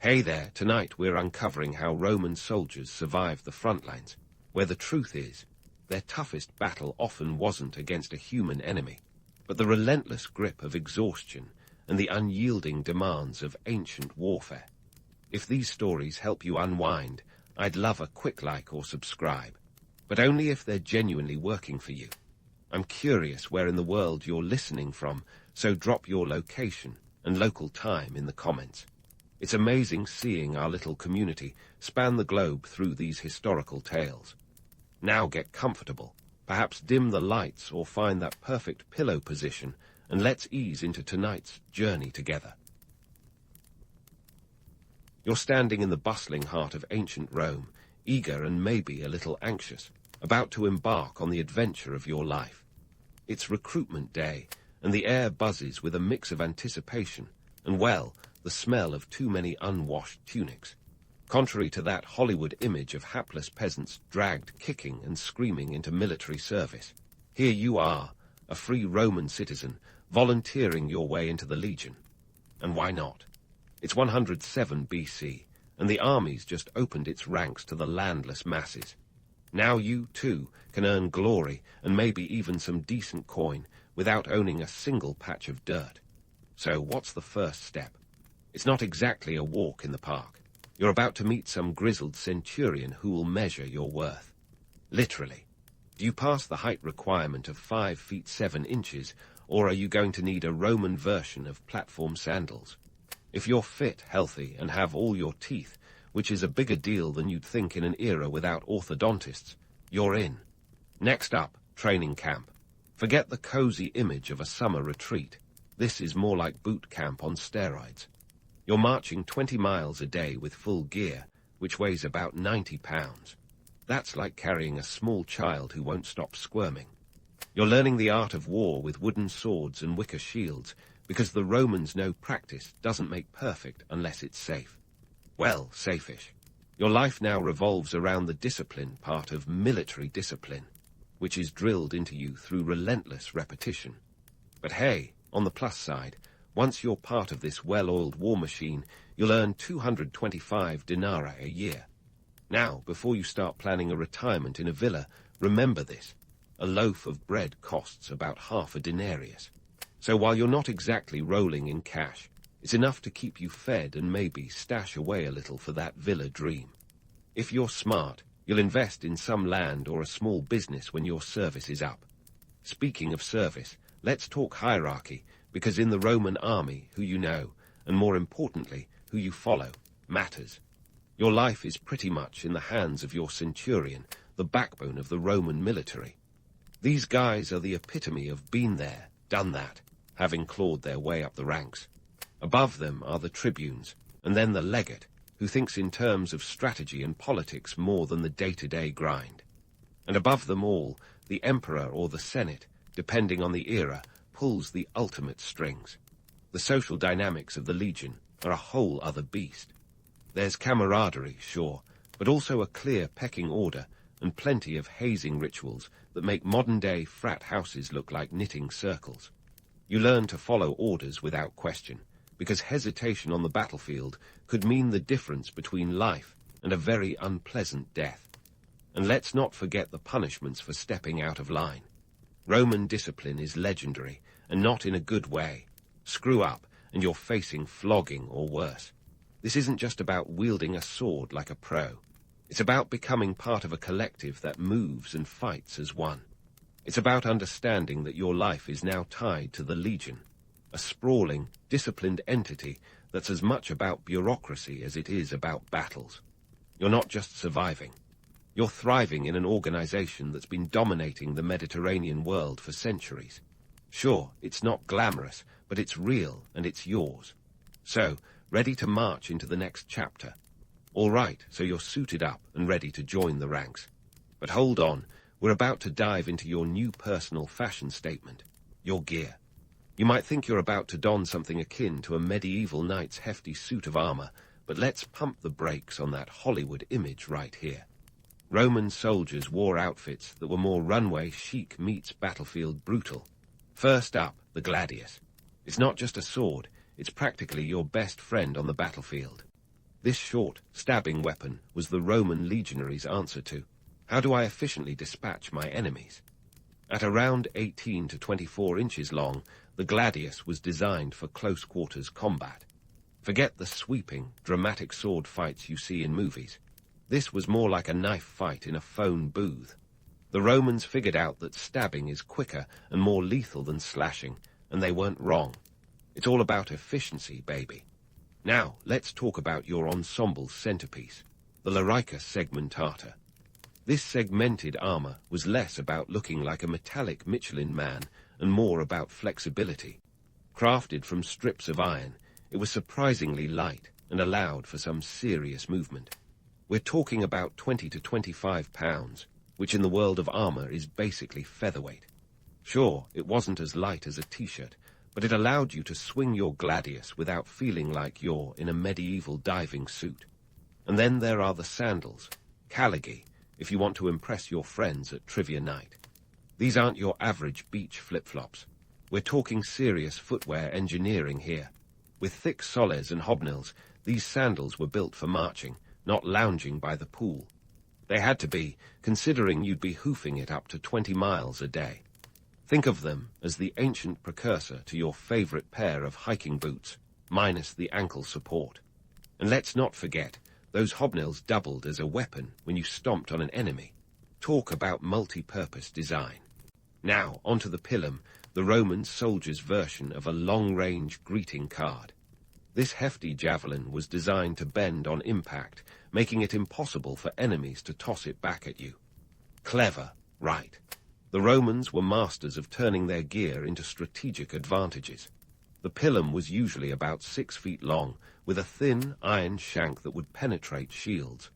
Hey there, tonight we're uncovering how Roman soldiers survived the Frontlines, where the truth is, their toughest battle often wasn't against a human enemy, but the relentless grip of exhaustion and the unyielding demands of ancient warfare. If these stories help you unwind, I'd love a quick like or subscribe, but only if they're genuinely working for you. I'm curious where in the world you're listening from, so drop your location and local time in the comments. It's amazing seeing our little community span the globe through these historical tales. Now get comfortable, perhaps dim the lights or find that perfect pillow position, and let's ease into tonight's journey together. You're standing in the bustling heart of ancient Rome, eager and maybe a little anxious, about to embark on the adventure of your life. It's recruitment day, and the air buzzes with a mix of anticipation and, well, the smell of too many unwashed tunics. Contrary to that Hollywood image of hapless peasants dragged kicking and screaming into military service, here you are, a free Roman citizen, volunteering your way into the legion. And why not? It's 107 BC, and the army's just opened its ranks to the landless masses. Now you, too, can earn glory and maybe even some decent coin without owning a single patch of dirt. So what's the first step? It's not exactly a walk in the park. You're about to meet some grizzled centurion who will measure your worth. Literally. Do you pass the height requirement of 5 feet 7 inches, or are you going to need a Roman version of platform sandals? If you're fit, healthy, and have all your teeth, which is a bigger deal than you'd think in an era without orthodontists, you're in. Next up, training camp. Forget the cozy image of a summer retreat. This is more like boot camp on steroids. You're marching 20 miles a day with full gear, which weighs about 90 pounds. That's like carrying a small child who won't stop squirming. You're learning the art of war with wooden swords and wicker shields, because the Romans know practice doesn't make perfect unless it's safe. Well, safe-ish. Your life now revolves around the discipline part of military discipline, which is drilled into you through relentless repetition. But hey, on the plus side, once you're part of this well-oiled war machine, you'll earn 225 denarii a year. Now, before you start planning a retirement in a villa, remember this. A loaf of bread costs about half a denarius. So while you're not exactly rolling in cash, it's enough to keep you fed and maybe stash away a little for that villa dream. If you're smart, you'll invest in some land or a small business when your service is up. Speaking of service, let's talk hierarchy, because in the Roman army, who you know, and more importantly, who you follow, matters. Your life is pretty much in the hands of your centurion, the backbone of the Roman military. These guys are the epitome of been there, done that, having clawed their way up the ranks. Above them are the tribunes, and then the legate, who thinks in terms of strategy and politics more than the day-to-day grind. And above them all, the emperor or the senate, depending on the era, pulls the ultimate strings. The social dynamics of the legion are a whole other beast. There's camaraderie, sure, but also a clear pecking order and plenty of hazing rituals that make modern-day frat houses look like knitting circles. You learn to follow orders without question, because hesitation on the battlefield could mean the difference between life and a very unpleasant death. And let's not forget the punishments for stepping out of line. Roman discipline is legendary, and not in a good way. Screw up, and you're facing flogging or worse. This isn't just about wielding a sword like a pro. It's about becoming part of a collective that moves and fights as one. It's about understanding that your life is now tied to the legion, a sprawling, disciplined entity that's as much about bureaucracy as it is about battles. You're not just surviving. You're thriving in an organization that's been dominating the Mediterranean world for centuries. Sure, it's not glamorous, but it's real and it's yours. So, ready to march into the next chapter. All right, so you're suited up and ready to join the ranks. But hold on, we're about to dive into your new personal fashion statement, your gear. You might think you're about to don something akin to a medieval knight's hefty suit of armor, but let's pump the brakes on that Hollywood image right here. Roman soldiers wore outfits that were more runway chic meets battlefield brutal. First up, the gladius. It's not just a sword, it's practically your best friend on the battlefield. This short, stabbing weapon was the Roman legionaries' answer to, how do I efficiently dispatch my enemies? At around 18 to 24 inches long, the gladius was designed for close-quarters combat. Forget the sweeping, dramatic sword fights you see in movies. This was more like a knife fight in a phone booth. The Romans figured out that stabbing is quicker and more lethal than slashing, and they weren't wrong. It's all about efficiency, baby. Now, let's talk about your ensemble's centerpiece, the Larica segmentata. This segmented armor was less about looking like a metallic Michelin man and more about flexibility. Crafted from strips of iron, it was surprisingly light and allowed for some serious movement. We're talking about 20 to 25 pounds, which in the world of armor is basically featherweight. Sure, it wasn't as light as a t-shirt, but it allowed you to swing your gladius without feeling like you're in a medieval diving suit. And then there are the sandals, caligae, if you want to impress your friends at trivia night. These aren't your average beach flip-flops. We're talking serious footwear engineering here. With thick soles and hobnails, these sandals were built for marching, not lounging by the pool. They had to be, considering you'd be hoofing it up to 20 miles a day. Think of them as the ancient precursor to your favorite pair of hiking boots, minus the ankle support. And let's not forget, those hobnails doubled as a weapon when you stomped on an enemy. Talk about multi-purpose design. Now, onto the pilum, the Roman soldier's version of a long-range greeting card. This hefty javelin was designed to bend on impact, making it impossible for enemies to toss it back at you. Clever, right? The Romans were masters of turning their gear into strategic advantages. The pilum was usually about 6 feet long, with a thin iron shank that would penetrate shields.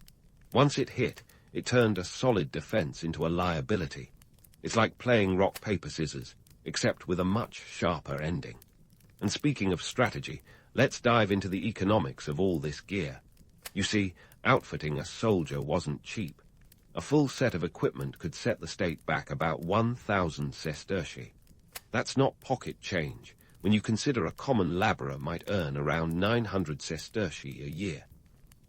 Once it hit, it turned a solid defense into a liability. It's like playing rock, paper, scissors, except with a much sharper ending. And speaking of strategy, let's dive into the economics of all this gear. You see, outfitting a soldier wasn't cheap. A full set of equipment could set the state back about 1,000 sestertii. That's not pocket change, when you consider a common laborer might earn around 900 sestertii a year.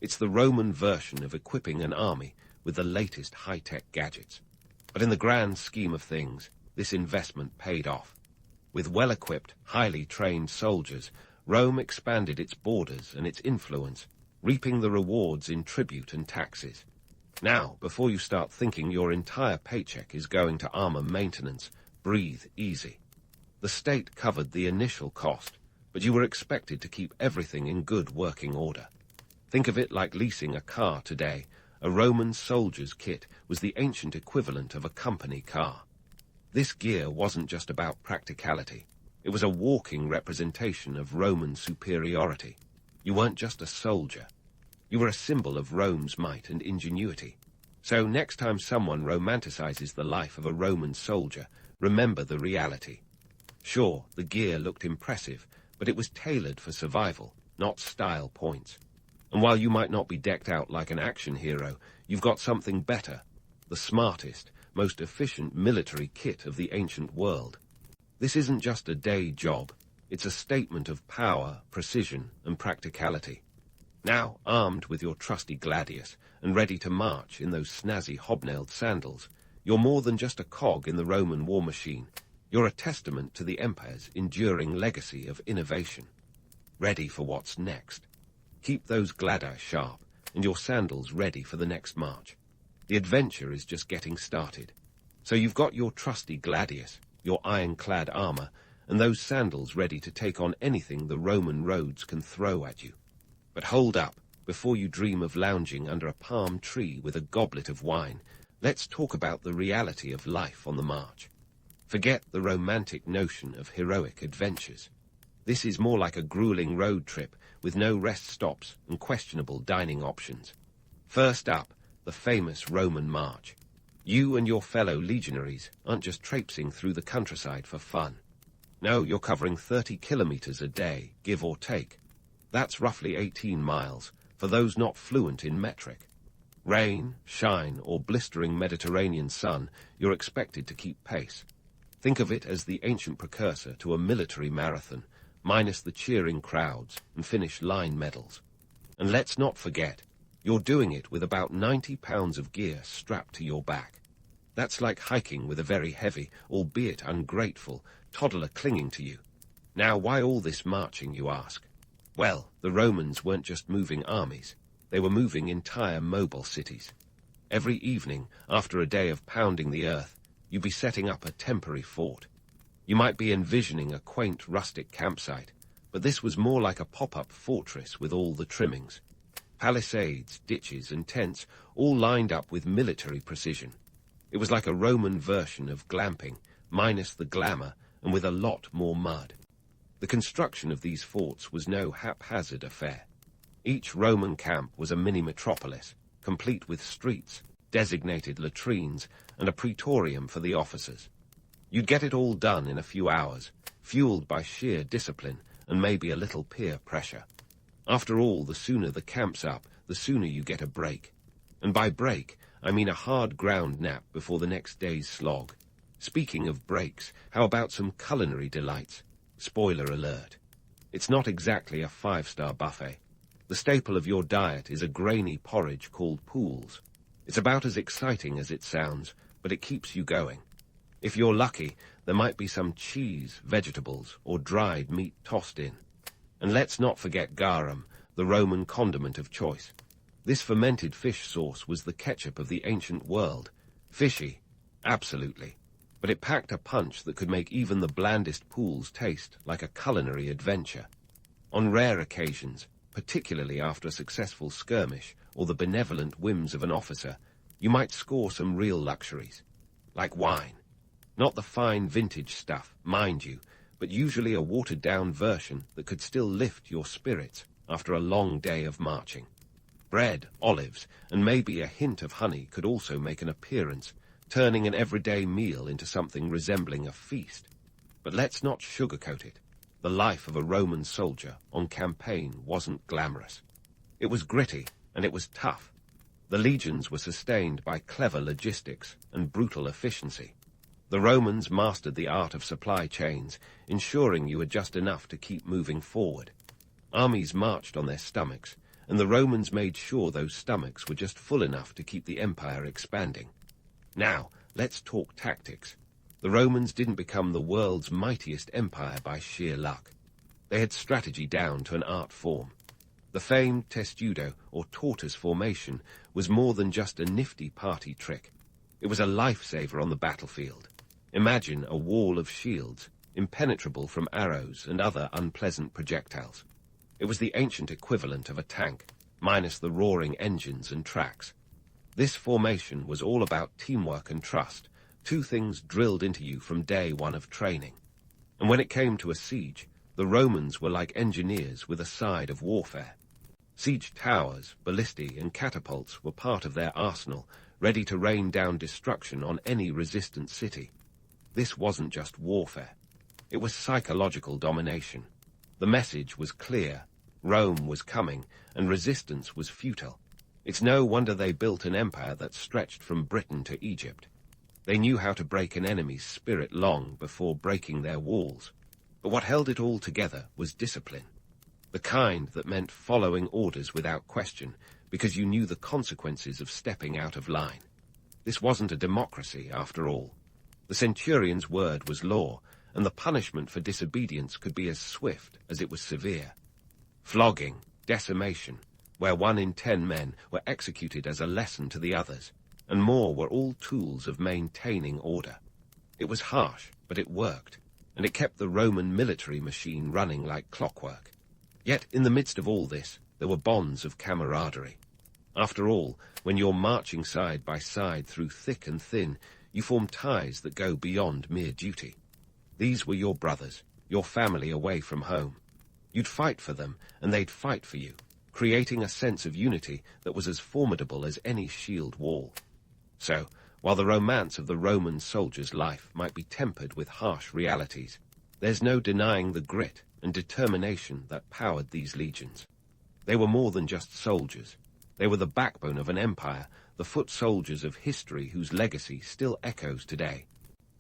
It's the Roman version of equipping an army with the latest high-tech gadgets. But in the grand scheme of things, this investment paid off. With well-equipped, highly trained soldiers, Rome expanded its borders and its influence, reaping the rewards in tribute and taxes. Now, before you start thinking your entire paycheck is going to armor maintenance, breathe easy. The state covered the initial cost, but you were expected to keep everything in good working order. Think of it like leasing a car today. A Roman soldier's kit was the ancient equivalent of a company car. This gear wasn't just about practicality. It was a walking representation of Roman superiority. You weren't just a soldier. You were a symbol of Rome's might and ingenuity. So next time someone romanticizes the life of a Roman soldier, remember the reality. Sure, the gear looked impressive, but it was tailored for survival, not style points. And while you might not be decked out like an action hero, you've got something better, the smartest, most efficient military kit of the ancient world. This isn't just a day job, it's a statement of power, precision, and practicality. Now, armed with your trusty gladius and ready to march in those snazzy hobnailed sandals, you're more than just a cog in the Roman war machine. You're a testament to the empire's enduring legacy of innovation. Ready for what's next. Keep those gladi sharp and your sandals ready for the next march. The adventure is just getting started. So you've got your trusty gladius, your ironclad armor, and those sandals ready to take on anything the Roman roads can throw at you. But hold up, before you dream of lounging under a palm tree with a goblet of wine, let's talk about the reality of life on the march. Forget the romantic notion of heroic adventures. This is more like a grueling road trip with no rest stops and questionable dining options. First up, the famous Roman march. You and your fellow legionaries aren't just traipsing through the countryside for fun. No, you're covering 30 kilometers a day, give or take. That's roughly 18 miles, for those not fluent in metric. Rain, shine, or blistering Mediterranean sun, you're expected to keep pace. Think of it as the ancient precursor to a military marathon, minus the cheering crowds and finish line medals. And let's not forget, you're doing it with about 90 pounds of gear strapped to your back. That's like hiking with a very heavy, albeit ungrateful, toddler clinging to you. Now, why all this marching, you ask? Well, the Romans weren't just moving armies. They were moving entire mobile cities. Every evening, after a day of pounding the earth, you'd be setting up a temporary fort. You might be envisioning a quaint rustic campsite, but this was more like a pop-up fortress with all the trimmings. Palisades, ditches, and tents all lined up with military precision. It was like a Roman version of glamping, minus the glamour and with a lot more mud. The construction of these forts was no haphazard affair. Each Roman camp was a mini-metropolis, complete with streets, designated latrines, and a praetorium for the officers. You'd get it all done in a few hours, fueled by sheer discipline and maybe a little peer pressure. After all, the sooner the camp's up, the sooner you get a break. And by break, I mean a hard ground nap before the next day's slog. Speaking of breaks, how about some culinary delights? Spoiler alert. It's not exactly a 5-star buffet. The staple of your diet is a grainy porridge called pools. It's about as exciting as it sounds, but it keeps you going. If you're lucky, there might be some cheese, vegetables, or dried meat tossed in. And let's not forget garum, the Roman condiment of choice. This fermented fish sauce was the ketchup of the ancient world. Fishy, absolutely. But it packed a punch that could make even the blandest pools taste like a culinary adventure. On rare occasions, particularly after a successful skirmish or the benevolent whims of an officer, you might score some real luxuries, like wine. Not the fine vintage stuff, mind you, but usually a watered-down version that could still lift your spirits after a long day of marching. Bread, olives, and maybe a hint of honey could also make an appearance, turning an everyday meal into something resembling a feast. But let's not sugarcoat it. The life of a Roman soldier on campaign wasn't glamorous. It was gritty, and it was tough. The legions were sustained by clever logistics and brutal efficiency. The Romans mastered the art of supply chains, ensuring you had just enough to keep moving forward. Armies marched on their stomachs, and the Romans made sure those stomachs were just full enough to keep the empire expanding. Now, let's talk tactics. The Romans didn't become the world's mightiest empire by sheer luck. They had strategy down to an art form. The famed testudo, or tortoise formation, was more than just a nifty party trick. It was a lifesaver on the battlefield. Imagine a wall of shields, impenetrable from arrows and other unpleasant projectiles. It was the ancient equivalent of a tank, minus the roaring engines and tracks. This formation was all about teamwork and trust, two things drilled into you from day one of training. And when it came to a siege, the Romans were like engineers with a side of warfare. Siege towers, ballistae, and catapults were part of their arsenal, ready to rain down destruction on any resistant city. This wasn't just warfare. It was psychological domination. The message was clear. Rome was coming, and resistance was futile. It's no wonder they built an empire that stretched from Britain to Egypt. They knew how to break an enemy's spirit long before breaking their walls. But what held it all together was discipline. The kind that meant following orders without question, because you knew the consequences of stepping out of line. This wasn't a democracy, after all. The centurion's word was law, and the punishment for disobedience could be as swift as it was severe. Flogging, decimation, where 1 in 10 men were executed as a lesson to the others, and more were all tools of maintaining order. It was harsh, but it worked, and it kept the Roman military machine running like clockwork. Yet in the midst of all this, there were bonds of camaraderie. After all, when you're marching side by side through thick and thin, you form ties that go beyond mere duty. These were your brothers, your family away from home. You'd fight for them, and they'd fight for you, creating a sense of unity that was as formidable as any shield wall. So, while the romance of the Roman soldier's life might be tempered with harsh realities, there's no denying the grit and determination that powered these legions. They were more than just soldiers. They were the backbone of an empire, the foot soldiers of history whose legacy still echoes today.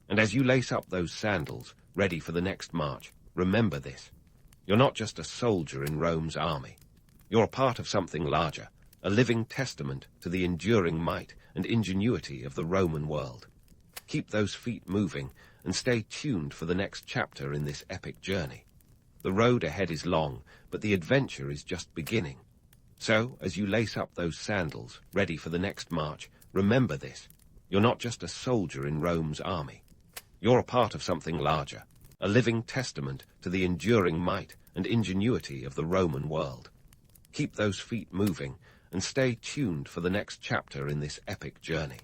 And as you lace up those sandals, ready for the next march, remember this. You're not just a soldier in Rome's army. You're a part of something larger, a living testament to the enduring might and ingenuity of the Roman world. Keep those feet moving and stay tuned for the next chapter in this epic journey. The road ahead is long, but the adventure is just beginning. So, as you lace up those sandals, ready for the next march, remember this. You're not just a soldier in Rome's army. You're a part of something larger, a living testament to the enduring might and ingenuity of the Roman world. Keep those feet moving and stay tuned for the next chapter in this epic journey.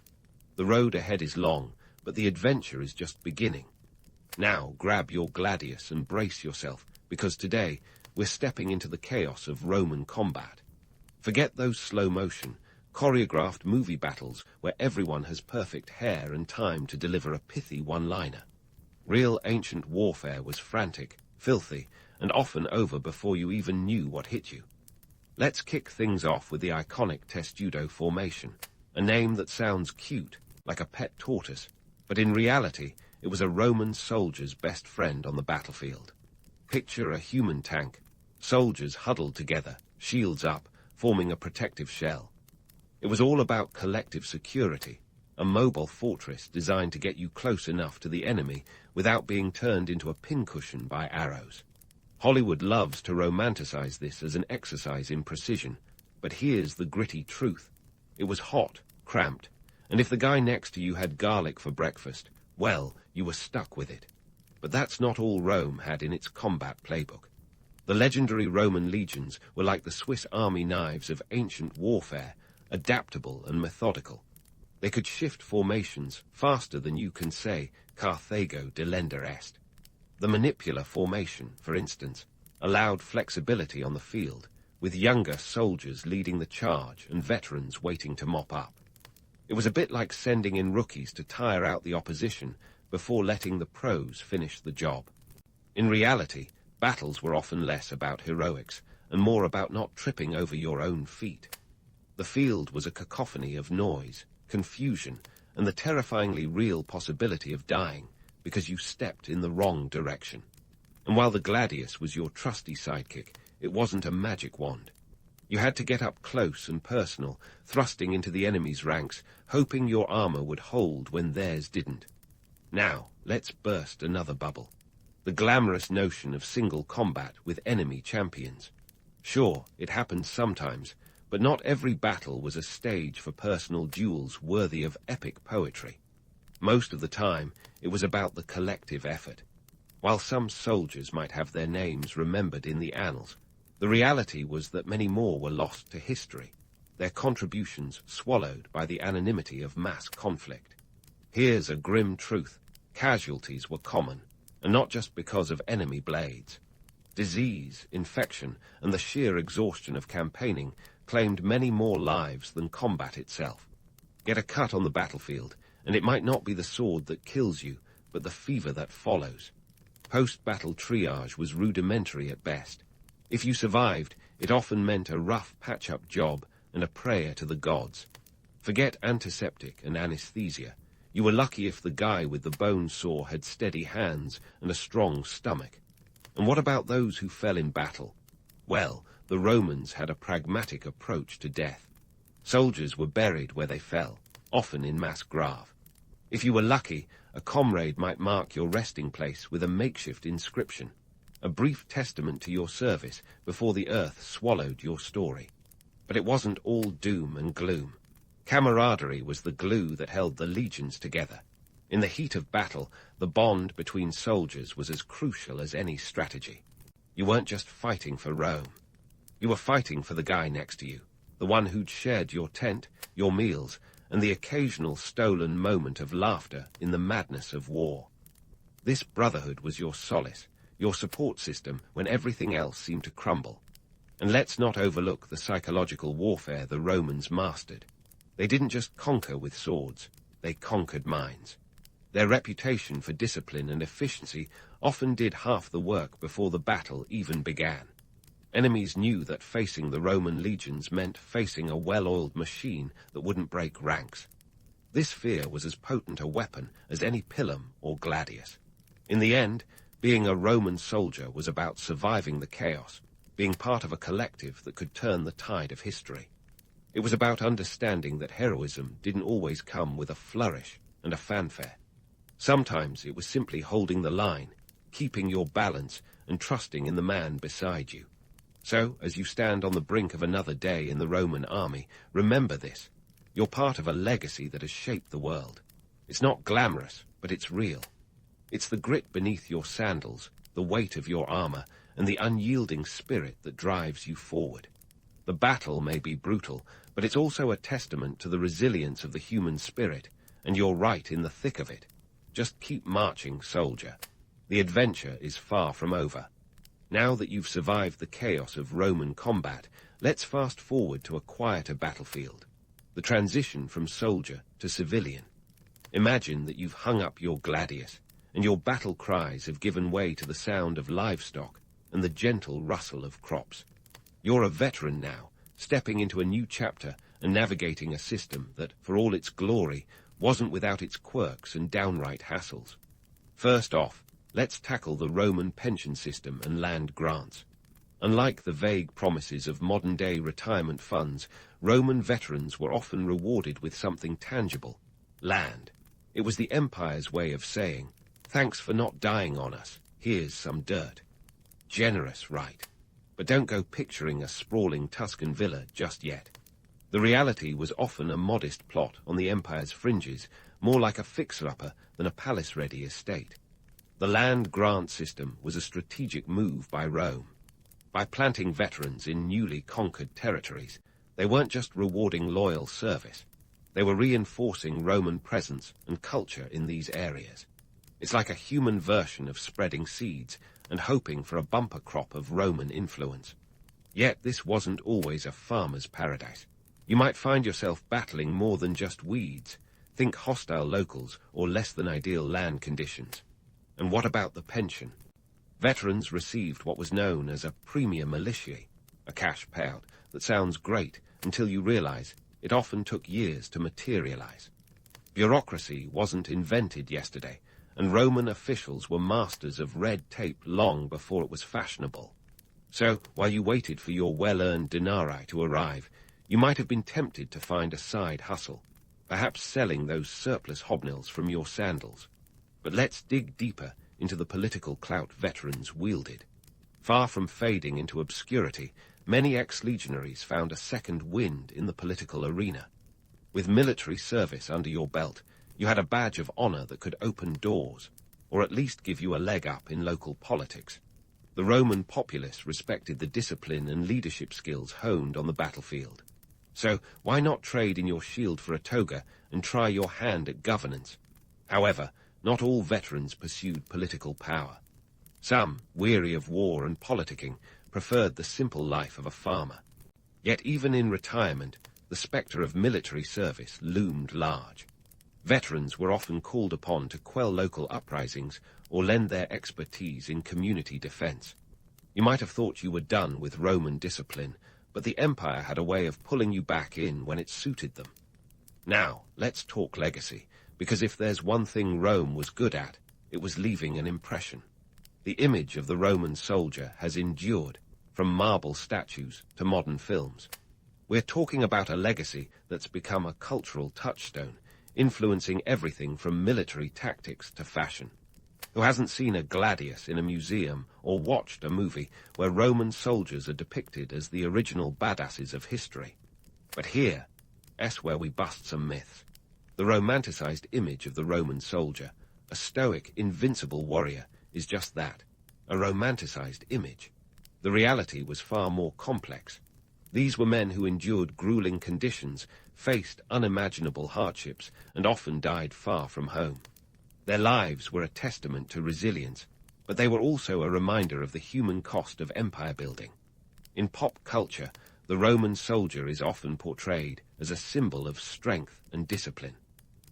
The road ahead is long, but the adventure is just beginning. Now grab your gladius and brace yourself, because today we're stepping into the chaos of Roman combat. Forget those slow-motion, choreographed movie battles where everyone has perfect hair and time to deliver a pithy one-liner. Real ancient warfare was frantic, filthy, and often over before you even knew what hit you. Let's kick things off with the iconic testudo formation, a name that sounds cute, like a pet tortoise, but in reality it was a Roman soldier's best friend on the battlefield. Picture a human tank, soldiers huddled together, shields up, forming a protective shell. It was all about collective security, a mobile fortress designed to get you close enough to the enemy without being turned into a pincushion by arrows. Hollywood loves to romanticize this as an exercise in precision, but here's the gritty truth. It was hot, cramped, and if the guy next to you had garlic for breakfast, well, you were stuck with it. But that's not all Rome had in its combat playbook. The legendary Roman legions were like the Swiss army knives of ancient warfare, adaptable and methodical. They could shift formations faster than you can say Carthago delenda est. The manipular formation, for instance, allowed flexibility on the field, with younger soldiers leading the charge and veterans waiting to mop up. It was a bit like sending in rookies to tire out the opposition before letting the pros finish the job. In reality, battles were often less about heroics and more about not tripping over your own feet. The field was a cacophony of noise, confusion, and the terrifyingly real possibility of dying because you stepped in the wrong direction. And while the gladius was your trusty sidekick, it wasn't a magic wand. You had to get up close and personal, thrusting into the enemy's ranks, hoping your armor would hold when theirs didn't. Now, let's burst another bubble. The glamorous notion of single combat with enemy champions. Sure, it happened sometimes, but not every battle was a stage for personal duels worthy of epic poetry. Most of the time, it was about the collective effort. While some soldiers might have their names remembered in the annals, the reality was that many more were lost to history, their contributions swallowed by the anonymity of mass conflict. Here's a grim truth. Casualties were common, and not just because of enemy blades. Disease, infection, and the sheer exhaustion of campaigning claimed many more lives than combat itself. Get a cut on the battlefield, and it might not be the sword that kills you, but the fever that follows. Post-battle triage was rudimentary at best. If you survived, it often meant a rough patch-up job and a prayer to the gods. Forget antiseptic and anesthesia. You were lucky if the guy with the bone saw had steady hands and a strong stomach. And what about those who fell in battle? Well, the Romans had a pragmatic approach to death. Soldiers were buried where they fell, often in mass grave. If you were lucky, a comrade might mark your resting place with a makeshift inscription, a brief testament to your service before the earth swallowed your story. But it wasn't all doom and gloom. Camaraderie was the glue that held the legions together. In the heat of battle, the bond between soldiers was as crucial as any strategy. You weren't just fighting for Rome. You were fighting for the guy next to you, the one who'd shared your tent, your meals, and the occasional stolen moment of laughter in the madness of war. This brotherhood was your solace, your support system when everything else seemed to crumble. And let's not overlook the psychological warfare the Romans mastered. They didn't just conquer with swords, they conquered minds. Their reputation for discipline and efficiency often did half the work before the battle even began. Enemies knew that facing the Roman legions meant facing a well-oiled machine that wouldn't break ranks. This fear was as potent a weapon as any pilum or gladius. In the end, being a Roman soldier was about surviving the chaos, being part of a collective that could turn the tide of history. It was about understanding that heroism didn't always come with a flourish and a fanfare. Sometimes it was simply holding the line, keeping your balance, and trusting in the man beside you. So, as you stand on the brink of another day in the Roman army, remember this. You're part of a legacy that has shaped the world. It's not glamorous, but it's real. It's the grit beneath your sandals, the weight of your armor, and the unyielding spirit that drives you forward. The battle may be brutal, but it's also a testament to the resilience of the human spirit, and you're right in the thick of it. Just keep marching, soldier. The adventure is far from over. Now that you've survived the chaos of Roman combat, let's fast forward to a quieter battlefield. The transition from soldier to civilian. Imagine that you've hung up your gladius, and your battle cries have given way to the sound of livestock and the gentle rustle of crops. You're a veteran now, stepping into a new chapter and navigating a system that, for all its glory, wasn't without its quirks and downright hassles. First off, let's tackle the Roman pension system and land grants. Unlike the vague promises of modern-day retirement funds, Roman veterans were often rewarded with something tangible: land. It was the empire's way of saying, "Thanks for not dying on us. Here's some dirt." Generous, right? But don't go picturing a sprawling Tuscan villa just yet. The reality was often a modest plot on the empire's fringes, more like a fixer-upper than a palace-ready estate. The land grant system was a strategic move by Rome. By planting veterans in newly conquered territories, they weren't just rewarding loyal service. They were reinforcing Roman presence and culture in these areas. It's like a human version of spreading seeds and hoping for a bumper crop of Roman influence. Yet this wasn't always a farmer's paradise. You might find yourself battling more than just weeds. Think hostile locals or less than ideal land conditions. And what about the pension? Veterans received what was known as a premium militiae, a cash payout that sounds great until you realize it often took years to materialize. Bureaucracy wasn't invented yesterday, and Roman officials were masters of red tape long before it was fashionable. So, while you waited for your well-earned denarii to arrive, you might have been tempted to find a side hustle, perhaps selling those surplus hobnails from your sandals. But let's dig deeper into the political clout veterans wielded. Far from fading into obscurity, many ex-legionaries found a second wind in the political arena. With military service under your belt, you had a badge of honor that could open doors, or at least give you a leg up in local politics. The Roman populace respected the discipline and leadership skills honed on the battlefield. So why not trade in your shield for a toga and try your hand at governance? However, not all veterans pursued political power. Some, weary of war and politicking, preferred the simple life of a farmer. Yet even in retirement, the spectre of military service loomed large. Veterans were often called upon to quell local uprisings or lend their expertise in community defense. You might have thought you were done with Roman discipline, but the empire had a way of pulling you back in when it suited them. Now, let's talk legacy, because if there's one thing Rome was good at, it was leaving an impression. The image of the Roman soldier has endured, from marble statues to modern films. We're talking about a legacy that's become a cultural touchstone, influencing everything from military tactics to fashion. Who hasn't seen a gladius in a museum or watched a movie where Roman soldiers are depicted as the original badasses of history? But here's where we bust some myths. The romanticized image of the Roman soldier, a stoic, invincible warrior, is just that, a romanticized image. The reality was far more complex. These were men who endured grueling conditions, faced unimaginable hardships, and often died far from home. Their lives were a testament to resilience, but they were also a reminder of the human cost of empire building. In pop culture, the Roman soldier is often portrayed as a symbol of strength and discipline.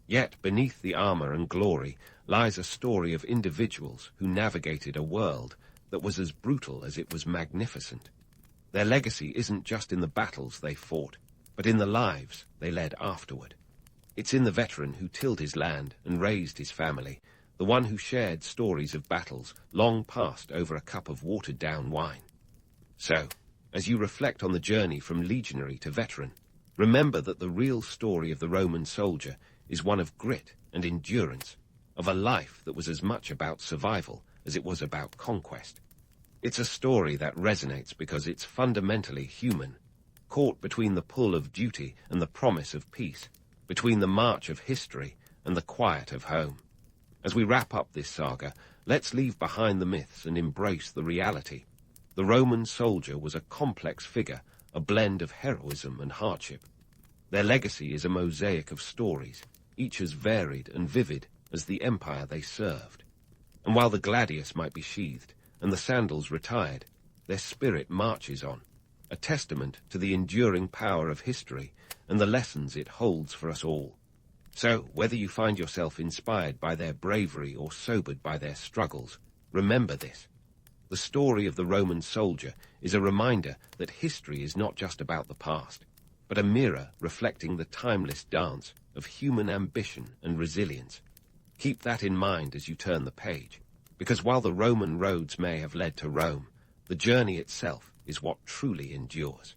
Yet beneath the armor and glory lies a story of individuals who navigated a world that was as brutal as it was magnificent. Their legacy isn't just in the battles they fought, but in the lives they led afterward. It's in the veteran who tilled his land and raised his family, the one who shared stories of battles long past over a cup of watered-down wine. So, as you reflect on the journey from legionary to veteran, remember that the real story of the Roman soldier is one of grit and endurance, of a life that was as much about survival as it was about conquest. It's a story that resonates because it's fundamentally human, caught between the pull of duty and the promise of peace, between the march of history and the quiet of home. As we wrap up this saga, let's leave behind the myths and embrace the reality. The Roman soldier was a complex figure, a blend of heroism and hardship. Their legacy is a mosaic of stories, each as varied and vivid as the empire they served. And while the gladius might be sheathed and the sandals retired, their spirit marches on, a testament to the enduring power of history and the lessons it holds for us all. So, whether you find yourself inspired by their bravery or sobered by their struggles, remember this. The story of the Roman soldier is a reminder that history is not just about the past, but a mirror reflecting the timeless dance of human ambition and resilience. Keep that in mind as you turn the page, because while the Roman roads may have led to Rome, the journey itself is what truly endures.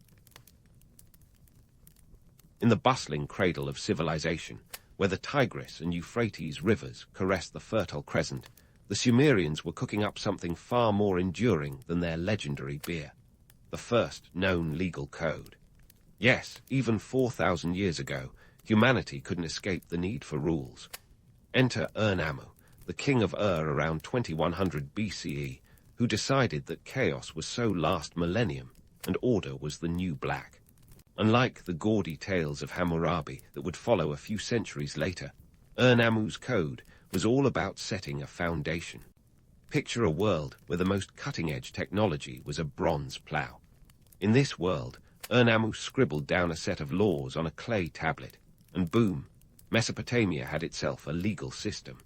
In the bustling cradle of civilization, where the Tigris and Euphrates rivers caress the Fertile Crescent, the Sumerians were cooking up something far more enduring than their legendary beer, the first known legal code. Yes, even 4,000 years ago, humanity couldn't escape the need for rules. Enter Ur-Nammu, the king of Ur around 2100 BCE, who decided that chaos was so last millennium and order was the new black. Unlike the gaudy tales of Hammurabi that would follow a few centuries later, Ur-Nammu's code was all about setting a foundation. Picture a world where the most cutting-edge technology was a bronze plough. In this world, Ur-Nammu scribbled down a set of laws on a clay tablet, and boom, Mesopotamia had itself a legal system.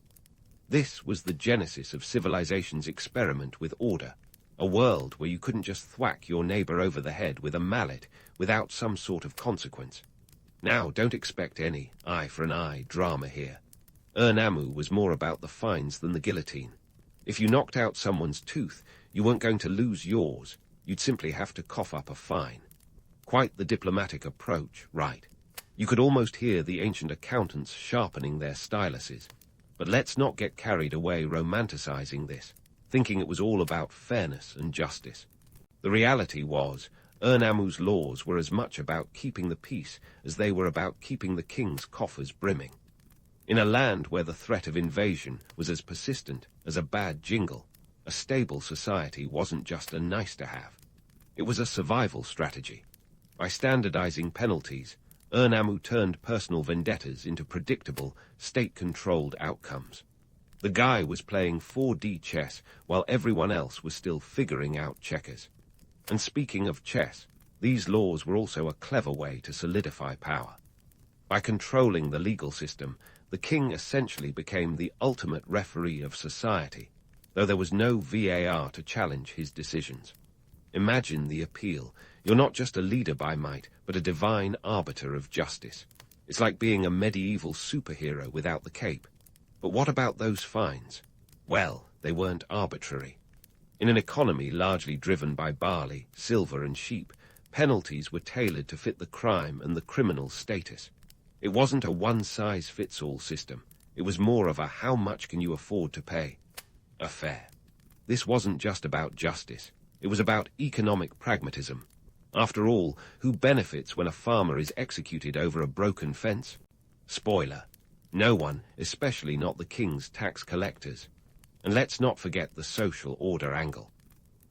This was the genesis of civilization's experiment with order, a world where you couldn't just thwack your neighbor over the head with a mallet without some sort of consequence. Now, don't expect any eye for an eye drama here. Ur-Nammu was more about the fines than the guillotine. If you knocked out someone's tooth, you weren't going to lose yours. You'd simply have to cough up a fine. Quite the diplomatic approach, right? You could almost hear the ancient accountants sharpening their styluses. But let's not get carried away romanticizing this, thinking it was all about fairness and justice. The reality was, Ur-Nammu's laws were as much about keeping the peace as they were about keeping the king's coffers brimming. In a land where the threat of invasion was as persistent as a bad jingle, a stable society wasn't just a nice-to-have. It was a survival strategy. By standardizing penalties, Ur-Nammu turned personal vendettas into predictable, state-controlled outcomes. The guy was playing 4D chess while everyone else was still figuring out checkers. And speaking of chess, these laws were also a clever way to solidify power. By controlling the legal system, the king essentially became the ultimate referee of society, though there was no VAR to challenge his decisions. Imagine the appeal. You're not just a leader by might, but a divine arbiter of justice. It's like being a medieval superhero without the cape. But what about those fines? Well, they weren't arbitrary. In an economy largely driven by barley, silver, and sheep, penalties were tailored to fit the crime and the criminal's status. It wasn't a one-size-fits-all system. It was more of a how much can you afford to pay affair. This wasn't just about justice. It was about economic pragmatism. After all, who benefits when a farmer is executed over a broken fence? Spoiler: no one, especially not the king's tax collectors. And let's not forget the social order angle.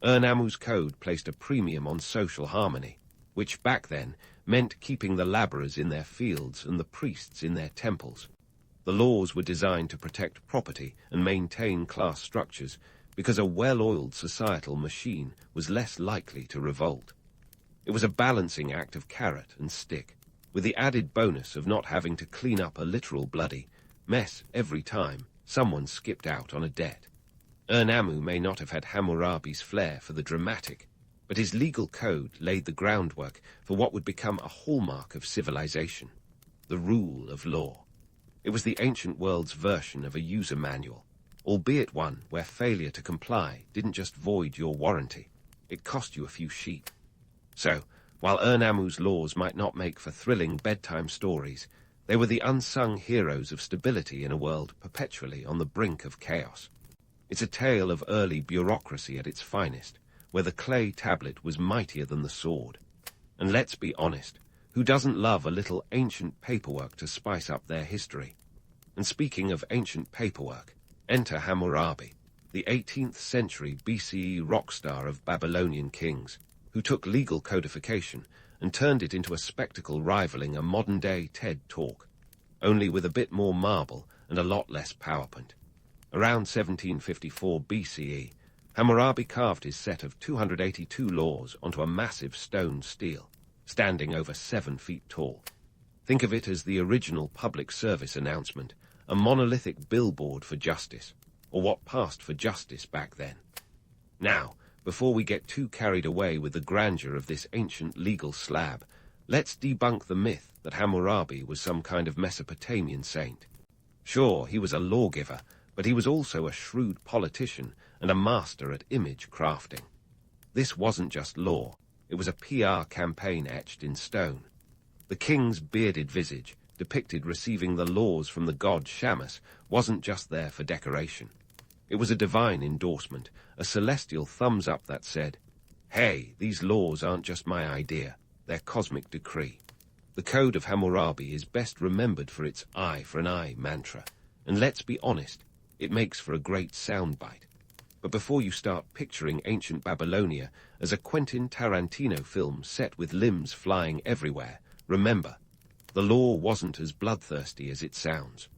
Ur-Nammu's code placed a premium on social harmony, which back then meant keeping the laborers in their fields and the priests in their temples. The laws were designed to protect property and maintain class structures because a well-oiled societal machine was less likely to revolt. It was a balancing act of carrot and stick, with the added bonus of not having to clean up a literal bloody mess every time someone skipped out on a debt. Ur-Nammu may not have had Hammurabi's flair for the dramatic, but his legal code laid the groundwork for what would become a hallmark of civilization: the rule of law. It was the ancient world's version of a user manual, albeit one where failure to comply didn't just void your warranty. it cost you a few sheep. So, while Urnammu's laws might not make for thrilling bedtime stories, they were the unsung heroes of stability in a world perpetually on the brink of chaos. It's a tale of early bureaucracy at its finest, where the clay tablet was mightier than the sword. And let's be honest, who doesn't love a little ancient paperwork to spice up their history? And speaking of ancient paperwork, enter Hammurabi, the 18th century BCE rock star of Babylonian kings, who took legal codification and turned it into a spectacle rivaling a modern-day TED Talk, only with a bit more marble and a lot less PowerPoint. Around 1754 BCE, Hammurabi carved his set of 282 laws onto a massive stone stele, standing over 7 feet tall. Think of it as the original public service announcement, a monolithic billboard for justice, or what passed for justice back then. Now, before we get too carried away with the grandeur of this ancient legal slab, let's debunk the myth that Hammurabi was some kind of Mesopotamian saint. Sure, he was a lawgiver, but he was also a shrewd politician and a master at image crafting. This wasn't just law, it was a PR campaign etched in stone. The king's bearded visage, depicted receiving the laws from the god Shamus, wasn't just there for decoration. It was a divine endorsement, a celestial thumbs up that said, "Hey, these laws aren't just my idea, they're cosmic decree." The Code of Hammurabi is best remembered for its eye for an eye mantra, and let's be honest, it makes for a great soundbite. But before you start picturing ancient Babylonia as a Quentin Tarantino film set with limbs flying everywhere, remember, the law wasn't as bloodthirsty as it sounds.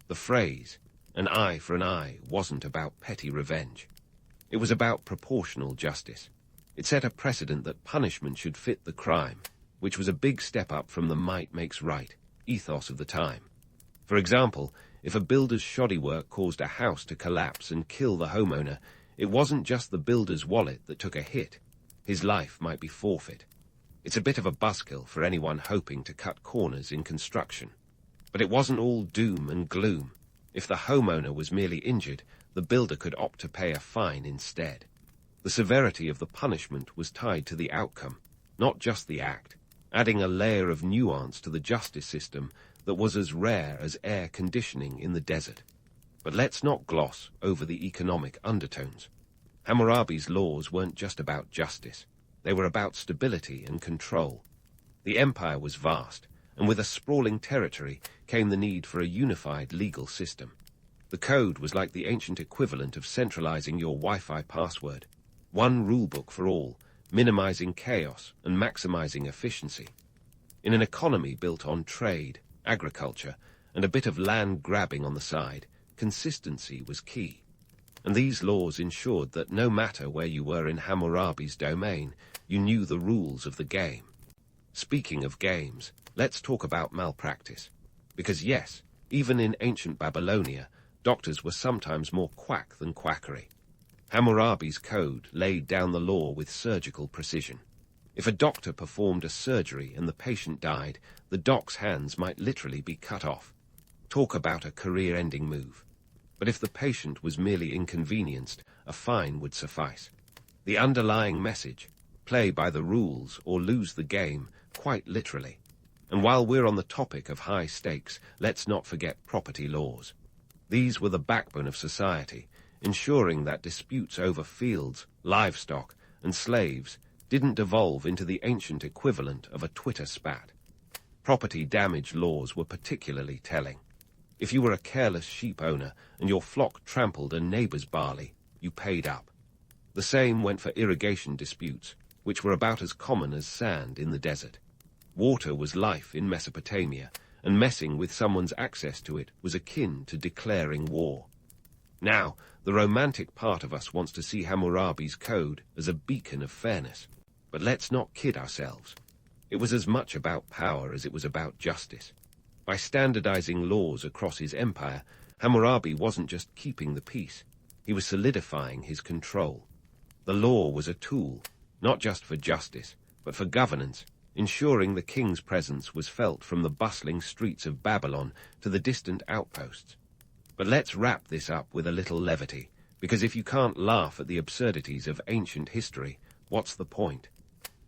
The phrase, "an eye for an eye," wasn't about petty revenge. It was about proportional justice. It set a precedent that punishment should fit the crime, which was a big step up from the might makes right ethos of the time. For example, if a builder's shoddy work caused a house to collapse and kill the homeowner, it wasn't just the builder's wallet that took a hit. His life might be forfeit. It's a bit of a buzzkill for anyone hoping to cut corners in construction. But it wasn't all doom and gloom. If the homeowner was merely injured, the builder could opt to pay a fine instead. The severity of the punishment was tied to the outcome, not just the act, adding a layer of nuance to the justice system that was as rare as air conditioning in the desert. But let's not gloss over the economic undertones. Hammurabi's laws weren't just about justice. They were about stability and control. The empire was vast, and with a sprawling territory came the need for a unified legal system. The code was like the ancient equivalent of centralizing your Wi-Fi password. One rulebook for all, minimizing chaos and maximizing efficiency. In an economy built on trade, agriculture, and a bit of land grabbing on the side, consistency was key. And these laws ensured that no matter where you were in Hammurabi's domain, you knew the rules of the game. Speaking of games, let's talk about malpractice. Because yes, even in ancient Babylonia, doctors were sometimes more quack than quackery. Hammurabi's code laid down the law with surgical precision. If a doctor performed a surgery and the patient died, the doc's hands might literally be cut off. Talk about a career-ending move. But if the patient was merely inconvenienced, a fine would suffice. The underlying message, play by the rules or lose the game, quite literally. And while we're on the topic of high stakes, let's not forget property laws. These were the backbone of society, ensuring that disputes over fields, livestock, and slaves didn't devolve into the ancient equivalent of a Twitter spat. Property damage laws were particularly telling. If you were a careless sheep owner and your flock trampled a neighbor's barley, you paid up. The same went for irrigation disputes, which were about as common as sand in the desert. Water was life in Mesopotamia, and messing with someone's access to it was akin to declaring war. Now, the romantic part of us wants to see Hammurabi's code as a beacon of fairness. But let's not kid ourselves. It was as much about power as it was about justice. By standardizing laws across his empire, Hammurabi wasn't just keeping the peace. He was solidifying his control. The law was a tool, not just for justice, but for governance, ensuring the king's presence was felt from the bustling streets of Babylon to the distant outposts. But let's wrap this up with a little levity, because if you can't laugh at the absurdities of ancient history, What's the point?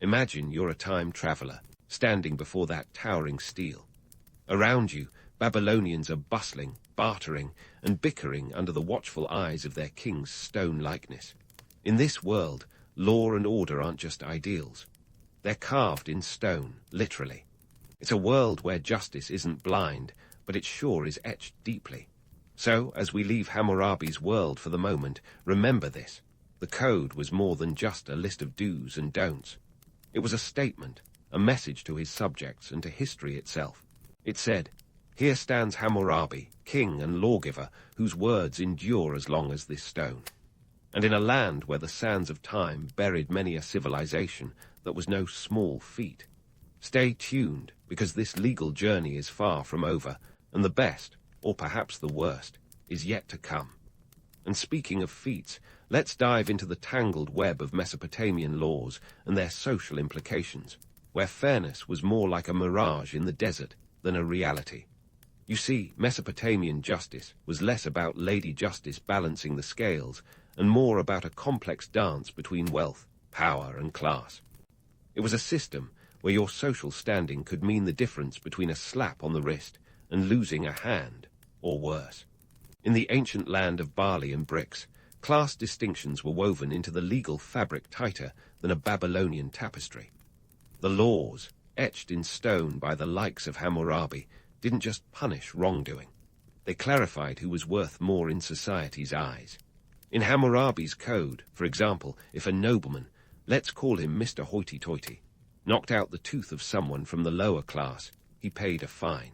Imagine you're a time traveler, standing before that towering stele. Around you, Babylonians are bustling, bartering, and bickering under the watchful eyes of their king's stone likeness. In this world, law and order aren't just ideals. They're carved in stone, literally. It's a world where justice isn't blind, but it sure is etched deeply. So, as we leave Hammurabi's world for the moment, remember this. The code was more than just a list of do's and don'ts. It was a statement, a message to his subjects and to history itself. It said, "Here stands Hammurabi, king and lawgiver, whose words endure as long as this stone." And in a land where the sands of time buried many a civilization, that was no small feat. Stay tuned, because this legal journey is far from over, and the best, or perhaps the worst, is yet to come. And speaking of feats, let's dive into the tangled web of Mesopotamian laws and their social implications, where fairness was more like a mirage in the desert than a reality. You see, Mesopotamian justice was less about Lady Justice balancing the scales and more about a complex dance between wealth, power, and class. It was a system where your social standing could mean the difference between a slap on the wrist and losing a hand, or worse. In the ancient land of barley and bricks, class distinctions were woven into the legal fabric tighter than a Babylonian tapestry. The laws, etched in stone by the likes of Hammurabi, didn't just punish wrongdoing. They clarified who was worth more in society's eyes. In Hammurabi's code, for example, if a nobleman, let's call him Mr. Hoity-Toity, knocked out the tooth of someone from the lower class, he paid a fine.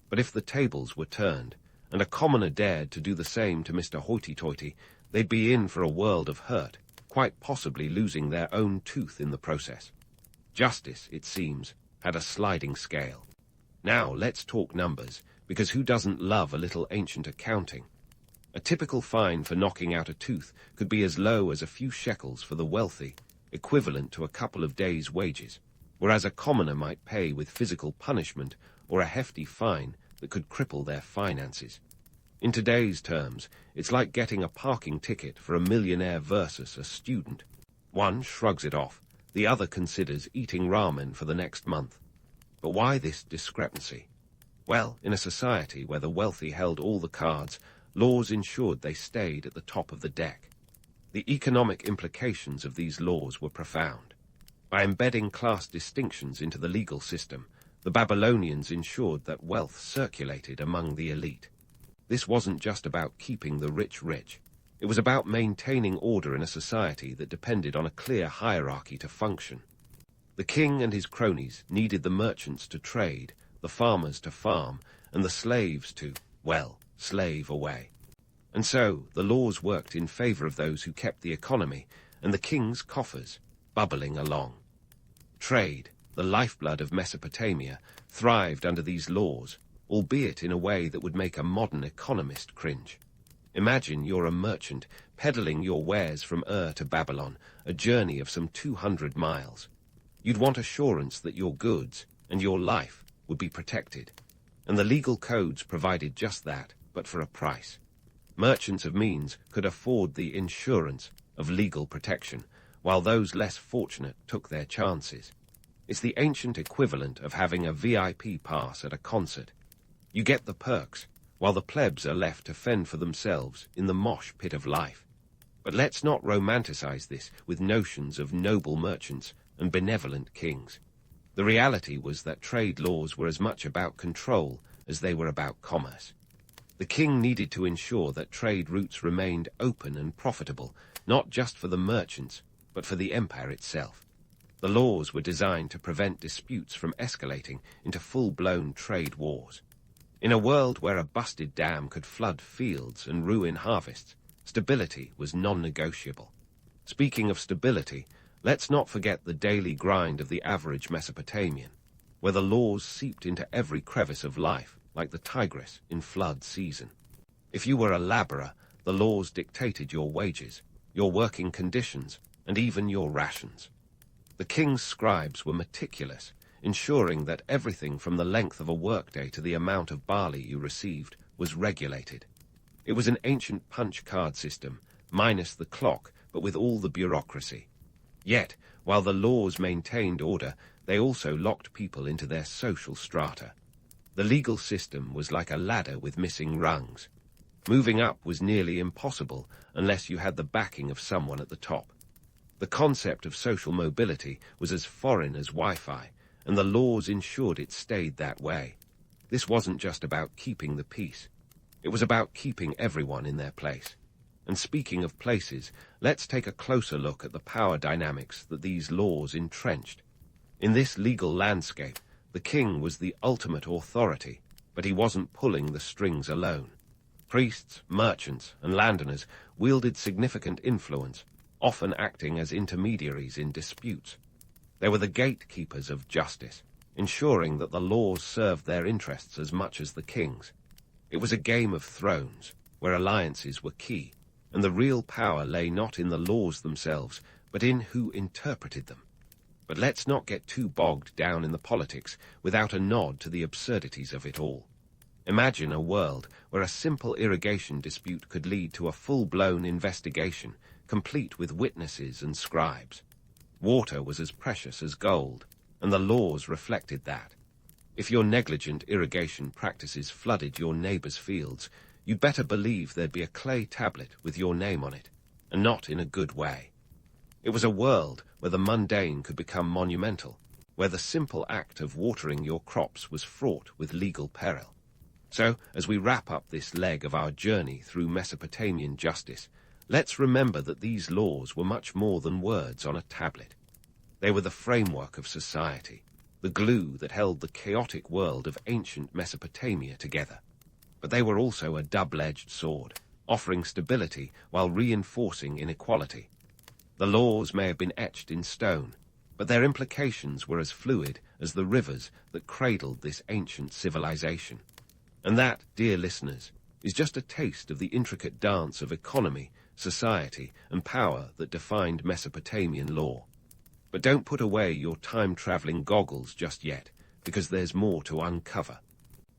But if the tables were turned, and a commoner dared to do the same to Mr. Hoity-Toity, they'd be in for a world of hurt, quite possibly losing their own tooth in the process. Justice, it seems, had a sliding scale. Now let's talk numbers, because who doesn't love a little ancient accounting? A typical fine for knocking out a tooth could be as low as a few shekels for the wealthy, equivalent to a couple of days' wages, whereas a commoner might pay with physical punishment or a hefty fine that could cripple their finances. In today's terms, it's like getting a parking ticket for a millionaire versus a student. One shrugs it off, the other considers eating ramen for the next month. But why this discrepancy? Well, in a society where the wealthy held all the cards, laws ensured they stayed at the top of the deck. The economic implications of these laws were profound. By embedding class distinctions into the legal system, the Babylonians ensured that wealth circulated among the elite. This wasn't just about keeping the rich rich. It was about maintaining order in a society that depended on a clear hierarchy to function. The king and his cronies needed the merchants to trade, the farmers to farm, and the slaves to, well, slave away. And so the laws worked in favor of those who kept the economy and the king's coffers bubbling along. Trade, the lifeblood of Mesopotamia, thrived under these laws, albeit in a way that would make a modern economist cringe. Imagine you're a merchant peddling your wares from Ur to Babylon, a journey of some 200 miles. You'd want assurance that your goods and your life would be protected. And the legal codes provided just that, but for a price. Merchants of means could afford the insurance of legal protection, while those less fortunate took their chances. It's the ancient equivalent of having a VIP pass at a concert. You get the perks, while the plebs are left to fend for themselves in the mosh pit of life. But let's not romanticize this with notions of noble merchants and benevolent kings. The reality was that trade laws were as much about control as they were about commerce. The king needed to ensure that trade routes remained open and profitable, not just for the merchants, but for the empire itself. The laws were designed to prevent disputes from escalating into full-blown trade wars. In a world where a busted dam could flood fields and ruin harvests, stability was non-negotiable. Speaking of stability, let's not forget the daily grind of the average Mesopotamian, where the laws seeped into every crevice of life, like the Tigris in flood season. If you were a laborer, the laws dictated your wages, your working conditions, and even your rations. The king's scribes were meticulous, ensuring that everything from the length of a workday to the amount of barley you received was regulated. It was an ancient punch card system, minus the clock, but with all the bureaucracy. Yet, while the laws maintained order, they also locked people into their social strata. The legal system was like a ladder with missing rungs. Moving up was nearly impossible unless you had the backing of someone at the top. The concept of social mobility was as foreign as Wi-Fi, and the laws ensured it stayed that way. This wasn't just about keeping the peace. It was about keeping everyone in their place. And speaking of places, let's take a closer look at the power dynamics that these laws entrenched. In this legal landscape, the king was the ultimate authority, but he wasn't pulling the strings alone. Priests, merchants, and landowners wielded significant influence, often acting as intermediaries in disputes. They were the gatekeepers of justice, ensuring that the laws served their interests as much as the king's. It was a game of thrones, where alliances were key, and the real power lay not in the laws themselves, but in who interpreted them. But let's not get too bogged down in the politics without a nod to the absurdities of it all. Imagine a world where a simple irrigation dispute could lead to a full-blown investigation, complete with witnesses and scribes. Water was as precious as gold, and the laws reflected that. If your negligent irrigation practices flooded your neighbor's fields, you'd better believe there'd be a clay tablet with your name on it, and not in a good way. It was a world where the mundane could become monumental, where the simple act of watering your crops was fraught with legal peril. So, as we wrap up this leg of our journey through Mesopotamian justice, let's remember that these laws were much more than words on a tablet. They were the framework of society, the glue that held the chaotic world of ancient Mesopotamia together. But they were also a double-edged sword, offering stability while reinforcing inequality. The laws may have been etched in stone, but their implications were as fluid as the rivers that cradled this ancient civilization. And that, dear listeners, is just a taste of the intricate dance of economy, society, and power that defined Mesopotamian law. But don't put away your time-traveling goggles just yet, because there's more to uncover.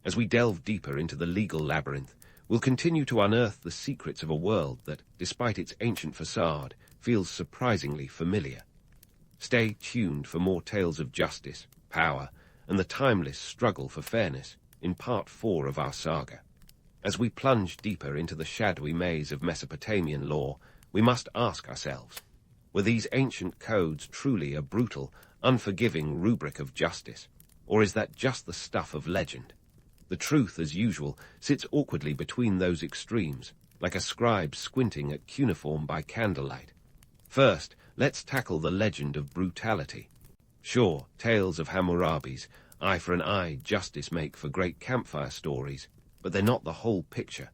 As we delve deeper into the legal labyrinth, we'll continue to unearth the secrets of a world that, despite its ancient facade, feels surprisingly familiar. Stay tuned for more tales of justice, power, and the timeless struggle for fairness in Part 4 of our saga. As we plunge deeper into the shadowy maze of Mesopotamian law, we must ask ourselves, were these ancient codes truly a brutal, unforgiving rubric of justice, or is that just the stuff of legend? The truth, as usual, sits awkwardly between those extremes, like a scribe squinting at cuneiform by candlelight. First, let's tackle the legend of brutality. Sure, tales of Hammurabi's eye for an eye, justice make for great campfire stories, but they're not the whole picture.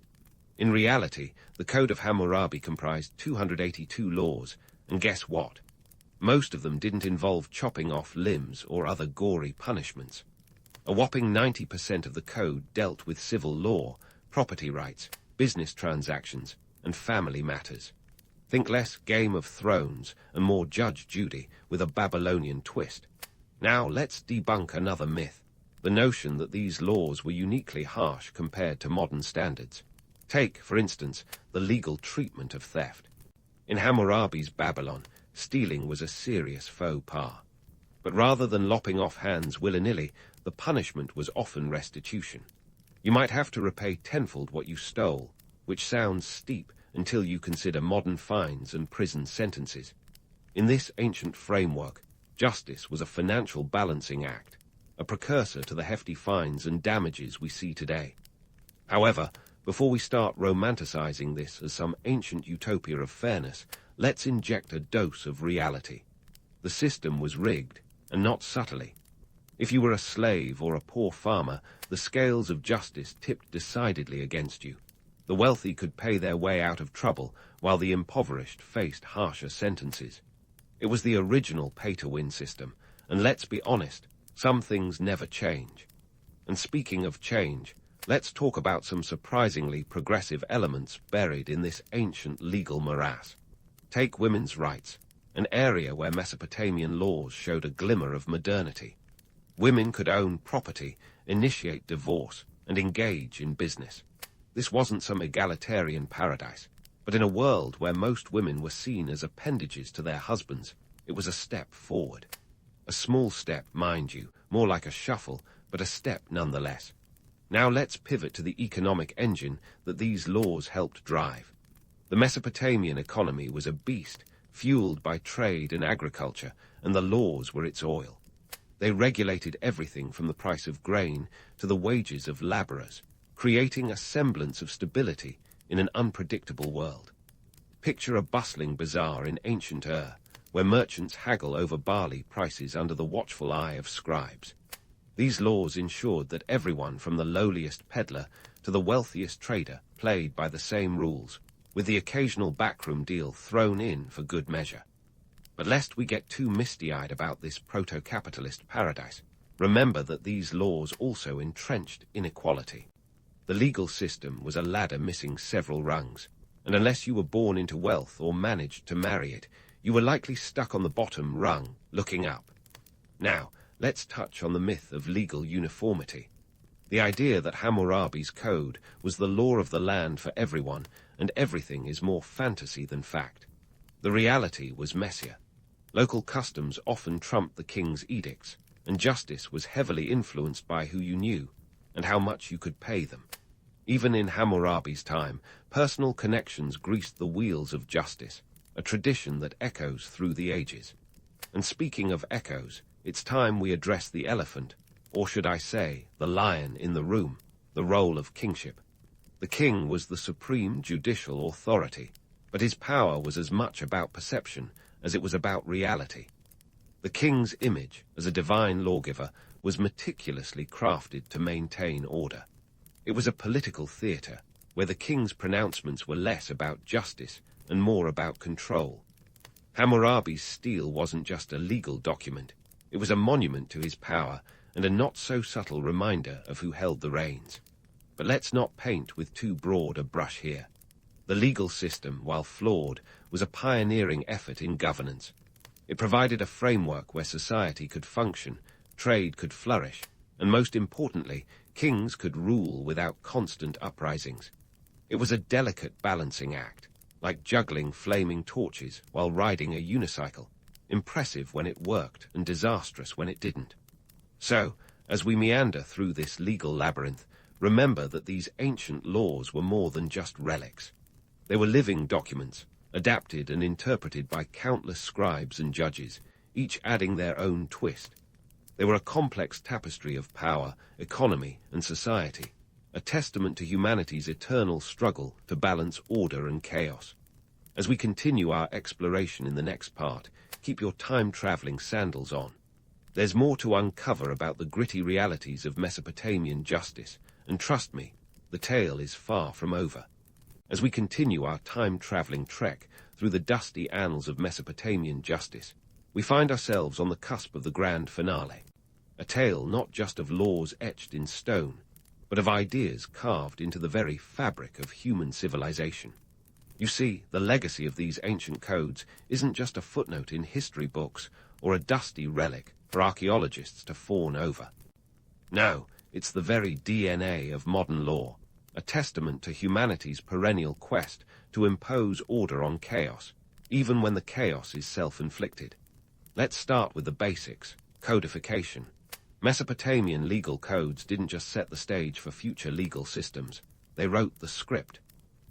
In reality, the Code of Hammurabi comprised 282 laws, and guess what? Most of them didn't involve chopping off limbs or other gory punishments. A whopping 90% of the code dealt with civil law, property rights, business transactions, and family matters. Think less Game of Thrones and more Judge Judy with a Babylonian twist. Now let's debunk another myth, the notion that these laws were uniquely harsh compared to modern standards. Take, for instance, the legal treatment of theft. In Hammurabi's Babylon, stealing was a serious faux pas. But rather than lopping off hands willy-nilly, the punishment was often restitution. You might have to repay tenfold what you stole, which sounds steep until you consider modern fines and prison sentences. In this ancient framework, justice was a financial balancing act, a precursor to the hefty fines and damages we see today. However, before we start romanticizing this as some ancient utopia of fairness, let's inject a dose of reality. The system was rigged, and not subtly. If you were a slave or a poor farmer, the scales of justice tipped decidedly against you. The wealthy could pay their way out of trouble, while the impoverished faced harsher sentences. It was the original pay-to-win system, and let's be honest, some things never change. And speaking of change, let's talk about some surprisingly progressive elements buried in this ancient legal morass. Take women's rights, an area where Mesopotamian laws showed a glimmer of modernity. Women could own property, initiate divorce, and engage in business. This wasn't some egalitarian paradise, but in a world where most women were seen as appendages to their husbands, it It was a step forward. A small step, mind you, more like a shuffle, but a step nonetheless. Now let's pivot to the economic engine that these laws helped drive. The Mesopotamian economy was a beast, fueled by trade and agriculture, and the laws were its oil. They regulated everything from the price of grain to the wages of laborers, creating a semblance of stability in an unpredictable world. Picture a bustling bazaar in ancient Ur, where merchants haggle over barley prices under the watchful eye of scribes. These laws ensured that everyone from the lowliest peddler to the wealthiest trader played by the same rules, with the occasional backroom deal thrown in for good measure. But lest we get too misty-eyed about this proto-capitalist paradise, remember that these laws also entrenched inequality. The legal system was a ladder missing several rungs, and unless you were born into wealth or managed to marry it, you were likely stuck on the bottom rung, looking up. Now, let's touch on the myth of legal uniformity. The idea that Hammurabi's code was the law of the land for everyone, and everything is more fantasy than fact. The reality was messier. Local customs often trumped the king's edicts, and justice was heavily influenced by who you knew, and how much you could pay them. Even in Hammurabi's time, personal connections greased the wheels of justice, a tradition that echoes through the ages. And speaking of echoes, it's time we address the elephant, or should I say, the lion in the room, the role of kingship. The king was the supreme judicial authority, but his power was as much about perception as it was about reality. The king's image as a divine lawgiver was meticulously crafted to maintain order. It was a political theatre, where the king's pronouncements were less about justice and more about control. Hammurabi's stele wasn't just a legal document, it was a monument to his power and a not-so-subtle reminder of who held the reins. But let's not paint with too broad a brush here. The legal system, while flawed, was a pioneering effort in governance. It provided a framework where society could function, trade could flourish, and most importantly, kings could rule without constant uprisings. It was a delicate balancing act, like juggling flaming torches while riding a unicycle, impressive when it worked and disastrous when it didn't. So, as we meander through this legal labyrinth, remember that these ancient laws were more than just relics. They were living documents, adapted and interpreted by countless scribes and judges, each adding their own twist. They were a complex tapestry of power, economy, and society, a testament to humanity's eternal struggle to balance order and chaos. As we continue our exploration in the next part, keep your time-traveling sandals on. There's more to uncover about the gritty realities of Mesopotamian justice, and trust me, the tale is far from over. As we continue our time-traveling trek through the dusty annals of Mesopotamian justice, we find ourselves on the cusp of the grand finale, a tale not just of laws etched in stone, but of ideas carved into the very fabric of human civilization. You see, the legacy of these ancient codes isn't just a footnote in history books or a dusty relic for archaeologists to fawn over. No, it's the very DNA of modern law, a testament to humanity's perennial quest to impose order on chaos, even when the chaos is self-inflicted. Let's start with the basics, codification. Mesopotamian legal codes didn't just set the stage for future legal systems, they wrote the script.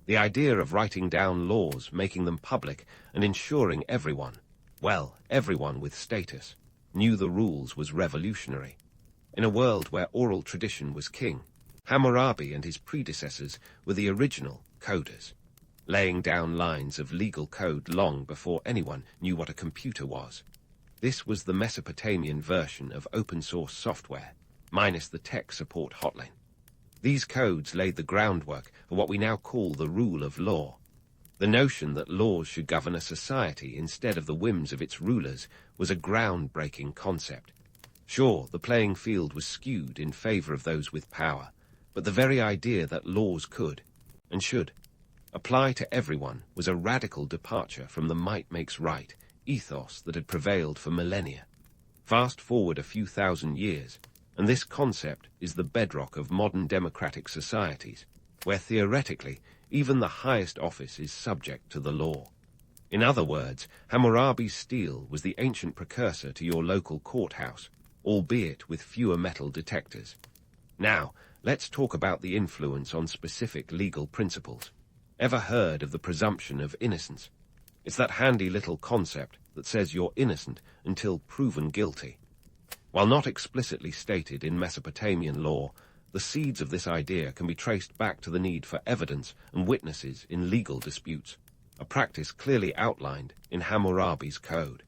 The idea of writing down laws, making them public, and ensuring everyone with status, knew the rules was revolutionary. In a world where oral tradition was king, Hammurabi and his predecessors were the original coders, laying down lines of legal code long before anyone knew what a computer was. This was the Mesopotamian version of open-source software, minus the tech support hotline. These codes laid the groundwork for what we now call the rule of law. The notion that laws should govern a society instead of the whims of its rulers was a groundbreaking concept. Sure, the playing field was skewed in favor of those with power, but the very idea that laws could, and should, apply to everyone was a radical departure from the might makes right ethos that had prevailed for millennia. Fast forward a few thousand years, and this concept is the bedrock of modern democratic societies, where theoretically even the highest office is subject to the law. In other words, Hammurabi's steel was the ancient precursor to your local courthouse, albeit with fewer metal detectors. Now, let's talk about the influence on specific legal principles. Ever heard of the presumption of innocence? It's that handy little concept that says you're innocent until proven guilty. While not explicitly stated in Mesopotamian law, the seeds of this idea can be traced back to the need for evidence and witnesses in legal disputes, a practice clearly outlined in Hammurabi's code.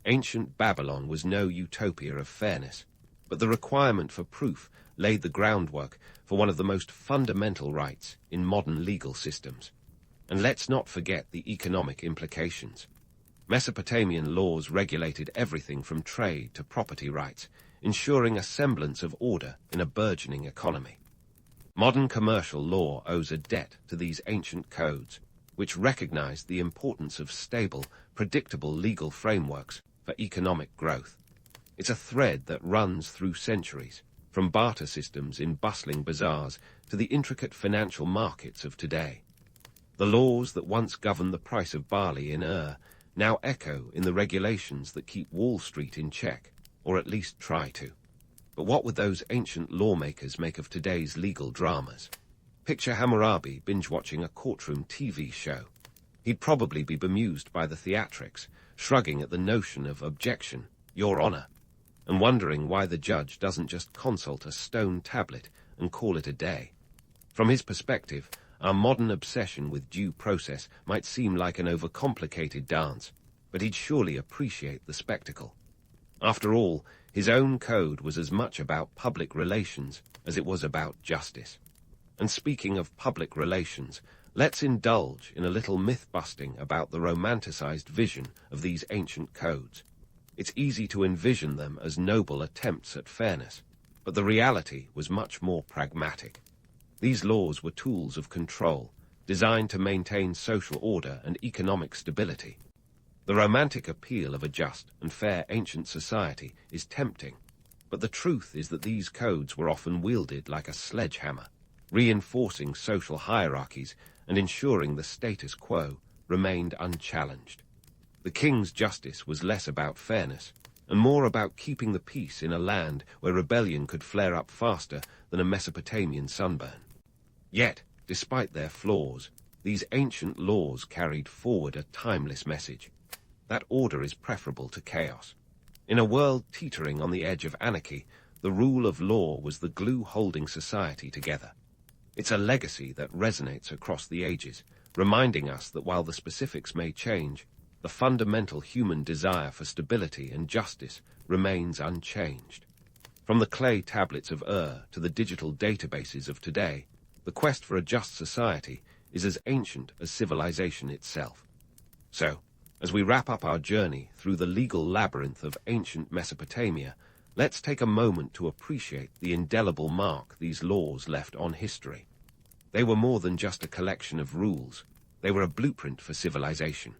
Ancient Babylon was no utopia of fairness, but the requirement for proof laid the groundwork for one of the most fundamental rights in modern legal systems. And let's not forget the economic implications. Mesopotamian laws regulated everything from trade to property rights, ensuring a semblance of order in a burgeoning economy. Modern commercial law owes a debt to these ancient codes, which recognized the importance of stable, predictable legal frameworks for economic growth. It's a thread that runs through centuries, from barter systems in bustling bazaars to the intricate financial markets of today. The laws that once governed the price of barley in now echo in the regulations that keep Wall Street in check, or at least try to. But what would those ancient lawmakers make of today's legal dramas? Picture Hammurabi binge-watching a courtroom TV show. He'd probably be bemused by the theatrics, shrugging at the notion of objection, Your Honor, and wondering why the judge doesn't just consult a stone tablet and call it a day. From his perspective, our modern obsession with due process might seem like an overcomplicated dance, but he'd surely appreciate the spectacle. After all, his own code was as much about public relations as it was about justice. And speaking of public relations, let's indulge in a little myth-busting about the romanticized vision of these ancient codes. It's easy to envision them as noble attempts at fairness, but the reality was much more pragmatic. These laws were tools of control, designed to maintain social order and economic stability. The romantic appeal of a just and fair ancient society is tempting, but the truth is that these codes were often wielded like a sledgehammer, reinforcing social hierarchies and ensuring the status quo remained unchallenged. The king's justice was less about fairness and more about keeping the peace in a land where rebellion could flare up faster than a Mesopotamian sunburn. Yet, despite their flaws, these ancient laws carried forward a timeless message. That order is preferable to chaos. In a world teetering on the edge of anarchy, the rule of law was the glue holding society together. It's a legacy that resonates across the ages, reminding us that while the specifics may change, the fundamental human desire for stability and justice remains unchanged. From the clay tablets of to the digital databases of today, the quest for a just society is as ancient as civilization itself. So, as we wrap up our journey through the legal labyrinth of ancient Mesopotamia, let's take a moment to appreciate the indelible mark these laws left on history. They were more than just a collection of rules. They were a blueprint for civilization.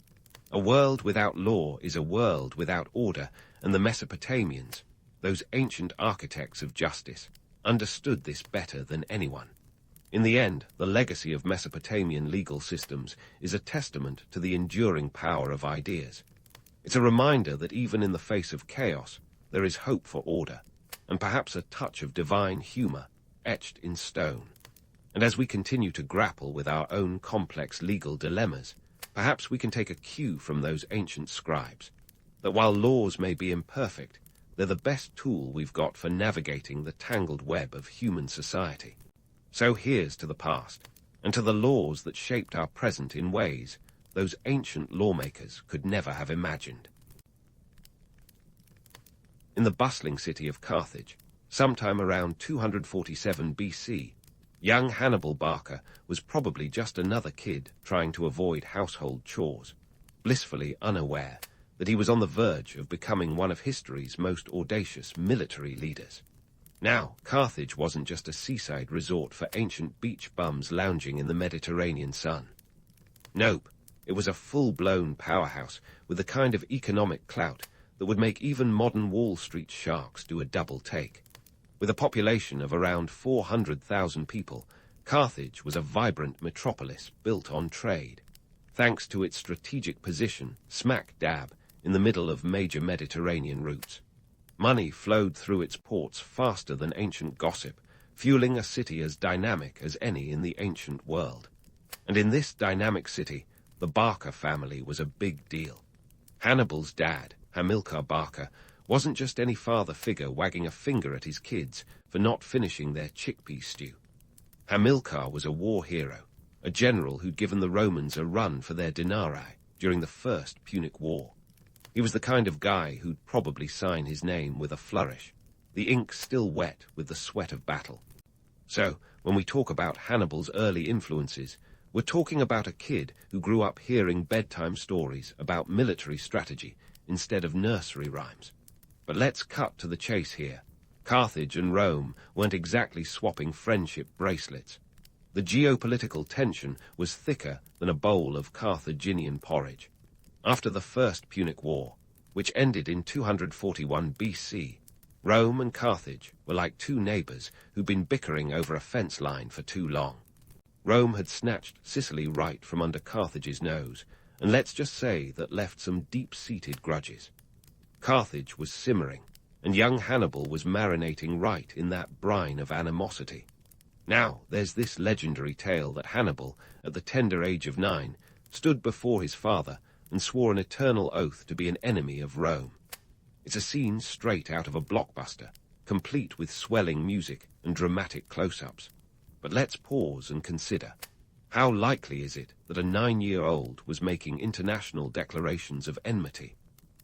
A world without law is a world without order, and the Mesopotamians, those ancient architects of justice, understood this better than anyone. In the end, the legacy of Mesopotamian legal systems is a testament to the enduring power of ideas. It's a reminder that even in the face of chaos, there is hope for order, and perhaps a touch of divine humor etched in stone. And as we continue to grapple with our own complex legal dilemmas, perhaps we can take a cue from those ancient scribes, that while laws may be imperfect, they're the best tool we've got for navigating the tangled web of human society. So here's to the past, and to the laws that shaped our present in ways those ancient lawmakers could never have imagined. In the bustling city of Carthage, sometime around 247 BC, young Hannibal Barca was probably just another kid trying to avoid household chores, blissfully unaware that he was on the verge of becoming one of history's most audacious military leaders. Now, Carthage wasn't just a seaside resort for ancient beach bums lounging in the Mediterranean sun. Nope, it was a full-blown powerhouse with the kind of economic clout that would make even modern Wall Street sharks do a double take. With a population of around 400,000 people, Carthage was a vibrant metropolis built on trade. thanks to its strategic position, smack dab, in the middle of major Mediterranean routes. Money flowed through its ports faster than ancient gossip, fueling a city as dynamic as any in the ancient world. And in this dynamic city, the Barca family was a big deal. Hannibal's dad, Hamilcar Barca, wasn't just any father figure wagging a finger at his kids for not finishing their chickpea stew. Hamilcar was a war hero, a general who'd given the Romans a run for their denarii during the First Punic War. He was the kind of guy who'd probably sign his name with a flourish, the ink still wet with the sweat of battle. So, when we talk about Hannibal's early influences, we're talking about a kid who grew up hearing bedtime stories about military strategy instead of nursery rhymes. But let's cut to the chase here. Carthage and Rome weren't exactly swapping friendship bracelets. The geopolitical tension was thicker than a bowl of Carthaginian porridge. After the First Punic War, which ended in 241 BC, Rome and Carthage were like two neighbors who'd been bickering over a fence line for too long. Rome had snatched Sicily right from under Carthage's nose, and let's just say that left some deep-seated grudges. Carthage was simmering, and young Hannibal was marinating right in that brine of animosity. Now there's this legendary tale that Hannibal, at the tender age of 9, stood before his father and swore an eternal oath to be an enemy of Rome. It's a scene straight out of a blockbuster, complete with swelling music and dramatic close-ups. But let's pause and consider, how likely is it that a 9-year-old was making international declarations of enmity?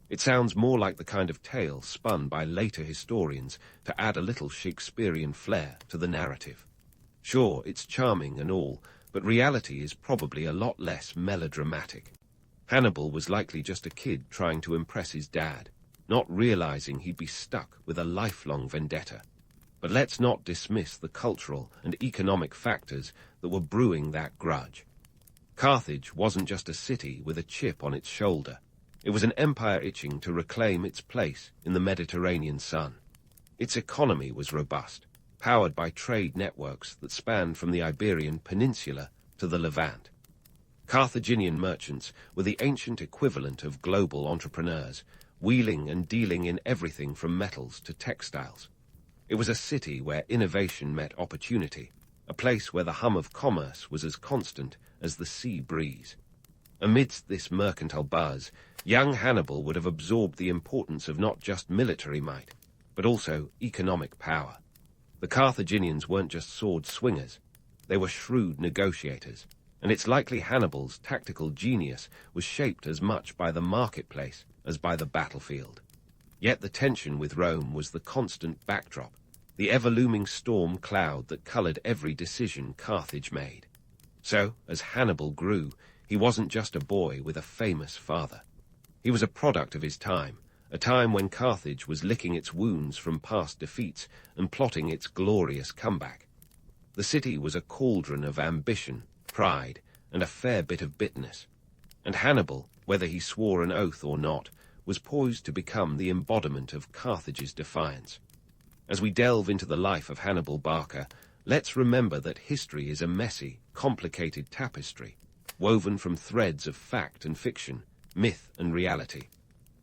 It sounds more like the kind of tale spun by later historians to add a little Shakespearean flair to the narrative. Sure, it's charming and all, but reality is probably a lot less melodramatic. Hannibal was likely just a kid trying to impress his dad, not realizing he'd be stuck with a lifelong vendetta. But let's not dismiss the cultural and economic factors that were brewing that grudge. Carthage wasn't just a city with a chip on its shoulder. It was an empire itching to reclaim its place in the Mediterranean sun. Its economy was robust, powered by trade networks that spanned from the Iberian Peninsula to the Levant. Carthaginian merchants were the ancient equivalent of global entrepreneurs, wheeling and dealing in everything from metals to textiles. It was a city where innovation met opportunity, a place where the hum of commerce was as constant as the sea breeze. Amidst this mercantile buzz, young Hannibal would have absorbed the importance of not just military might, but also economic power. The Carthaginians weren't just sword swingers, they were shrewd negotiators, and it's likely Hannibal's tactical genius was shaped as much by the marketplace as by the battlefield. Yet the tension with Rome was the constant backdrop, the ever-looming storm cloud that colored every decision Carthage made. So, as Hannibal grew, he wasn't just a boy with a famous father. He was a product of his time, a time when Carthage was licking its wounds from past defeats and plotting its glorious comeback. The city was a cauldron of ambition, pride, and a fair bit of bitterness. And Hannibal, whether he swore an oath or not, was poised to become the embodiment of Carthage's defiance. As we delve into the life of Hannibal Barca, let's remember that history is a messy, complicated tapestry, woven from threads of fact and fiction, myth and reality.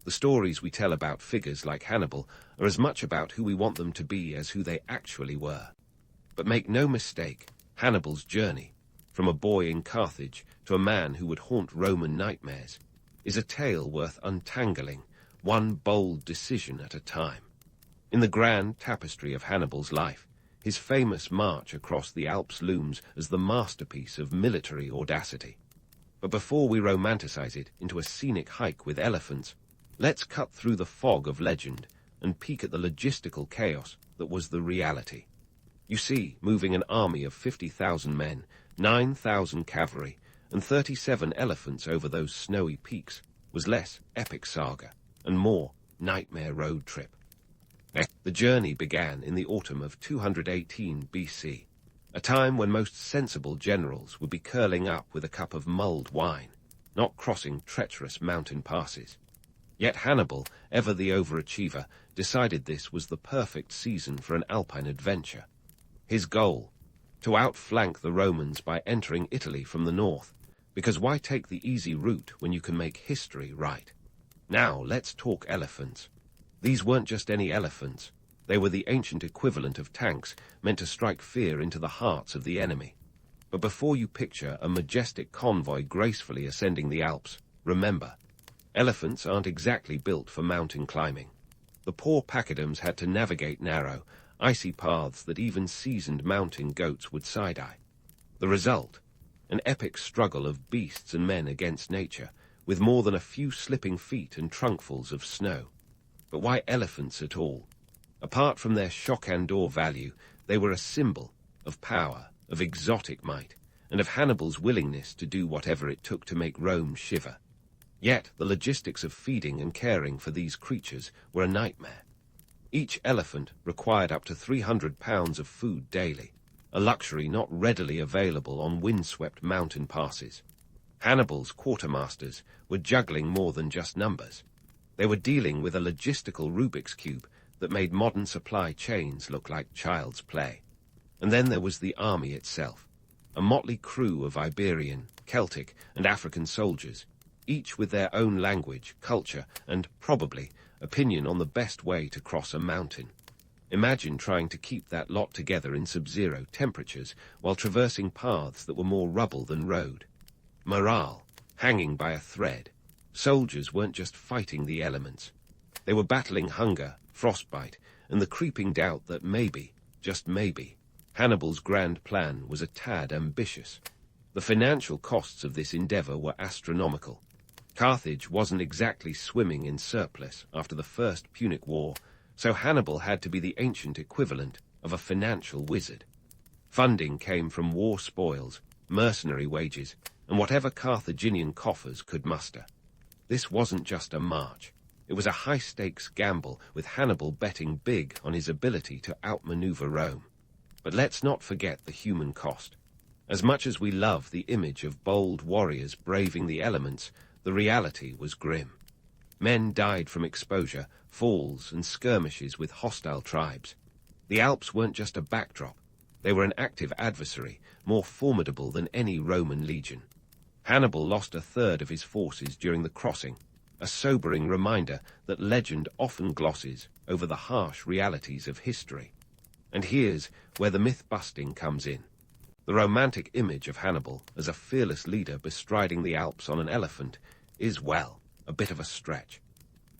The stories we tell about figures like Hannibal are as much about who we want them to be as who they actually were. But make no mistake, Hannibal's journey, from a boy in Carthage to a man who would haunt Roman nightmares, is a tale worth untangling, one bold decision at a time. In the grand tapestry of Hannibal's life, his famous march across the Alps looms as the masterpiece of military audacity. But before we romanticize it into a scenic hike with elephants, let's cut through the fog of legend and peek at the logistical chaos that was the reality. You see, moving an army of 50,000 men, 9,000 cavalry, and 37 elephants over those snowy peaks was less epic saga and more nightmare road trip. The journey began in the autumn of 218 BC, a time when most sensible generals would be curling up with a cup of mulled wine, not crossing treacherous mountain passes. Yet Hannibal, ever the overachiever, decided this was the perfect season for an alpine adventure. His goal, to outflank the Romans by entering Italy from the north, Because why take the easy route when you can make history right? Now, let's talk elephants. These weren't just any elephants. They were the ancient equivalent of tanks meant to strike fear into the hearts of the enemy. But before you picture a majestic convoy gracefully ascending the Alps, remember, elephants aren't exactly built for mountain climbing. The poor pachyderms had to navigate narrow, icy paths that even seasoned mountain goats would side-eye. The result? An epic struggle of beasts and men against nature, with more than a few slipping feet and trunkfuls of snow. But why elephants at all? Apart from their shock-and-awe value, they were a symbol of power, of exotic might, and of Hannibal's willingness to do whatever it took to make Rome shiver. Yet the logistics of feeding and caring for these creatures were a nightmare. Each elephant required up to 300 pounds of food daily, a luxury not readily available on windswept mountain passes. Hannibal's quartermasters were juggling more than just numbers. They were dealing with a logistical Rubik's Cube that made modern supply chains look like child's play. And then there was the army itself, a motley crew of Iberian, Celtic, and African soldiers, each with their own language, culture, and, probably, opinion on the best way to cross a mountain. Imagine trying to keep that lot together in sub-zero temperatures while traversing paths that were more rubble than road. Morale, hanging by a thread. Soldiers weren't just fighting the elements. They were battling hunger, frostbite, and the creeping doubt that maybe, just maybe, Hannibal's grand plan was a tad ambitious. The financial costs of this endeavor were astronomical. Carthage wasn't exactly swimming in surplus after the First Punic War, so Hannibal had to be the ancient equivalent of a financial wizard. Funding came from war spoils, mercenary wages, and whatever Carthaginian coffers could muster. This wasn't just a march. It was a high-stakes gamble, with Hannibal betting big on his ability to outmaneuver Rome. But let's not forget the human cost. As much as we love the image of bold warriors braving the elements, the reality was grim. Men died from exposure, falls, and skirmishes with hostile tribes. The Alps weren't just a backdrop. They were an active adversary, more formidable than any Roman legion. Hannibal lost a third of his forces during the crossing, a sobering reminder that legend often glosses over the harsh realities of history. And here's where the myth-busting comes in. The romantic image of Hannibal as a fearless leader bestriding the Alps on an elephant is, well, a bit of a stretch.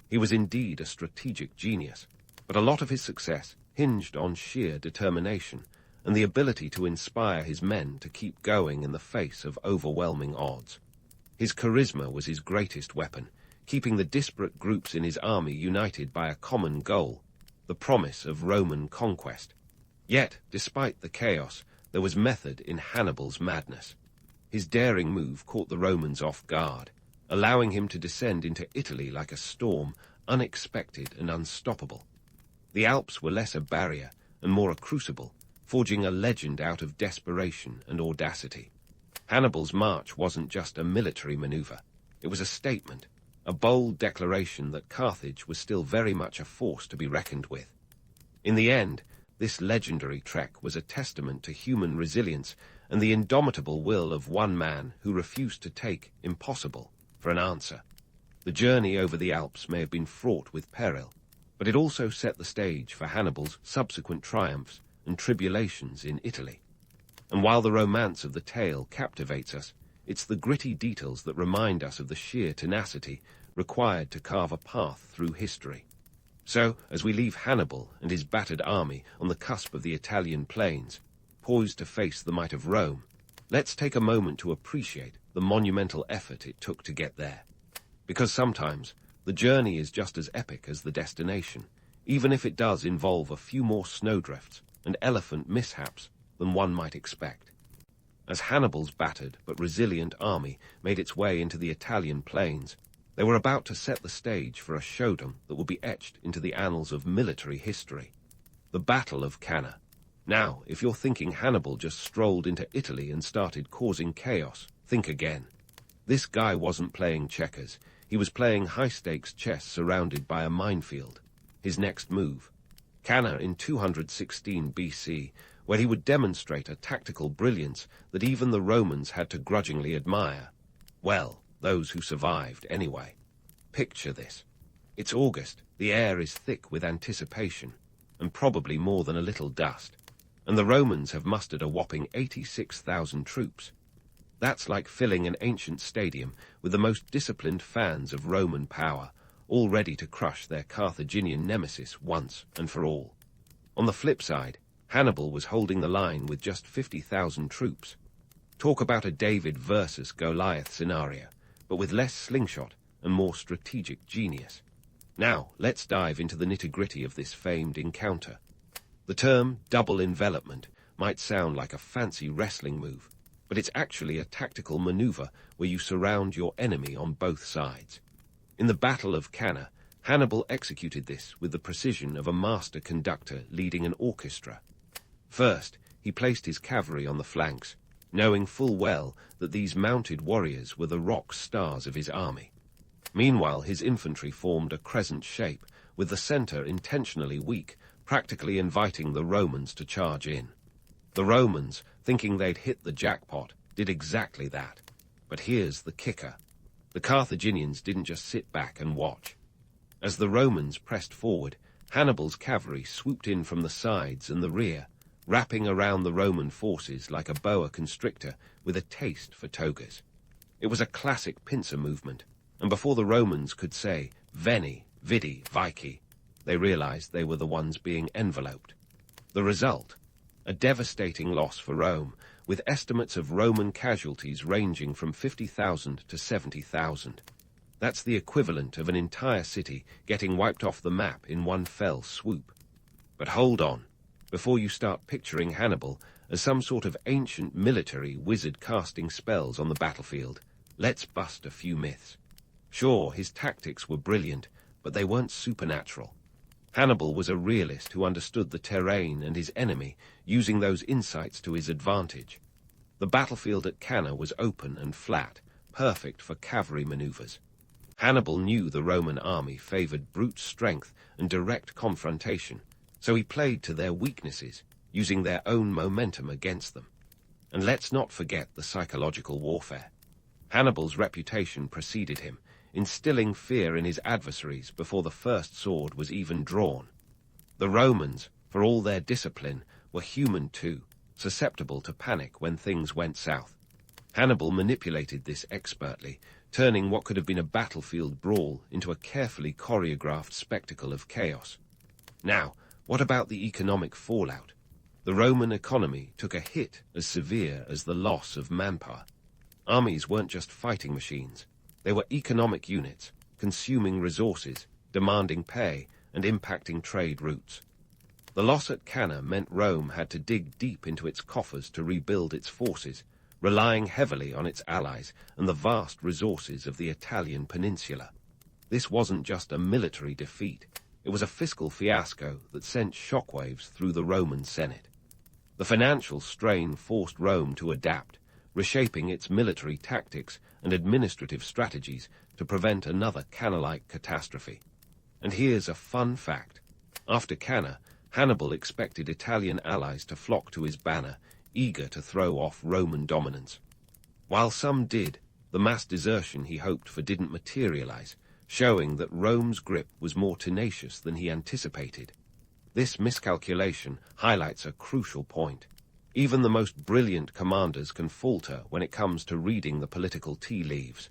He was indeed a strategic genius, but a lot of his success hinged on sheer determination and the ability to inspire his men to keep going in the face of overwhelming odds. His charisma was his greatest weapon, keeping the disparate groups in his army united by a common goal, the promise of Roman conquest. Yet, despite the chaos, there was method in Hannibal's madness. His daring move caught the Romans off guard, allowing him to descend into Italy like a storm, unexpected and unstoppable. The Alps were less a barrier and more a crucible, forging a legend out of desperation and audacity. Hannibal's march wasn't just a military maneuver. It was a statement, a bold declaration that Carthage was still very much a force to be reckoned with. In the end, this legendary trek was a testament to human resilience and the indomitable will of one man who refused to take impossible for an answer. The journey over the Alps may have been fraught with peril, but it also set the stage for Hannibal's subsequent triumphs and tribulations in Italy. And while the romance of the tale captivates us, it's the gritty details that remind us of the sheer tenacity required to carve a path through history. So, as we leave Hannibal and his battered army on the cusp of the Italian plains, poised to face the might of Rome, let's take a moment to appreciate the monumental effort it took to get there. Because sometimes, the journey is just as epic as the destination, even if it does involve a few more snowdrifts and elephant mishaps than one might expect. As Hannibal's battered but resilient army made its way into the Italian plains, they were about to set the stage for a showdown that will be etched into the annals of military history. The Battle of Cannae. Now, if you're thinking Hannibal just strolled into Italy and started causing chaos, think again. This guy wasn't playing checkers. He was playing high-stakes chess surrounded by a minefield. His next move. Cannae in 216 BC, where he would demonstrate a tactical brilliance that even the Romans had to grudgingly admire, Well, those who survived, anyway. Picture this. It's August, the air is thick with anticipation, and probably more than a little dust, and the Romans have mustered a whopping 86,000 troops. That's like filling an ancient stadium with the most disciplined fans of Roman power, all ready to crush their Carthaginian nemesis once and for all. On the flip side, Hannibal was holding the line with just 50,000 troops. Talk about a David versus Goliath scenario, but with less slingshot and more strategic genius. Now, let's dive into the nitty-gritty of this famed encounter. The term double envelopment might sound like a fancy wrestling move, but it's actually a tactical maneuver where you surround your enemy on both sides. In the Battle of Cannae, Hannibal executed this with the precision of a master conductor leading an orchestra. First, he placed his cavalry on the flanks, knowing full well that these mounted warriors were the rock stars of his army. Meanwhile, his infantry formed a crescent shape, with the center intentionally weak, practically inviting the Romans to charge in. The Romans, thinking they'd hit the jackpot, did exactly that. But here's the kicker. The Carthaginians didn't just sit back and watch. As the Romans pressed forward, Hannibal's cavalry swooped in from the sides and the rear, wrapping around the Roman forces like a boa constrictor with a taste for togas. It was a classic pincer movement, and before the Romans could say veni, vidi, vici, they realized they were the ones being enveloped. The result? A devastating loss for Rome, with estimates of Roman casualties ranging from 50,000 to 70,000. That's the equivalent of an entire city getting wiped off the map in one fell swoop. But hold on. Before you start picturing Hannibal as some sort of ancient military wizard casting spells on the battlefield, let's bust a few myths. Sure, his tactics were brilliant, but they weren't supernatural. Hannibal was a realist who understood the terrain and his enemy, using those insights to his advantage. The battlefield at Cannae was open and flat, perfect for cavalry maneuvers. Hannibal knew the Roman army favored brute strength and direct confrontation, so he played to their weaknesses, using their own momentum against them. And let's not forget the psychological warfare. Hannibal's reputation preceded him, instilling fear in his adversaries before the first sword was even drawn. The Romans, for all their discipline, were human too, susceptible to panic when things went south. Hannibal manipulated this expertly, turning what could have been a battlefield brawl into a carefully choreographed spectacle of chaos. Now, what about the economic fallout? The Roman economy took a hit as severe as the loss of manpower. Armies weren't just fighting machines. They were economic units, consuming resources, demanding pay, and impacting trade routes. The loss at Cannae meant Rome had to dig deep into its coffers to rebuild its forces, relying heavily on its allies and the vast resources of the Italian peninsula. This wasn't just a military defeat. It was a fiscal fiasco that sent shockwaves through the Roman Senate. The financial strain forced Rome to adapt, reshaping its military tactics and administrative strategies to prevent another Cannae-like catastrophe. And here's a fun fact. After Cannae, Hannibal expected Italian allies to flock to his banner, eager to throw off Roman dominance. While some did, the mass desertion he hoped for didn't materialize, showing that Rome's grip was more tenacious than he anticipated. This miscalculation highlights a crucial point. Even the most brilliant commanders can falter when it comes to reading the political tea leaves.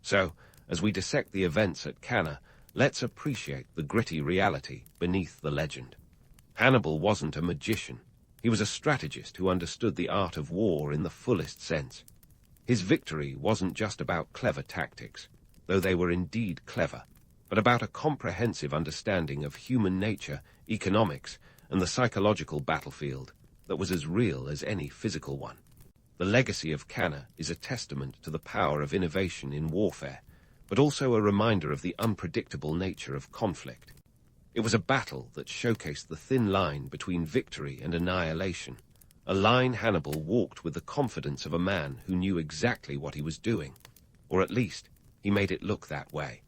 So, as we dissect the events at Cannae, let's appreciate the gritty reality beneath the legend. Hannibal wasn't a magician. He was a strategist who understood the art of war in the fullest sense. His victory wasn't just about clever tactics, though they were indeed clever, but about a comprehensive understanding of human nature, economics, and the psychological battlefield that was as real as any physical one. The legacy of Cannae is a testament to the power of innovation in warfare, but also a reminder of the unpredictable nature of conflict. It was a battle that showcased the thin line between victory and annihilation, a line Hannibal walked with the confidence of a man who knew exactly what he was doing, or at least he made it look that way.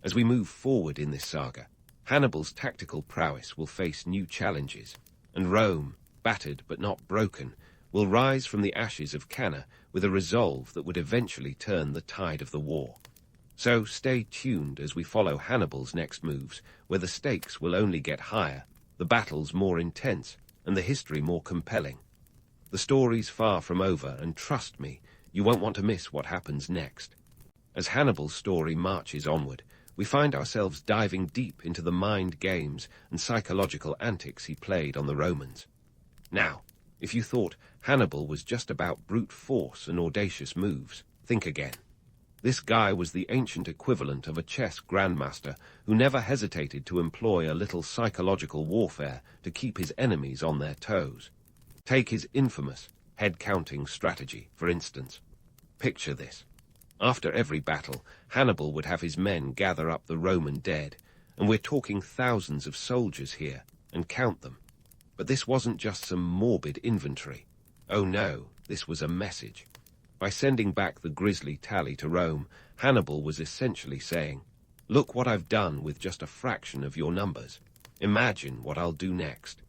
As we move forward in this saga, Hannibal's tactical prowess will face new challenges, and Rome, battered but not broken, will rise from the ashes of Canna with a resolve that would eventually turn the tide of the war. So stay tuned as we follow Hannibal's next moves, where the stakes will only get higher, the battles more intense, and the history more compelling. The story's far from over, and trust me, you won't want to miss what happens next. As Hannibal's story marches onward, we find ourselves diving deep into the mind games and psychological antics he played on the Romans. Now, if you thought Hannibal was just about brute force and audacious moves, think again. This guy was the ancient equivalent of a chess grandmaster who never hesitated to employ a little psychological warfare to keep his enemies on their toes. Take his infamous head-counting strategy, for instance. Picture this. After every battle, Hannibal would have his men gather up the Roman dead, and we're talking thousands of soldiers here, and count them. But this wasn't just some morbid inventory. Oh no, this was a message. By sending back the grisly tally to Rome, Hannibal was essentially saying, "Look what I've done with just a fraction of your numbers. Imagine what I'll do next."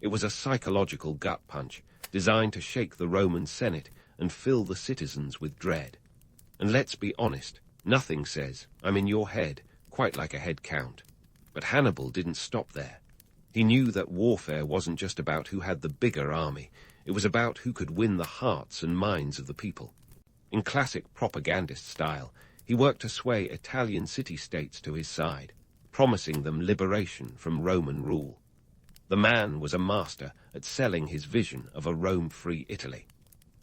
It was a psychological gut punch, designed to shake the Roman Senate and fill the citizens with dread. And let's be honest, nothing says, "I'm in your head," quite like a head count. But Hannibal didn't stop there. He knew that warfare wasn't just about who had the bigger army, it was about who could win the hearts and minds of the people. In classic propagandist style, he worked to sway Italian city-states to his side, promising them liberation from Roman rule. The man was a master at selling his vision of a Rome-free Italy.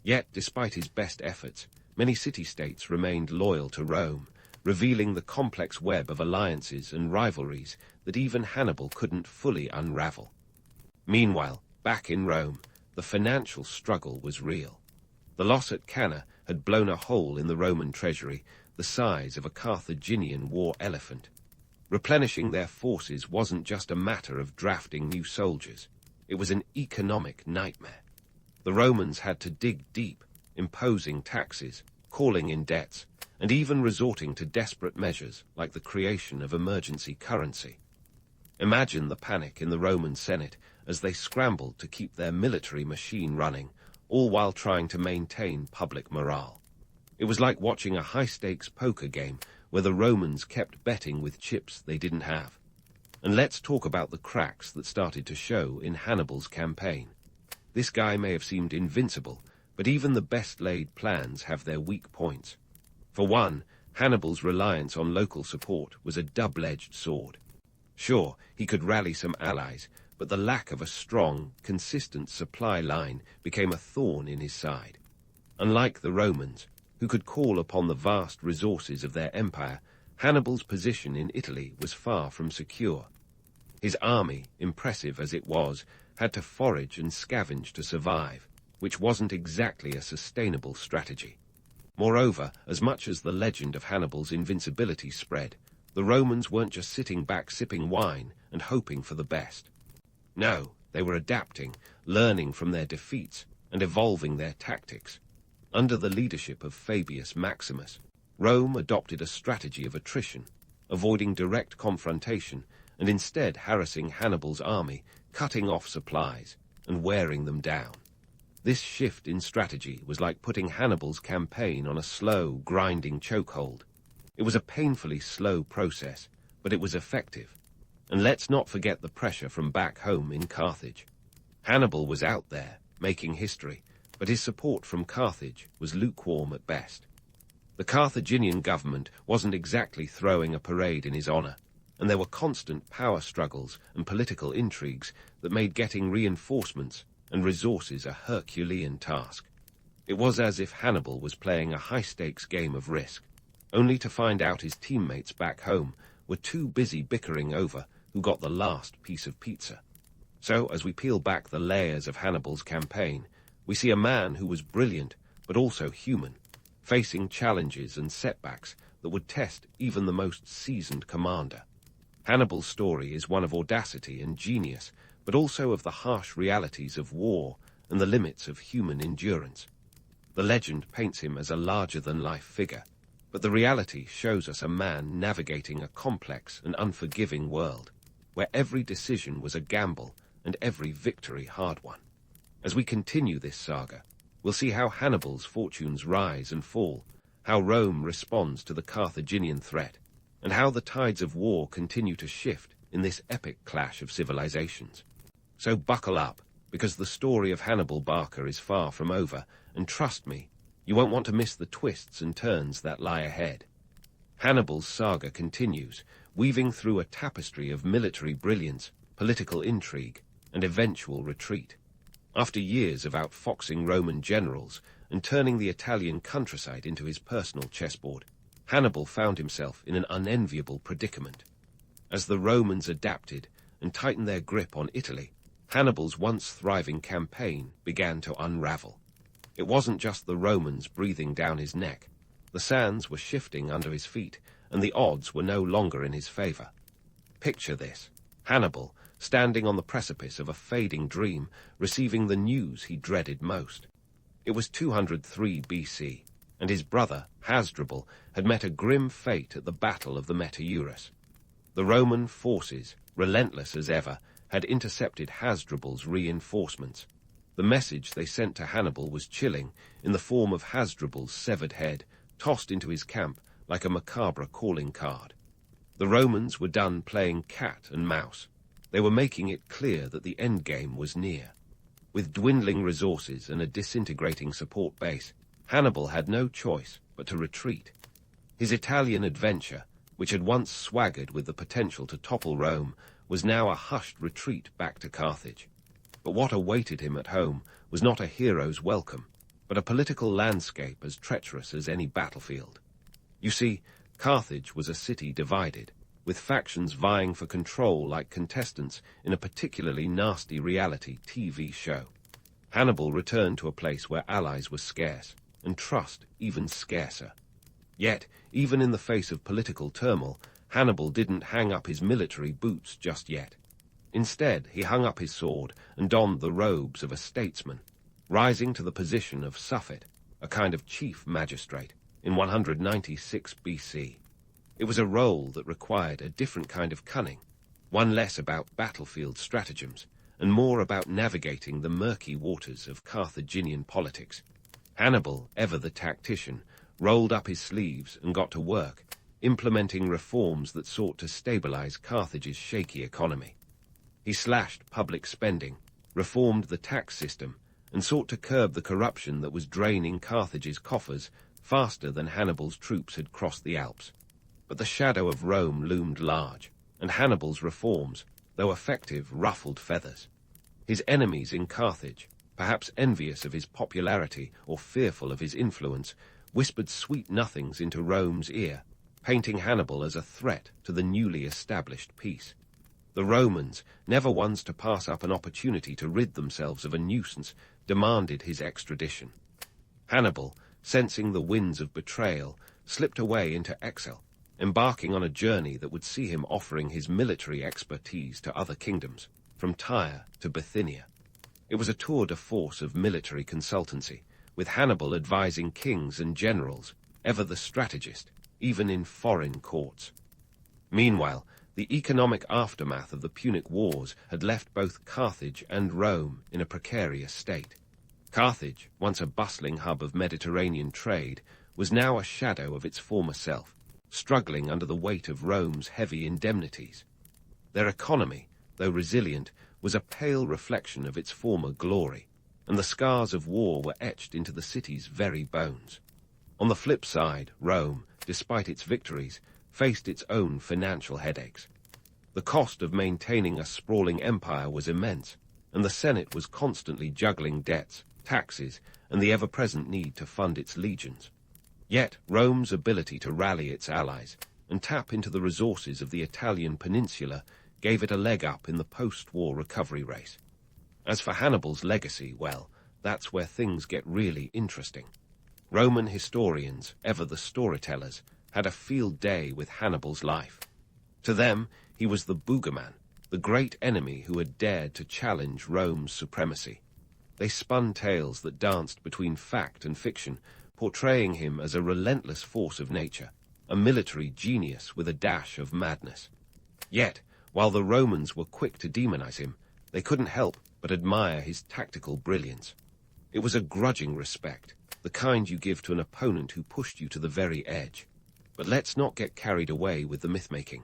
Yet, despite his best efforts, many city-states remained loyal to Rome, revealing the complex web of alliances and rivalries that even Hannibal couldn't fully unravel. Meanwhile, back in Rome, the financial struggle was real. The loss at Canna had blown a hole in the Roman treasury the size of a Carthaginian war elephant. Replenishing their forces wasn't just a matter of drafting new soldiers. It was an economic nightmare. The Romans had to dig deep, imposing taxes, calling in debts, and even resorting to desperate measures like the creation of emergency currency. Imagine the panic in the Roman Senate as they scrambled to keep their military machine running, all while trying to maintain public morale. It was like watching a high-stakes poker game where the Romans kept betting with chips they didn't have. And let's talk about the cracks that started to show in Hannibal's campaign. This guy may have seemed invincible, but even the best-laid plans have their weak points. For one, Hannibal's reliance on local support was a double-edged sword. Sure, he could rally some allies, but the lack of a strong, consistent supply line became a thorn in his side. Unlike the Romans, who could call upon the vast resources of their empire, Hannibal's position in Italy was far from secure. His army, impressive as it was, had to forage and scavenge to survive, which wasn't exactly a sustainable strategy. Moreover, as much as the legend of Hannibal's invincibility spread, the Romans weren't just sitting back sipping wine and hoping for the best. No, they were adapting, learning from their defeats, and evolving their tactics. Under the leadership of Fabius Maximus, Rome adopted a strategy of attrition, avoiding direct confrontation and instead harassing Hannibal's army, cutting off supplies and wearing them down. This shift in strategy was like putting Hannibal's campaign on a slow, grinding chokehold. It was a painfully slow process, but it was effective. And let's not forget the pressure from back home in Carthage. Hannibal was out there, making history, but his support from Carthage was lukewarm at best. The Carthaginian government wasn't exactly throwing a parade in his honor, and there were constant power struggles and political intrigues that made getting reinforcements and resources a Herculean task. It was as if Hannibal was playing a high-stakes game of Risk, only to find out his teammates back home were too busy bickering over who got the last piece of pizza. So, as we peel back the layers of Hannibal's campaign, we see a man who was brilliant but also human, facing challenges and setbacks that would test even the most seasoned commander. Hannibal's story is one of audacity and genius, but also of the harsh realities of war and the limits of human endurance. The legend paints him as a larger-than-life figure, but the reality shows us a man navigating a complex and unforgiving world, where every decision was a gamble and every victory hard won. As we continue this saga, we'll see how Hannibal's fortunes rise and fall, how Rome responds to the Carthaginian threat, and how the tides of war continue to shift in this epic clash of civilizations. So buckle up, because the story of Hannibal Barca is far from over, and trust me, you won't want to miss the twists and turns that lie ahead. Hannibal's saga continues, weaving through a tapestry of military brilliance, political intrigue, and eventual retreat. After years of outfoxing Roman generals and turning the Italian countryside into his personal chessboard, Hannibal found himself in an unenviable predicament. As the Romans adapted and tightened their grip on Italy, Hannibal's once thriving campaign began to unravel. It wasn't just the Romans breathing down his neck. The sands were shifting under his feet, and the odds were no longer in his favor. Picture this: Hannibal, standing on the precipice of a fading dream, receiving the news he dreaded most. It was 203 BC, and his brother, Hasdrubal, had met a grim fate at the Battle of the Metaurus. The Roman forces, relentless as ever, had intercepted Hasdrubal's reinforcements. The message they sent to Hannibal was chilling, in the form of Hasdrubal's severed head, tossed into his camp like a macabre calling card. The Romans were done playing cat and mouse. They were making it clear that the endgame was near. With dwindling resources and a disintegrating support base, Hannibal had no choice but to retreat. His Italian adventure, which had once swaggered with the potential to topple Rome, was now a hushed retreat back to Carthage. But what awaited him at home was not a hero's welcome, but a political landscape as treacherous as any battlefield. You see, Carthage was a city divided, with factions vying for control like contestants in a particularly nasty reality TV show. Hannibal returned to a place where allies were scarce, and trust even scarcer. Yet, even in the face of political turmoil, Hannibal didn't hang up his military boots just yet. Instead, he hung up his sword and donned the robes of a statesman, rising to the position of suffet, a kind of chief magistrate, in 196 BC. It was a role that required a different kind of cunning, one less about battlefield stratagems, and more about navigating the murky waters of Carthaginian politics. Hannibal, ever the tactician, rolled up his sleeves and got to work, implementing reforms that sought to stabilize Carthage's shaky economy. He slashed public spending, reformed the tax system, and sought to curb the corruption that was draining Carthage's coffers faster than Hannibal's troops had crossed the Alps. But the shadow of Rome loomed large, and Hannibal's reforms, though effective, ruffled feathers. His enemies in Carthage, perhaps envious of his popularity or fearful of his influence, whispered sweet nothings into Rome's ear, painting Hannibal as a threat to the newly established peace. The Romans, never ones to pass up an opportunity to rid themselves of a nuisance, demanded his extradition. Hannibal, sensing the winds of betrayal, slipped away into exile, embarking on a journey that would see him offering his military expertise to other kingdoms, from Tyre to Bithynia. It was a tour de force of military consultancy, with Hannibal advising kings and generals, ever the strategist, even in foreign courts. Meanwhile, the economic aftermath of the Punic Wars had left both Carthage and Rome in a precarious state. Carthage, once a bustling hub of Mediterranean trade, was now a shadow of its former self, struggling under the weight of Rome's heavy indemnities. Their economy, though resilient, was a pale reflection of its former glory, and the scars of war were etched into the city's very bones. On the flip side, Rome, despite its victories, faced its own financial headaches. The cost of maintaining a sprawling empire was immense, and the Senate was constantly juggling debts, taxes, and the ever-present need to fund its legions. Yet Rome's ability to rally its allies and tap into the resources of the Italian peninsula gave it a leg up in the post-war recovery race. As for Hannibal's legacy, well, that's where things get really interesting. Roman historians, ever the storytellers, had a field day with Hannibal's life. To them, he was the Boogerman, the great enemy who had dared to challenge Rome's supremacy. They spun tales that danced between fact and fiction, portraying him as a relentless force of nature, a military genius with a dash of madness. Yet, while the Romans were quick to demonize him, they couldn't help but admire his tactical brilliance. It was a grudging respect, the kind you give to an opponent who pushed you to the very edge. But let's not get carried away with the myth-making.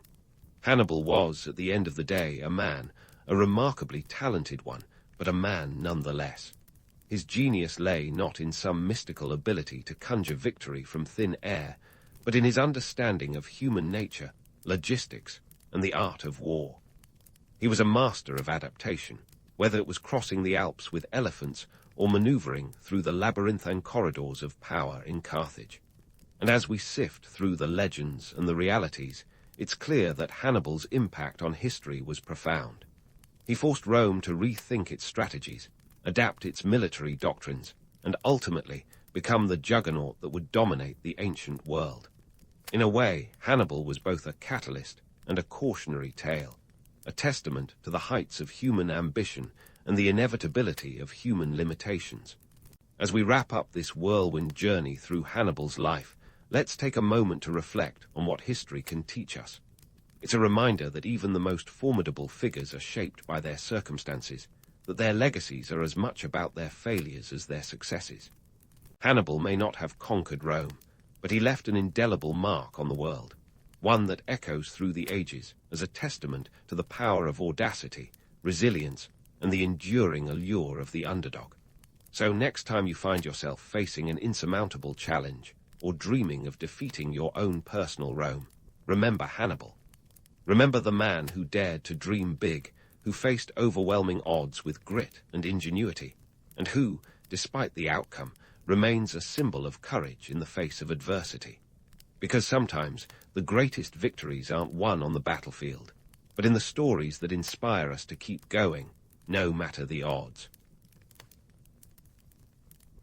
Hannibal was, at the end of the day, a man, a remarkably talented one, but a man nonetheless. His genius lay not in some mystical ability to conjure victory from thin air, but in his understanding of human nature, logistics, and the art of war. He was a master of adaptation, whether it was crossing the Alps with elephants or maneuvering through the labyrinthine corridors of power in Carthage. And as we sift through the legends and the realities, it's clear that Hannibal's impact on history was profound. He forced Rome to rethink its strategies, adapt its military doctrines, and ultimately become the juggernaut that would dominate the ancient world. In a way, Hannibal was both a catalyst and a cautionary tale, a testament to the heights of human ambition and the inevitability of human limitations. As we wrap up this whirlwind journey through Hannibal's life, let's take a moment to reflect on what history can teach us. It's a reminder that even the most formidable figures are shaped by their circumstances, that their legacies are as much about their failures as their successes. Hannibal may not have conquered Rome, but he left an indelible mark on the world, one that echoes through the ages as a testament to the power of audacity, resilience, and the enduring allure of the underdog. So next time you find yourself facing an insurmountable challenge, or dreaming of defeating your own personal Rome, remember Hannibal. Remember the man who dared to dream big, who faced overwhelming odds with grit and ingenuity, and who, despite the outcome, remains a symbol of courage in the face of adversity. Because sometimes the greatest victories aren't won on the battlefield, but in the stories that inspire us to keep going, no matter the odds.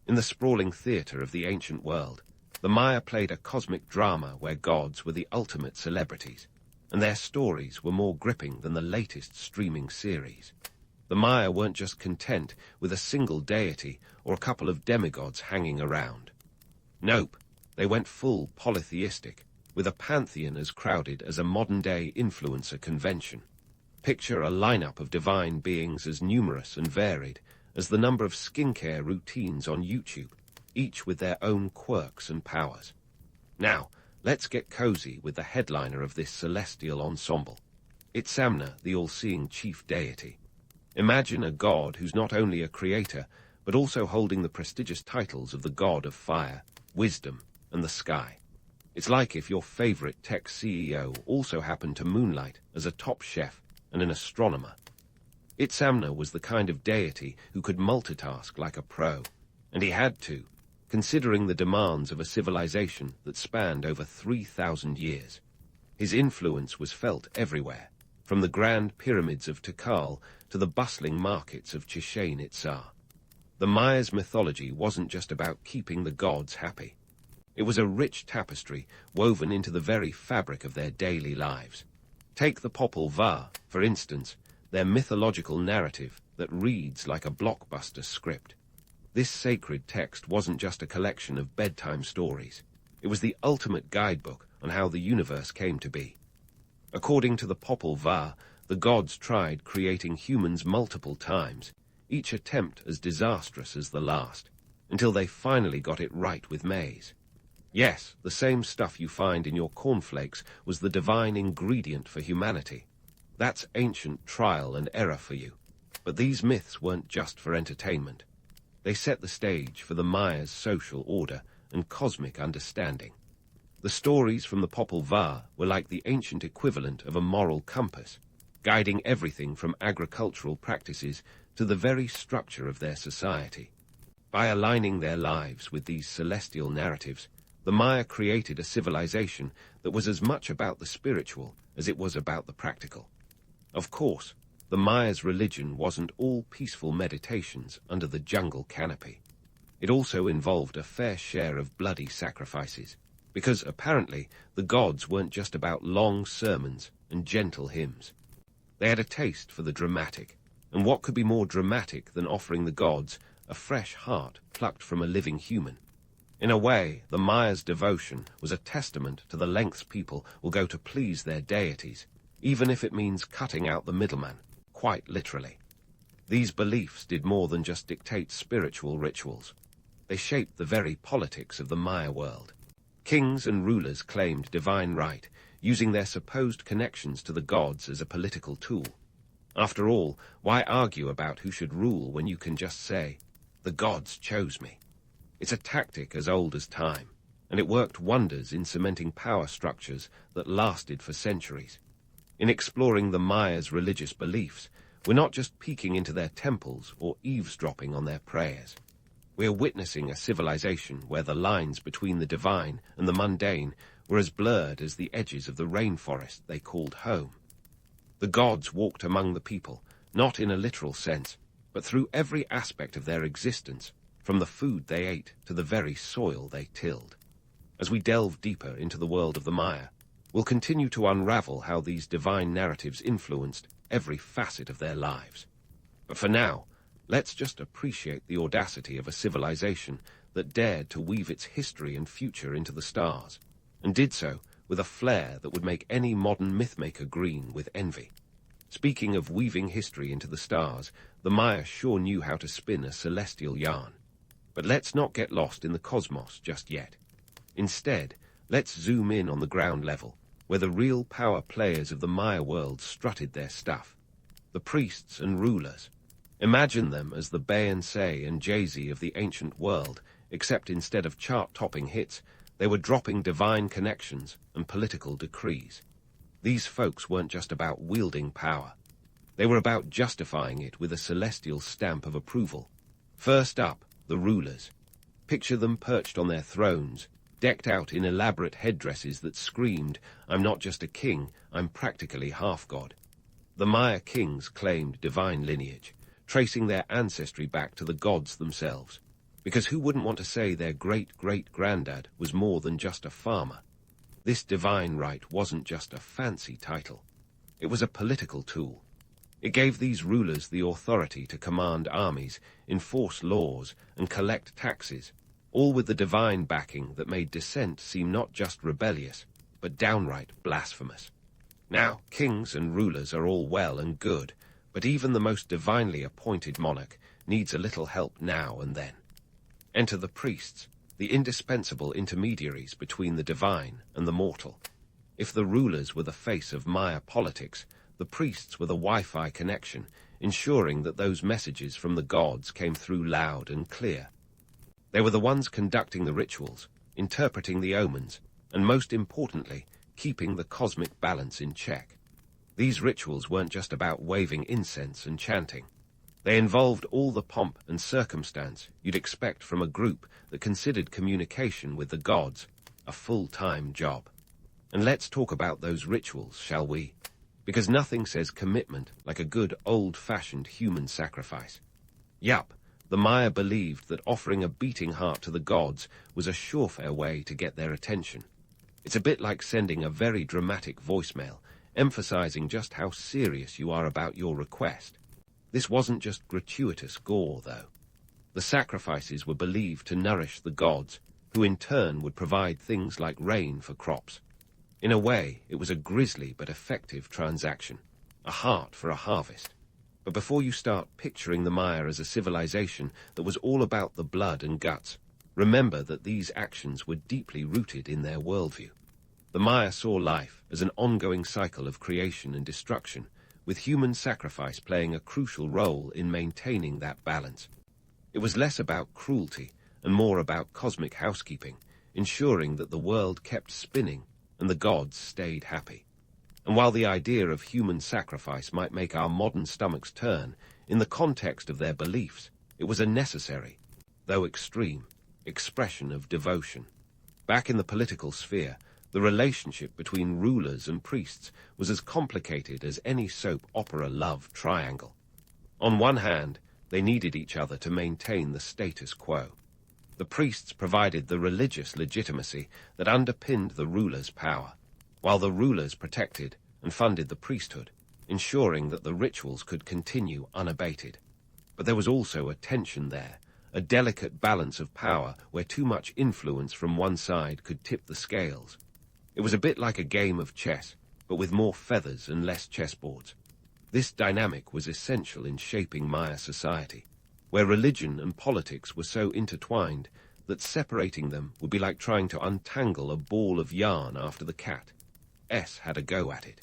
In the sprawling theatre of the ancient world, the Maya played a cosmic drama where gods were the ultimate celebrities, and their stories were more gripping than the latest streaming series. The Maya weren't just content with a single deity or a couple of demigods hanging around. Nope, they went full polytheistic, with a pantheon as crowded as a modern-day influencer convention. Picture a lineup of divine beings as numerous and varied as the number of skincare routines on YouTube, each with their own quirks and powers. Now, let's get cozy with the headliner of this celestial ensemble. Insomnia, the all-seeing chief deity. Imagine a god who's not only a creator, but also holding the prestigious titles of the god of fire, wisdom, and the sky. It's like if your favorite tech CEO also happened to moonlight as a top chef and an astronomer. Insomnia was the kind of deity who could multitask like a pro, and he had to, considering the demands of a civilization that spanned over 3,000 years. His influence was felt everywhere, from the grand pyramids of Tikal to the bustling markets of Chichen Itzá. The Maya's mythology wasn't just about keeping the gods happy. It was a rich tapestry woven into the very fabric of their daily lives. Take the Popol Vuh, for instance, their mythological narrative that reads like a blockbuster script. This sacred text wasn't just a collection of bedtime stories. It was the ultimate guidebook on how the universe came to be. According to the Popol Vuh, the gods tried creating humans multiple times, each attempt as disastrous as the last, until they finally got it right with maize. Yes, the same stuff you find in your cornflakes was the divine ingredient for humanity. That's ancient trial and error for you. But these myths weren't just for entertainment. They set the stage for the Maya's social order and cosmic understanding. The stories from the Popol Vuh were like the ancient equivalent of a moral compass, guiding everything from agricultural practices to the very structure of their society. By aligning their lives with these celestial narratives, the Maya created a civilization that was as much about the spiritual as it was about the practical. Of course, the Maya's religion wasn't all peaceful meditations under the jungle canopy. It also involved a fair share of bloody sacrifices, because apparently the gods weren't just about long sermons and gentle hymns. They had a taste for the dramatic, and what could be more dramatic than offering the gods a fresh heart plucked from a living human? In a way, the Maya's devotion was a testament to the lengths people will go to please their deities, even if it means cutting out the middleman, quite literally. These beliefs did more than just dictate spiritual rituals. They shaped the very politics of the Maya world. Kings and rulers claimed divine right, using their supposed connections to the gods as a political tool. After all, why argue about who should rule when you can just say, "The gods chose me"? It's a tactic as old as time, and it worked wonders in cementing power structures that lasted for centuries. In exploring the Mayas' religious beliefs, we're not just peeking into their temples or eavesdropping on their prayers. We're witnessing a civilization where the lines between the divine and the mundane were as blurred as the edges of the rainforest they called home. The gods walked among the people, not in a literal sense, but through every aspect of their existence, from the food they ate to the very soil they tilled. As we delve deeper into the world of the Maya, we'll continue to unravel how these divine narratives influenced every facet of their lives. But for now, let's just appreciate the audacity of a civilization that dared to weave its history and future into the stars, and did so with a flair that would make any modern mythmaker green with envy. Speaking of weaving history into the stars, the Maya sure knew how to spin a celestial yarn. But let's not get lost in the cosmos just yet. Instead, let's zoom in on the ground level, where the real power players of the Maya world strutted their stuff. The priests and rulers. Imagine them as the Beyonce and Jay-Z of the ancient world, except instead of chart-topping hits, they were dropping divine connections and political decrees. These folks weren't just about wielding power. They were about justifying it with a celestial stamp of approval. First up, the rulers. Picture them perched on their thrones, decked out in elaborate headdresses that screamed, "I'm not just a king, I'm practically half-god." The Maya kings claimed divine lineage, tracing their ancestry back to the gods themselves. Because who wouldn't want to say their great-great-granddad was more than just a farmer? This divine right wasn't just a fancy title. It was a political tool. It gave these rulers the authority to command armies, enforce laws, and collect taxes, all with the divine backing that made dissent seem not just rebellious, but downright blasphemous. Now, kings and rulers are all well and good, but even the most divinely appointed monarch needs a little help now and then. Enter the priests, the indispensable intermediaries between the divine and the mortal. If the rulers were the face of Maya politics, the priests were the Wi-Fi connection, ensuring that those messages from the gods came through loud and clear. They were the ones conducting the rituals, interpreting the omens, and most importantly, keeping the cosmic balance in check. These rituals weren't just about waving incense and chanting. They involved all the pomp and circumstance you'd expect from a group that considered communication with the gods a full-time job. And let's talk about those rituals, shall we? Because nothing says commitment like a good old-fashioned human sacrifice. Yup, the Maya believed that offering a beating heart to the gods was a surefire way to get their attention. It's a bit like sending a very dramatic voicemail, emphasizing just how serious you are about your request. This wasn't just gratuitous gore, though. The sacrifices were believed to nourish the gods, who in turn would provide things like rain for crops. In a way, it was a grisly but effective transaction, a heart for a harvest. But before you start picturing the Maya as a civilization that was all about the blood and guts, remember that these actions were deeply rooted in their worldview. The Maya saw life as an ongoing cycle of creation and destruction, with human sacrifice playing a crucial role in maintaining that balance. It was less about cruelty and more about cosmic housekeeping, ensuring that the world kept spinning and the gods stayed happy. And while the idea of human sacrifice might make our modern stomachs turn, in the context of their beliefs, it was a necessary, though extreme, expression of devotion. Back in the political sphere, the relationship between rulers and priests was as complicated as any soap opera love triangle. On one hand, they needed each other to maintain the status quo. The priests provided the religious legitimacy that underpinned the rulers' power, while the rulers protected and funded the priesthood, ensuring that the rituals could continue unabated. But there was also a tension there, a delicate balance of power where too much influence from one side could tip the scales. It was a bit like a game of chess, but with more feathers and less chessboards. This dynamic was essential in shaping Maya society, where religion and politics were so intertwined that separating them would be like trying to untangle a ball of yarn after the cat had a go at it.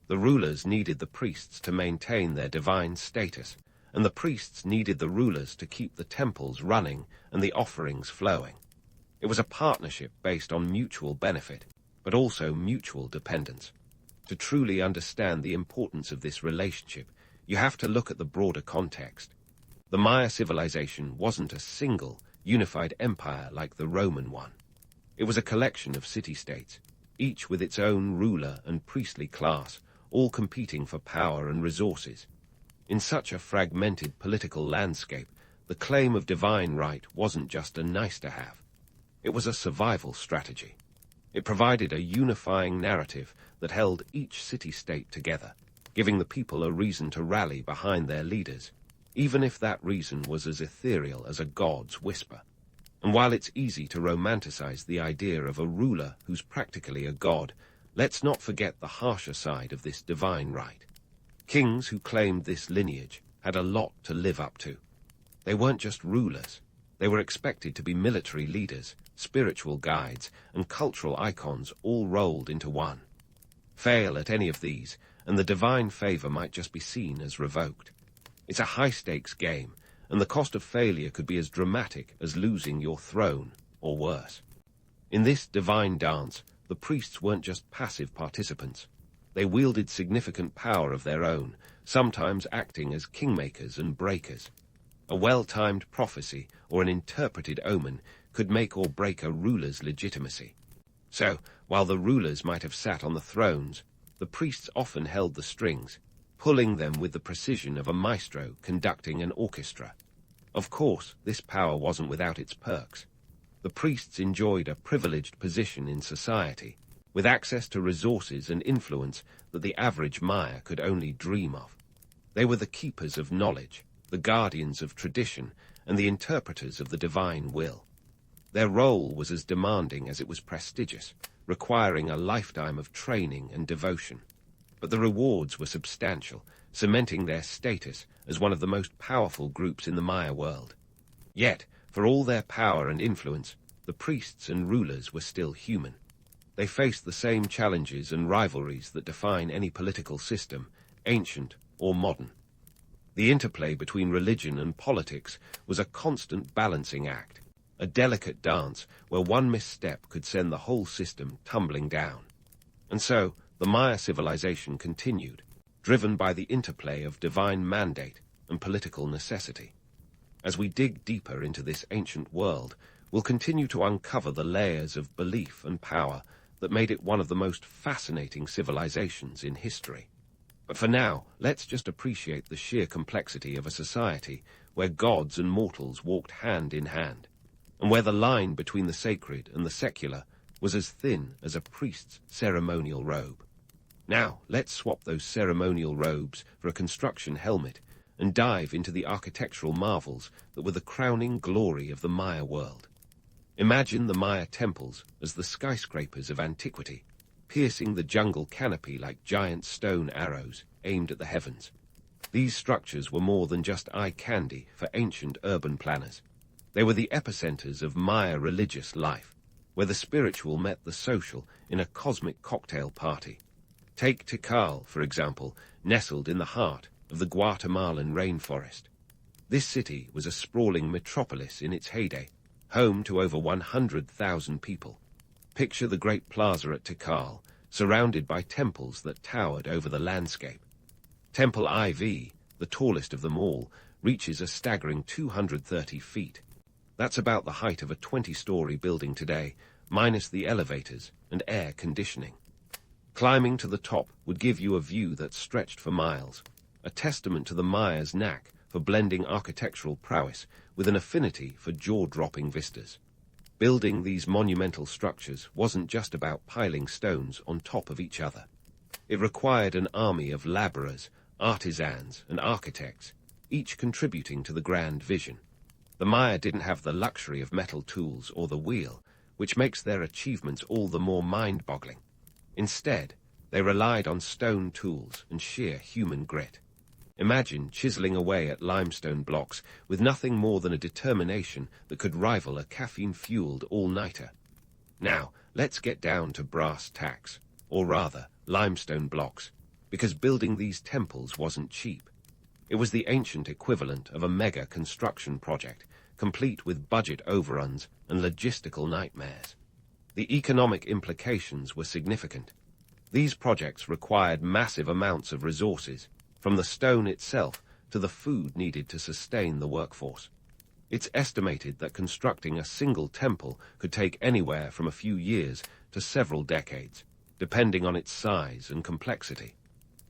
The rulers needed the priests to maintain their divine status, and the priests needed the rulers to keep the temples running and the offerings flowing. It was a partnership based on mutual benefit, but also mutual dependence. To truly understand the importance of this relationship, you have to look at the broader context. The Maya civilization wasn't a single, unified empire like the Roman one. It was a collection of city-states, each with its own ruler and priestly class, all competing for power and resources. In such a fragmented political landscape, the claim of divine right wasn't just a nice-to-have. It was a survival strategy. It provided a unifying narrative that held each city-state together, giving the people a reason to rally behind their leaders, even if that reason was as ethereal as a god's whisper. And while it's easy to romanticize the idea of a ruler who's practically a god, let's not forget the harsher side of this divine right. Kings who claimed this lineage had a lot to live up to. They weren't just rulers. They were expected to be military leaders, spiritual guides, and cultural icons all rolled into one. Fail at any of these, and the divine favor might just be seen as revoked. It's a high-stakes game, and the cost of failure could be as dramatic as losing your throne, or worse. In this divine dance, the priests weren't just passive participants. They wielded significant power of their own, sometimes acting as kingmakers and breakers. A well-timed prophecy or an interpreted omen could make or break a ruler's legitimacy. So, while the rulers might have sat on the thrones, the priests often held the strings, pulling them with the precision of a maestro conducting an orchestra. Of course, this power wasn't without its perks. The priests enjoyed a privileged position in society, with access to resources and influence that the average Maya could only dream of. They were the keepers of knowledge, the guardians of tradition, and the interpreters of the divine will. Their role was as demanding as it was prestigious, requiring a lifetime of training and devotion. But the rewards were substantial, cementing their status as one of the most powerful groups in the Maya world. Yet, for all their power and influence, the priests and rulers were still human. They faced the same challenges and rivalries that define any political system, ancient or modern. The interplay between religion and politics was a constant balancing act, a delicate dance where one misstep could send the whole system tumbling down. And so, the Maya civilization continued, driven by the interplay of divine mandate and political necessity. As we dig deeper into this ancient world, we'll continue to uncover the layers of belief and power that made it one of the most fascinating civilizations in history. But for now, let's just appreciate the sheer complexity of a society where gods and mortals walked hand in hand, and where the line between the sacred and the secular was as thin as a priest's ceremonial robe. Now, let's swap those ceremonial robes for a construction helmet and dive into the architectural marvels that were the crowning glory of the Maya world. Imagine the Maya temples as the skyscrapers of antiquity, piercing the jungle canopy like giant stone arrows aimed at the heavens. These structures were more than just eye candy for ancient urban planners. They were the epicenters of Maya religious life, where the spiritual met the social in a cosmic cocktail party. Take Tikal, for example, nestled in the heart of the Guatemalan rainforest. This city was a sprawling metropolis in its heyday, home to over 100,000 people. Picture the great plaza at Tikal, surrounded by temples that towered over the landscape. Temple IV, the tallest of them all, reaches a staggering 230 feet. That's about the height of a 20-story building today, minus the elevators and air conditioning. Climbing to the top would give you a view that stretched for miles, a testament to the Mayas' knack for blending architectural prowess with an affinity for jaw-dropping vistas. Building these monumental structures wasn't just about piling stones on top of each other. It required an army of laborers, artisans, and architects, each contributing to the grand vision. The Maya didn't have the luxury of metal tools or the wheel, which makes their achievements all the more mind-boggling. Instead, they relied on stone tools and sheer human grit. Imagine chiseling away at limestone blocks with nothing more than a determination that could rival a caffeine-fueled all-nighter. Now, let's get down to brass tacks, or rather, limestone blocks, because building these temples wasn't cheap. It was the ancient equivalent of a mega construction project, complete with budget overruns and logistical nightmares. The economic implications were significant. These projects required massive amounts of resources, from the stone itself to the food needed to sustain the workforce. It's estimated that constructing a single temple could take anywhere from a few years to several decades, depending on its size and complexity.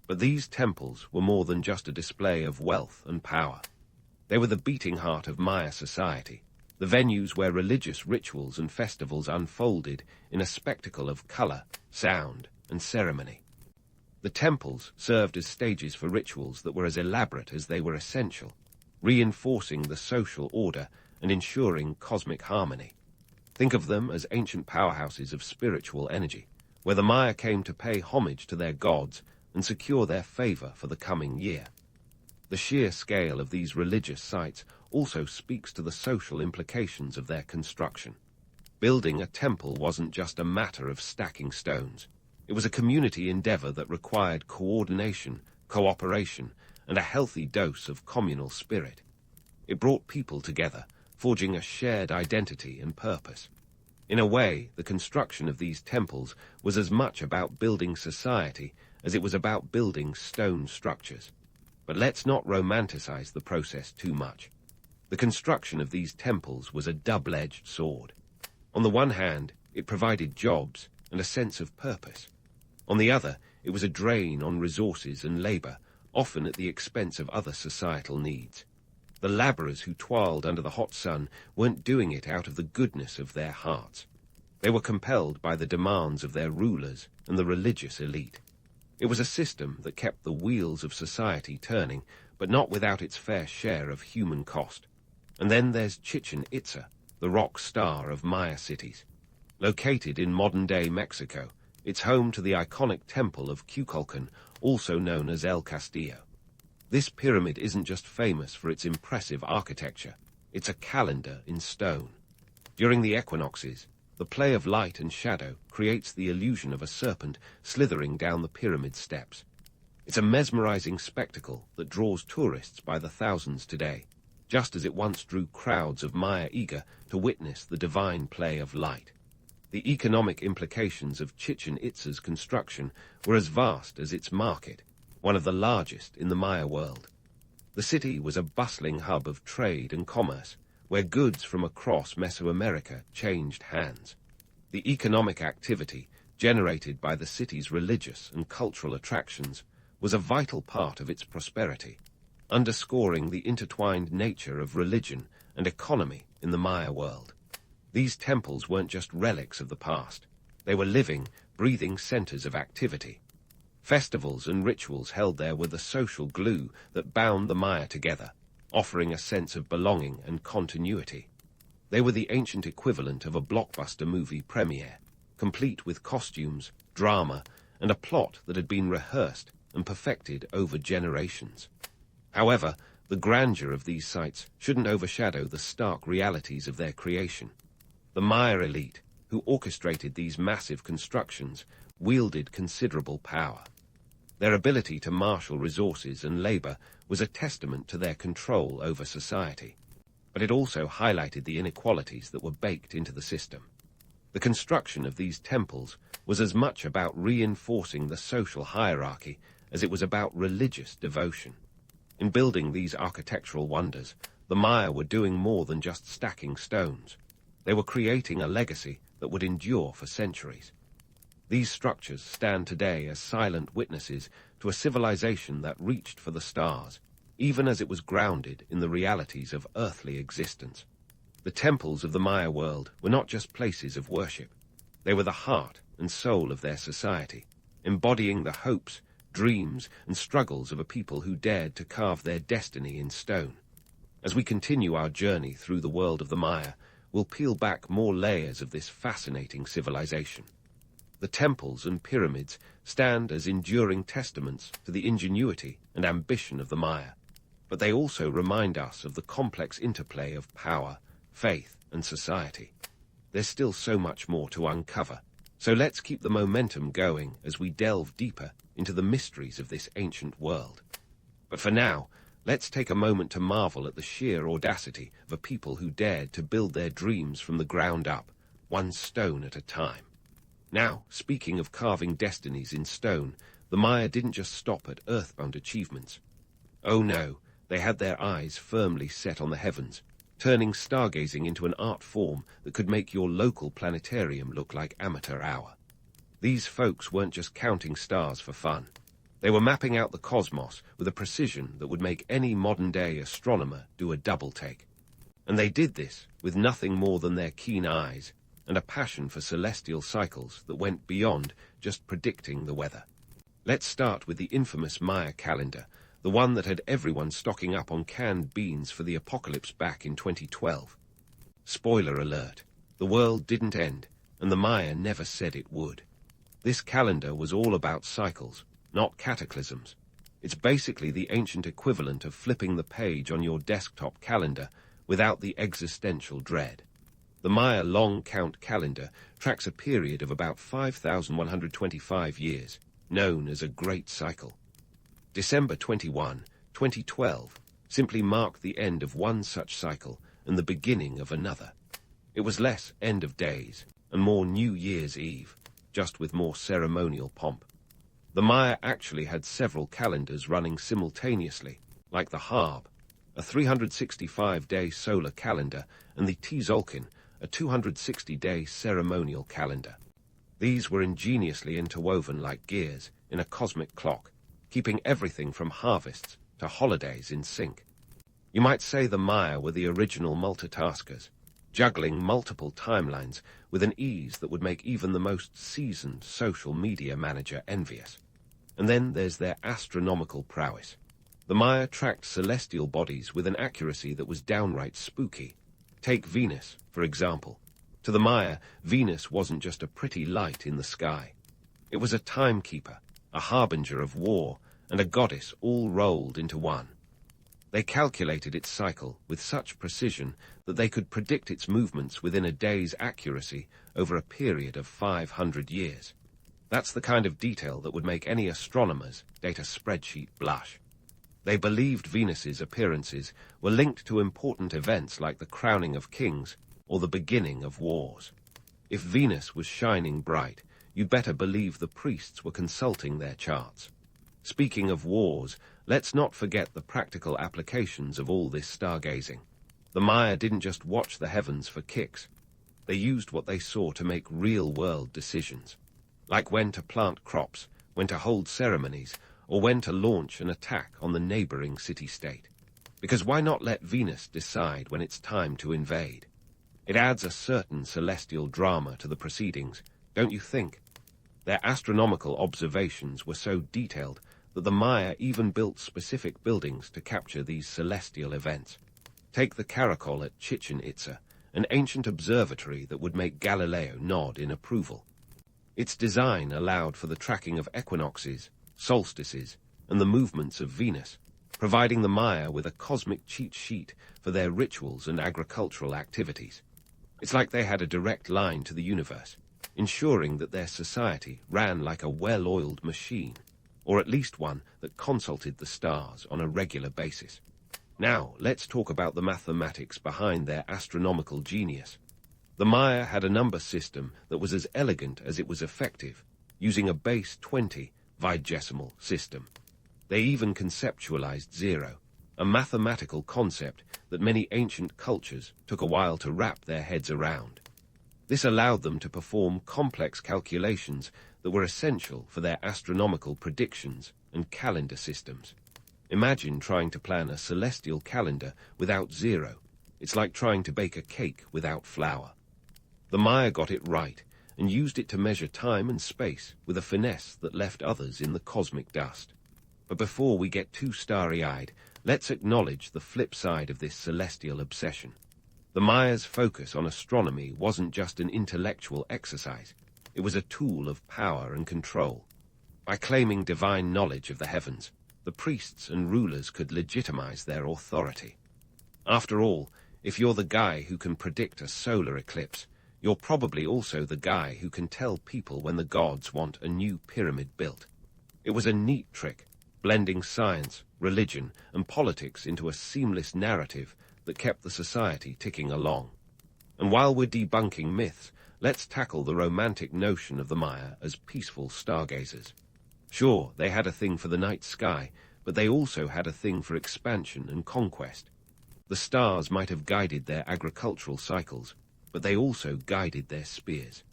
But these temples were more than just a display of wealth and power. They were the beating heart of Maya society, the venues where religious rituals and festivals unfolded in a spectacle of color, sound, and ceremony. The temples served as stages for rituals that were as elaborate as they were essential, reinforcing the social order and ensuring cosmic harmony. Think of them as ancient powerhouses of spiritual energy, where the Maya came to pay homage to their gods and secure their favor for the coming year. The sheer scale of these religious sites also speaks to the social implications of their construction. Building a temple wasn't just a matter of stacking stones. It was a community endeavor that required coordination, cooperation, and a healthy dose of communal spirit. It brought people together, forging a shared identity and purpose. In a way, the construction of these temples was as much about building society as it was about building stone structures. But let's not romanticize the process too much. The construction of these temples was a double-edged sword. On the one hand, it provided jobs and a sense of purpose. On the other, it was a drain on resources and labor, often at the expense of other societal needs. The laborers who toiled under the hot sun weren't doing it out of the goodness of their hearts. They were compelled by the demands of their rulers and the religious elite. It was a system that kept the wheels of society turning, but not without its fair share of human cost. And then there's Chichen Itza, the rock star of Maya cities. Located in modern-day Mexico, it's home to the iconic temple of Cuculcan, also known as El Castillo. This pyramid isn't just famous for its impressive architecture, it's a calendar in stone. During the equinoxes, the play of light and shadow creates the illusion of a serpent slithering down the pyramid steps. It's a mesmerizing spectacle that draws tourists by the thousands today, just as it once drew crowds of Maya eager to witness the divine play of light. The economic implications of Chichen Itza's construction were as vast as its market, one of the largest in the Maya world. The city was a bustling hub of trade and commerce, where goods from across Mesoamerica changed hands. The economic activity generated by the city's religious and cultural attractions was a vital part of its prosperity, underscoring the intertwined nature of religion and economy in the Maya world. These temples weren't just relics of the past. They were living, breathing centers of activity. Festivals and rituals held there were the social glue that bound the Maya together, offering a sense of belonging and continuity. They were the ancient equivalent of a blockbuster movie premiere, complete with costumes, drama, and a plot that had been rehearsed and perfected over generations. However, the grandeur of these sites shouldn't overshadow the stark realities of their creation. The Maya elite, who orchestrated these massive constructions, wielded considerable power. Their ability to marshal resources and labor was a testament to their control over society, but it also highlighted the inequalities that were baked into the system. The construction of these temples was as much about reinforcing the social hierarchy as it was about religious devotion. In building these architectural wonders, the Maya were doing more than just stacking stones. They were creating a legacy that would endure for centuries. These structures stand today as silent witnesses to a civilization that reached for the stars, even as it was grounded in the realities of earthly existence. The temples of the Maya world were not just places of worship. They were the heart and soul of their society, embodying the hopes, dreams, and struggles of a people who dared to carve their destiny in stone. As we continue our journey through the world of the Maya, we'll peel back more layers of this fascinating civilization. The temples and pyramids stand as enduring testaments to the ingenuity and ambition of the Maya, but they also remind us of the complex interplay of power, faith, and society. There's still so much more to uncover, so let's keep the momentum going as we delve deeper into the mysteries of this ancient world. But for now, let's take a moment to marvel at the sheer audacity of a people who dared to build their dreams from the ground up, one stone at a time. Now, speaking of carving destinies in stone, the Maya didn't just stop at earthbound achievements. Oh no, they had their eyes firmly set on the heavens, turning stargazing into an art form that could make your local planetarium look like amateur hour. These folks weren't just counting stars for fun. They were mapping out the cosmos with a precision that would make any modern-day astronomer do a double-take. And they did this with nothing more than their keen eyes and a passion for celestial cycles that went beyond just predicting the weather. Let's start with the infamous Maya calendar, the one that had everyone stocking up on canned beans for the apocalypse back in 2012. Spoiler alert, the world didn't end, and the Maya never said it would. This calendar was all about cycles, not cataclysms. It's basically the ancient equivalent of flipping the page on your desktop calendar without the existential dread. The Maya long count calendar tracks a period of about 5,125 years, known as a Great Cycle. December 21, 2012, simply marked the end of one such cycle and the beginning of another. It was less end of days and more New Year's Eve, just with more ceremonial pomp. The Maya actually had several calendars running simultaneously, like the Harb, a 365-day solar calendar, and the Tzolk'in, a 260-day ceremonial calendar. These were ingeniously interwoven like gears in a cosmic clock, keeping everything from harvests to holidays in sync. You might say the Maya were the original multitaskers, juggling multiple timelines with an ease that would make even the most seasoned social media manager envious. And then there's their astronomical prowess. The Maya tracked celestial bodies with an accuracy that was downright spooky. Take Venus, for example. To the Maya, Venus wasn't just a pretty light in the sky. It was a timekeeper, a harbinger of war, and a goddess all rolled into one. They calculated its cycle with such precision that they could predict its movements within a day's accuracy over a period of 500 years. That's the kind of detail that would make any astronomer's data spreadsheet blush. They believed Venus's appearances were linked to important events like the crowning of kings or the beginning of wars. If Venus was shining bright, you'd better believe the priests were consulting their charts. Speaking of wars, let's not forget the practical applications of all this stargazing. The Maya didn't just watch the heavens for kicks. They used what they saw to make real-world decisions, like when to plant crops, when to hold ceremonies, or when to launch an attack on the neighboring city-state. Because why not let Venus decide when it's time to invade? It adds a certain celestial drama to the proceedings, don't you think? Their astronomical observations were so detailed that the Maya even built specific buildings to capture these celestial events. Take the Caracol at Chichen Itza, an ancient observatory that would make Galileo nod in approval. Its design allowed for the tracking of equinoxes, solstices, and the movements of Venus, providing the Maya with a cosmic cheat sheet for their rituals and agricultural activities. It's like they had a direct line to the universe, ensuring that their society ran like a well-oiled machine, or at least one that consulted the stars on a regular basis. Now, let's talk about the mathematics behind their astronomical genius. The Maya had a number system that was as elegant as it was effective, using a base 20 vigesimal system. They even conceptualized zero, a mathematical concept that many ancient cultures took a while to wrap their heads around. This allowed them to perform complex calculations that were essential for their astronomical predictions and calendar systems. Imagine trying to plan a celestial calendar without zero. It's like trying to bake a cake without flour. The Maya got it right and used it to measure time and space with a finesse that left others in the cosmic dust. But before we get too starry-eyed, let's acknowledge the flip side of this celestial obsession. The Mayas' focus on astronomy wasn't just an intellectual exercise. It was a tool of power and control. By claiming divine knowledge of the heavens, the priests and rulers could legitimize their authority. After all, if you're the guy who can predict a solar eclipse, you're probably also the guy who can tell people when the gods want a new pyramid built. It was a neat trick, blending science, religion, and politics into a seamless narrative that kept the society ticking along. And while we're debunking myths, let's tackle the romantic notion of the Maya as peaceful stargazers. Sure, they had a thing for the night sky, but they also had a thing for expansion and conquest. The stars might have guided their agricultural cycles, but they also guided their spears.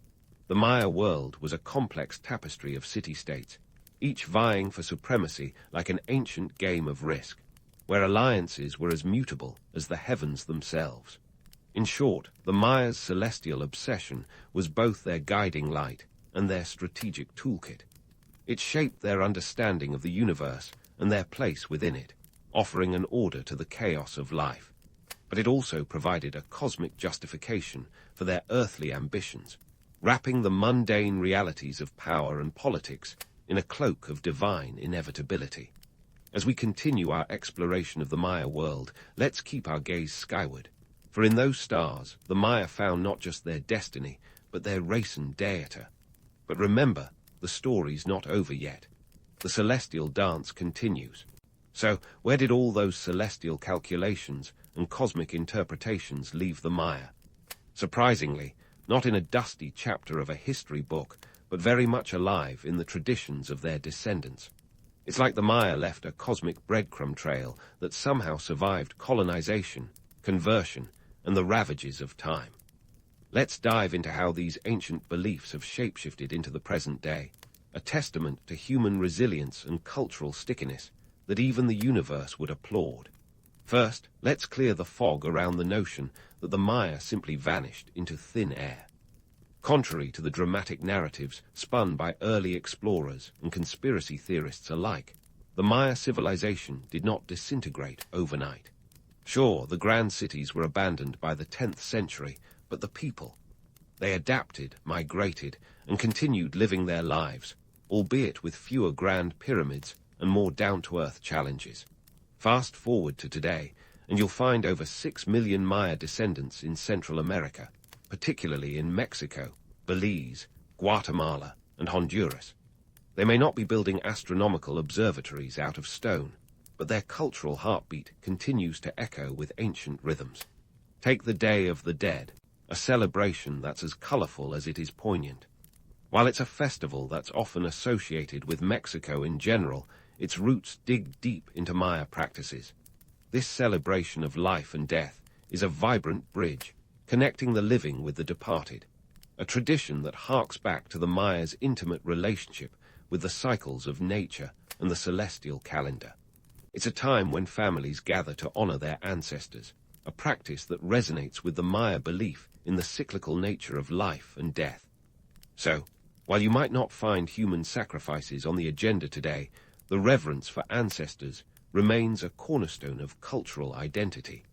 The Maya world was a complex tapestry of city-states, each vying for supremacy like an ancient game of Risk, where alliances were as mutable as the heavens themselves. In short, the Maya's celestial obsession was both their guiding light and their strategic toolkit. It shaped their understanding of the universe and their place within it, offering an order to the chaos of life. But it also provided a cosmic justification for their earthly ambitions, wrapping the mundane realities of power and politics in a cloak of divine inevitability. As we continue our exploration of the Maya world, let's keep our gaze skyward. For in those stars, the Maya found not just their destiny, but their racen deity. But remember, the story's not over yet. The celestial dance continues. So, where did all those celestial calculations and cosmic interpretations leave the Maya? Surprisingly, not in a dusty chapter of a history book, but very much alive in the traditions of their descendants. It's like the Maya left a cosmic breadcrumb trail that somehow survived colonization, conversion, and the ravages of time. Let's dive into how these ancient beliefs have shapeshifted into the present day, a testament to human resilience and cultural stickiness that even the universe would applaud. First, let's clear the fog around the notion that the Maya simply vanished into thin air. Contrary to the dramatic narratives spun by early explorers and conspiracy theorists alike, the Maya civilization did not disintegrate overnight. Sure, the grand cities were abandoned by the 10th century, but the people, they adapted, migrated, and continued living their lives, albeit with fewer grand pyramids and more down-to-earth challenges. Fast forward to today, and you'll find over 6 million Maya descendants in Central America, particularly in Mexico, Belize, Guatemala, and Honduras. They may not be building astronomical observatories out of stone, but their cultural heartbeat continues to echo with ancient rhythms. Take the Day of the Dead, a celebration that's as colorful as it is poignant. While it's a festival that's often associated with Mexico in general, its roots dig deep into Maya practices. This celebration of life and death is a vibrant bridge, connecting the living with the departed, a tradition that harks back to the Maya's intimate relationship with the cycles of nature and the celestial calendar. It's a time when families gather to honor their ancestors, a practice that resonates with the Maya belief in the cyclical nature of life and death. So, while you might not find human sacrifices on the agenda today, the reverence for ancestors remains a cornerstone of cultural identity.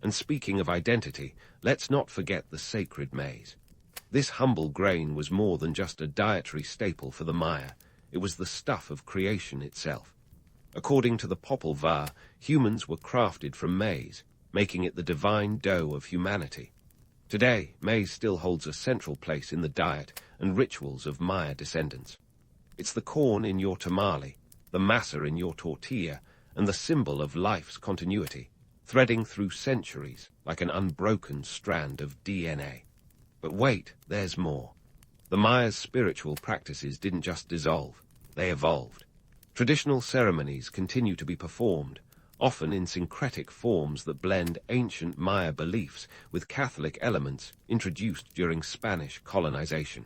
And speaking of identity, let's not forget the sacred maize. This humble grain was more than just a dietary staple for the Maya. It was the stuff of creation itself. According to the Popol Vuh, humans were crafted from maize, making it the divine dough of humanity. Today, maize still holds a central place in the diet and rituals of Maya descendants. It's the corn in your tamale, the masa in your tortilla, and the symbol of life's continuity, threading through centuries like an unbroken strand of DNA. But wait, there's more. The Maya's spiritual practices didn't just dissolve, they evolved. Traditional ceremonies continue to be performed, often in syncretic forms that blend ancient Maya beliefs with Catholic elements introduced during Spanish colonization.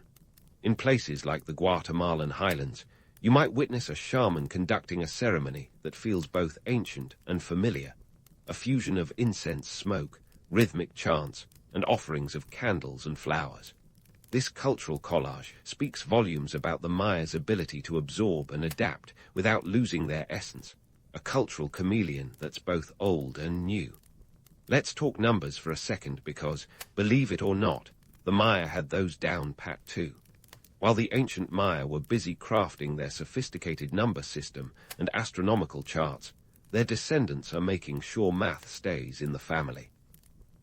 In places like the Guatemalan highlands, you might witness a shaman conducting a ceremony that feels both ancient and familiar, a fusion of incense smoke, rhythmic chants, and offerings of candles and flowers. This cultural collage speaks volumes about the Maya's ability to absorb and adapt without losing their essence, a cultural chameleon that's both old and new. Let's talk numbers for a second because, believe it or not, the Maya had those down pat too. While the ancient Maya were busy crafting their sophisticated number system and astronomical charts, their descendants are making sure math stays in the family.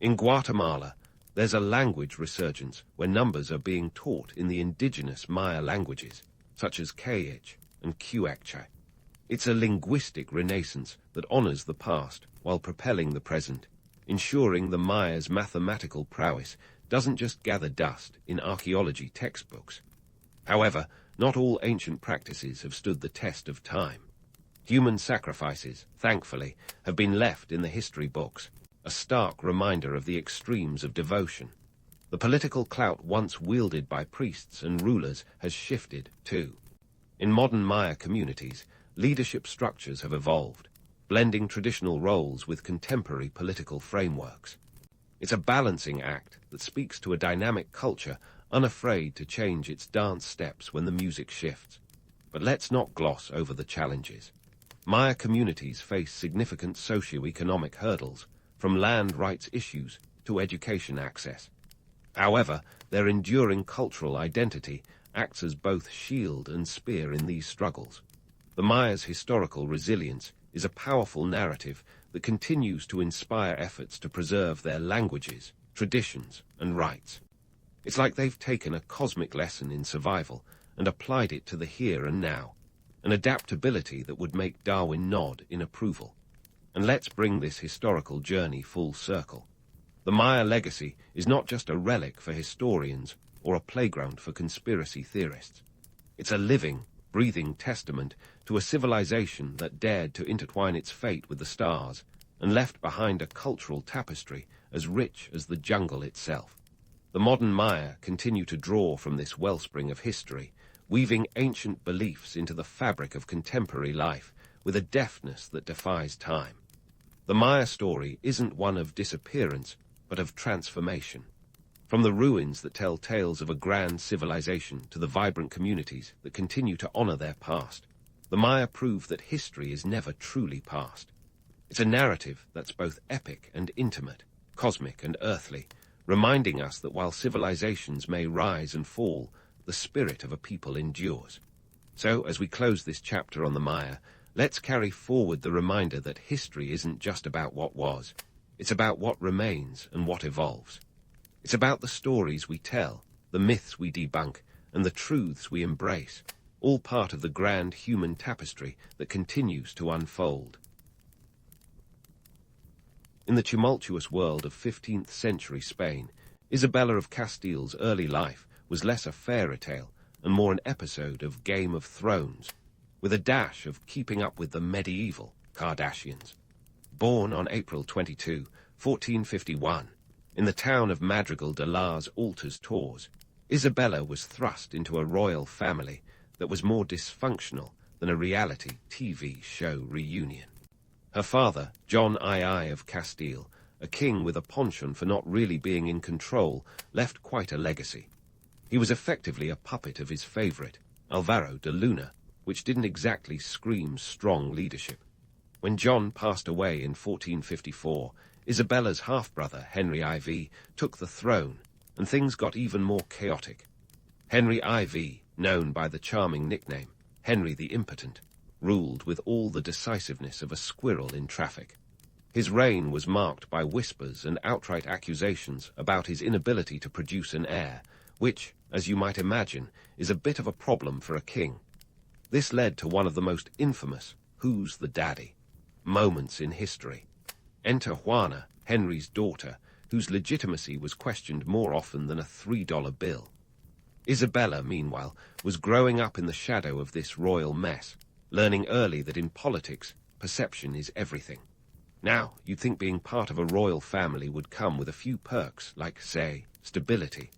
In Guatemala, there's a language resurgence where numbers are being taught in the indigenous Maya languages, such as Quechua and Quechua. It's a linguistic renaissance that honors the past while propelling the present, ensuring the Maya's mathematical prowess doesn't just gather dust in archaeology textbooks. However, not all ancient practices have stood the test of time. Human sacrifices, thankfully, have been left in the history books, a stark reminder of the extremes of devotion. The political clout once wielded by priests and rulers has shifted, too. In modern Maya communities, leadership structures have evolved, blending traditional roles with contemporary political frameworks. It's a balancing act that speaks to a dynamic culture unafraid to change its dance steps when the music shifts. But let's not gloss over the challenges. Maya communities face significant socio-economic hurdles, from land rights issues to education access. However, their enduring cultural identity acts as both shield and spear in these struggles. The Maya's historical resilience is a powerful narrative that continues to inspire efforts to preserve their languages, traditions, and rights. It's like they've taken a cosmic lesson in survival and applied it to the here and now, an adaptability that would make Darwin nod in approval. And let's bring this historical journey full circle. The Maya legacy is not just a relic for historians or a playground for conspiracy theorists. It's a living, breathing testament to a civilization that dared to intertwine its fate with the stars and left behind a cultural tapestry as rich as the jungle itself. The modern Maya continue to draw from this wellspring of history, weaving ancient beliefs into the fabric of contemporary life with a deftness that defies time. The Maya story isn't one of disappearance, but of transformation. From the ruins that tell tales of a grand civilization to the vibrant communities that continue to honor their past, the Maya prove that history is never truly past. It's a narrative that's both epic and intimate, cosmic and earthly, reminding us that while civilizations may rise and fall, the spirit of a people endures. So, as we close this chapter on the Maya, let's carry forward the reminder that history isn't just about what was. It's about what remains and what evolves. It's about the stories we tell, the myths we debunk, and the truths we embrace, all part of the grand human tapestry that continues to unfold. In the tumultuous world of 15th century Spain, Isabella of Castile's early life was less a fairy tale and more an episode of Game of Thrones, with a dash of keeping up with the medieval Kardashians. Born on April 22, 1451, in the town of Madrigal de las Altas Torres, Isabella was thrust into a royal family that was more dysfunctional than a reality TV show reunion. Her father, John II of Castile, a king with a penchant for not really being in control, left quite a legacy. He was effectively a puppet of his favorite, Alvaro de Luna, which didn't exactly scream strong leadership. When John passed away in 1454, Isabella's half-brother, Henry IV, took the throne, and things got even more chaotic. Henry IV, known by the charming nickname Henry the Impotent, ruled with all the decisiveness of a squirrel in traffic. His reign was marked by whispers and outright accusations about his inability to produce an heir, which, as you might imagine, is a bit of a problem for a king. This led to one of the most infamous "Who's the Daddy?" moments in history. Enter Juana, Henry's daughter, whose legitimacy was questioned more often than a $3 bill. Isabella, meanwhile, was growing up in the shadow of this royal mess, learning early that in politics, perception is everything. Now, you'd think being part of a royal family would come with a few perks, like, say, stability.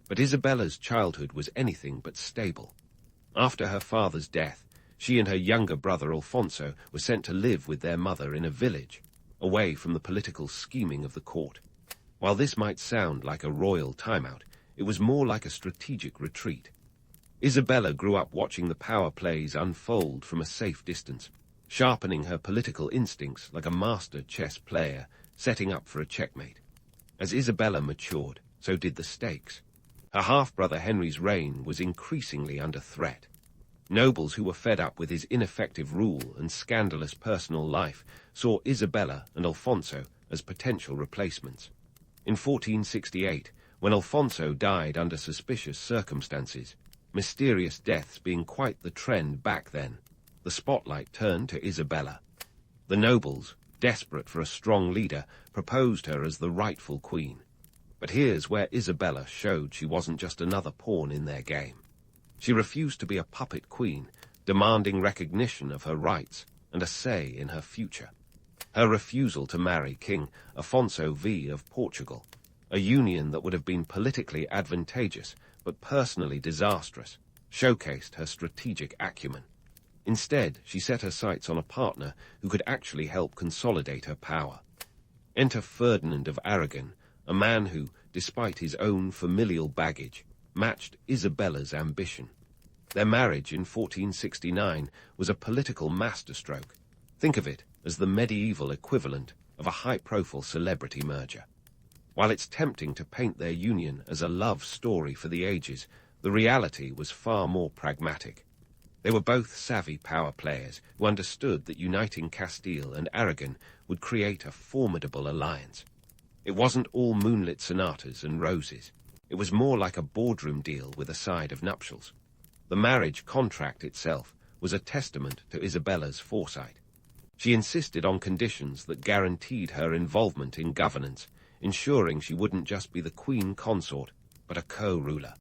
But Isabella's childhood was anything but stable. After her father's death, she and her younger brother Alfonso were sent to live with their mother in a village, away from the political scheming of the court. While this might sound like a royal timeout, it was more like a strategic retreat. Isabella grew up watching the power plays unfold from a safe distance, sharpening her political instincts like a master chess player setting up for a checkmate. As Isabella matured, so did the stakes. Her half-brother Henry's reign was increasingly under threat. Nobles who were fed up with his ineffective rule and scandalous personal life saw Isabella and Alfonso as potential replacements. In 1468, when Alfonso died under suspicious circumstances, mysterious deaths being quite the trend back then, the spotlight turned to Isabella. The nobles, desperate for a strong leader, proposed her as the rightful queen. But here's where Isabella showed she wasn't just another pawn in their game. She refused to be a puppet queen, demanding recognition of her rights and a say in her future. Her refusal to marry King Afonso V of Portugal, a union that would have been politically advantageous but personally disastrous, showcased her strategic acumen. Instead, she set her sights on a partner who could actually help consolidate her power. Enter Ferdinand of Aragon, a man who, despite his own familial baggage, matched Isabella's ambition. Their marriage in 1469 was a political masterstroke. Think of it as the medieval equivalent of a high-profile celebrity merger. While it's tempting to paint their union as a love story for the ages, the reality was far more pragmatic. They were both savvy power players who understood that uniting Castile and Aragon would create a formidable alliance. It wasn't all moonlit sonatas and roses. It was more like a boardroom deal with a side of nuptials. The marriage contract itself was a testament to Isabella's foresight. She insisted on conditions that guaranteed her involvement in governance, ensuring she wouldn't just be the queen consort, but a co-ruler.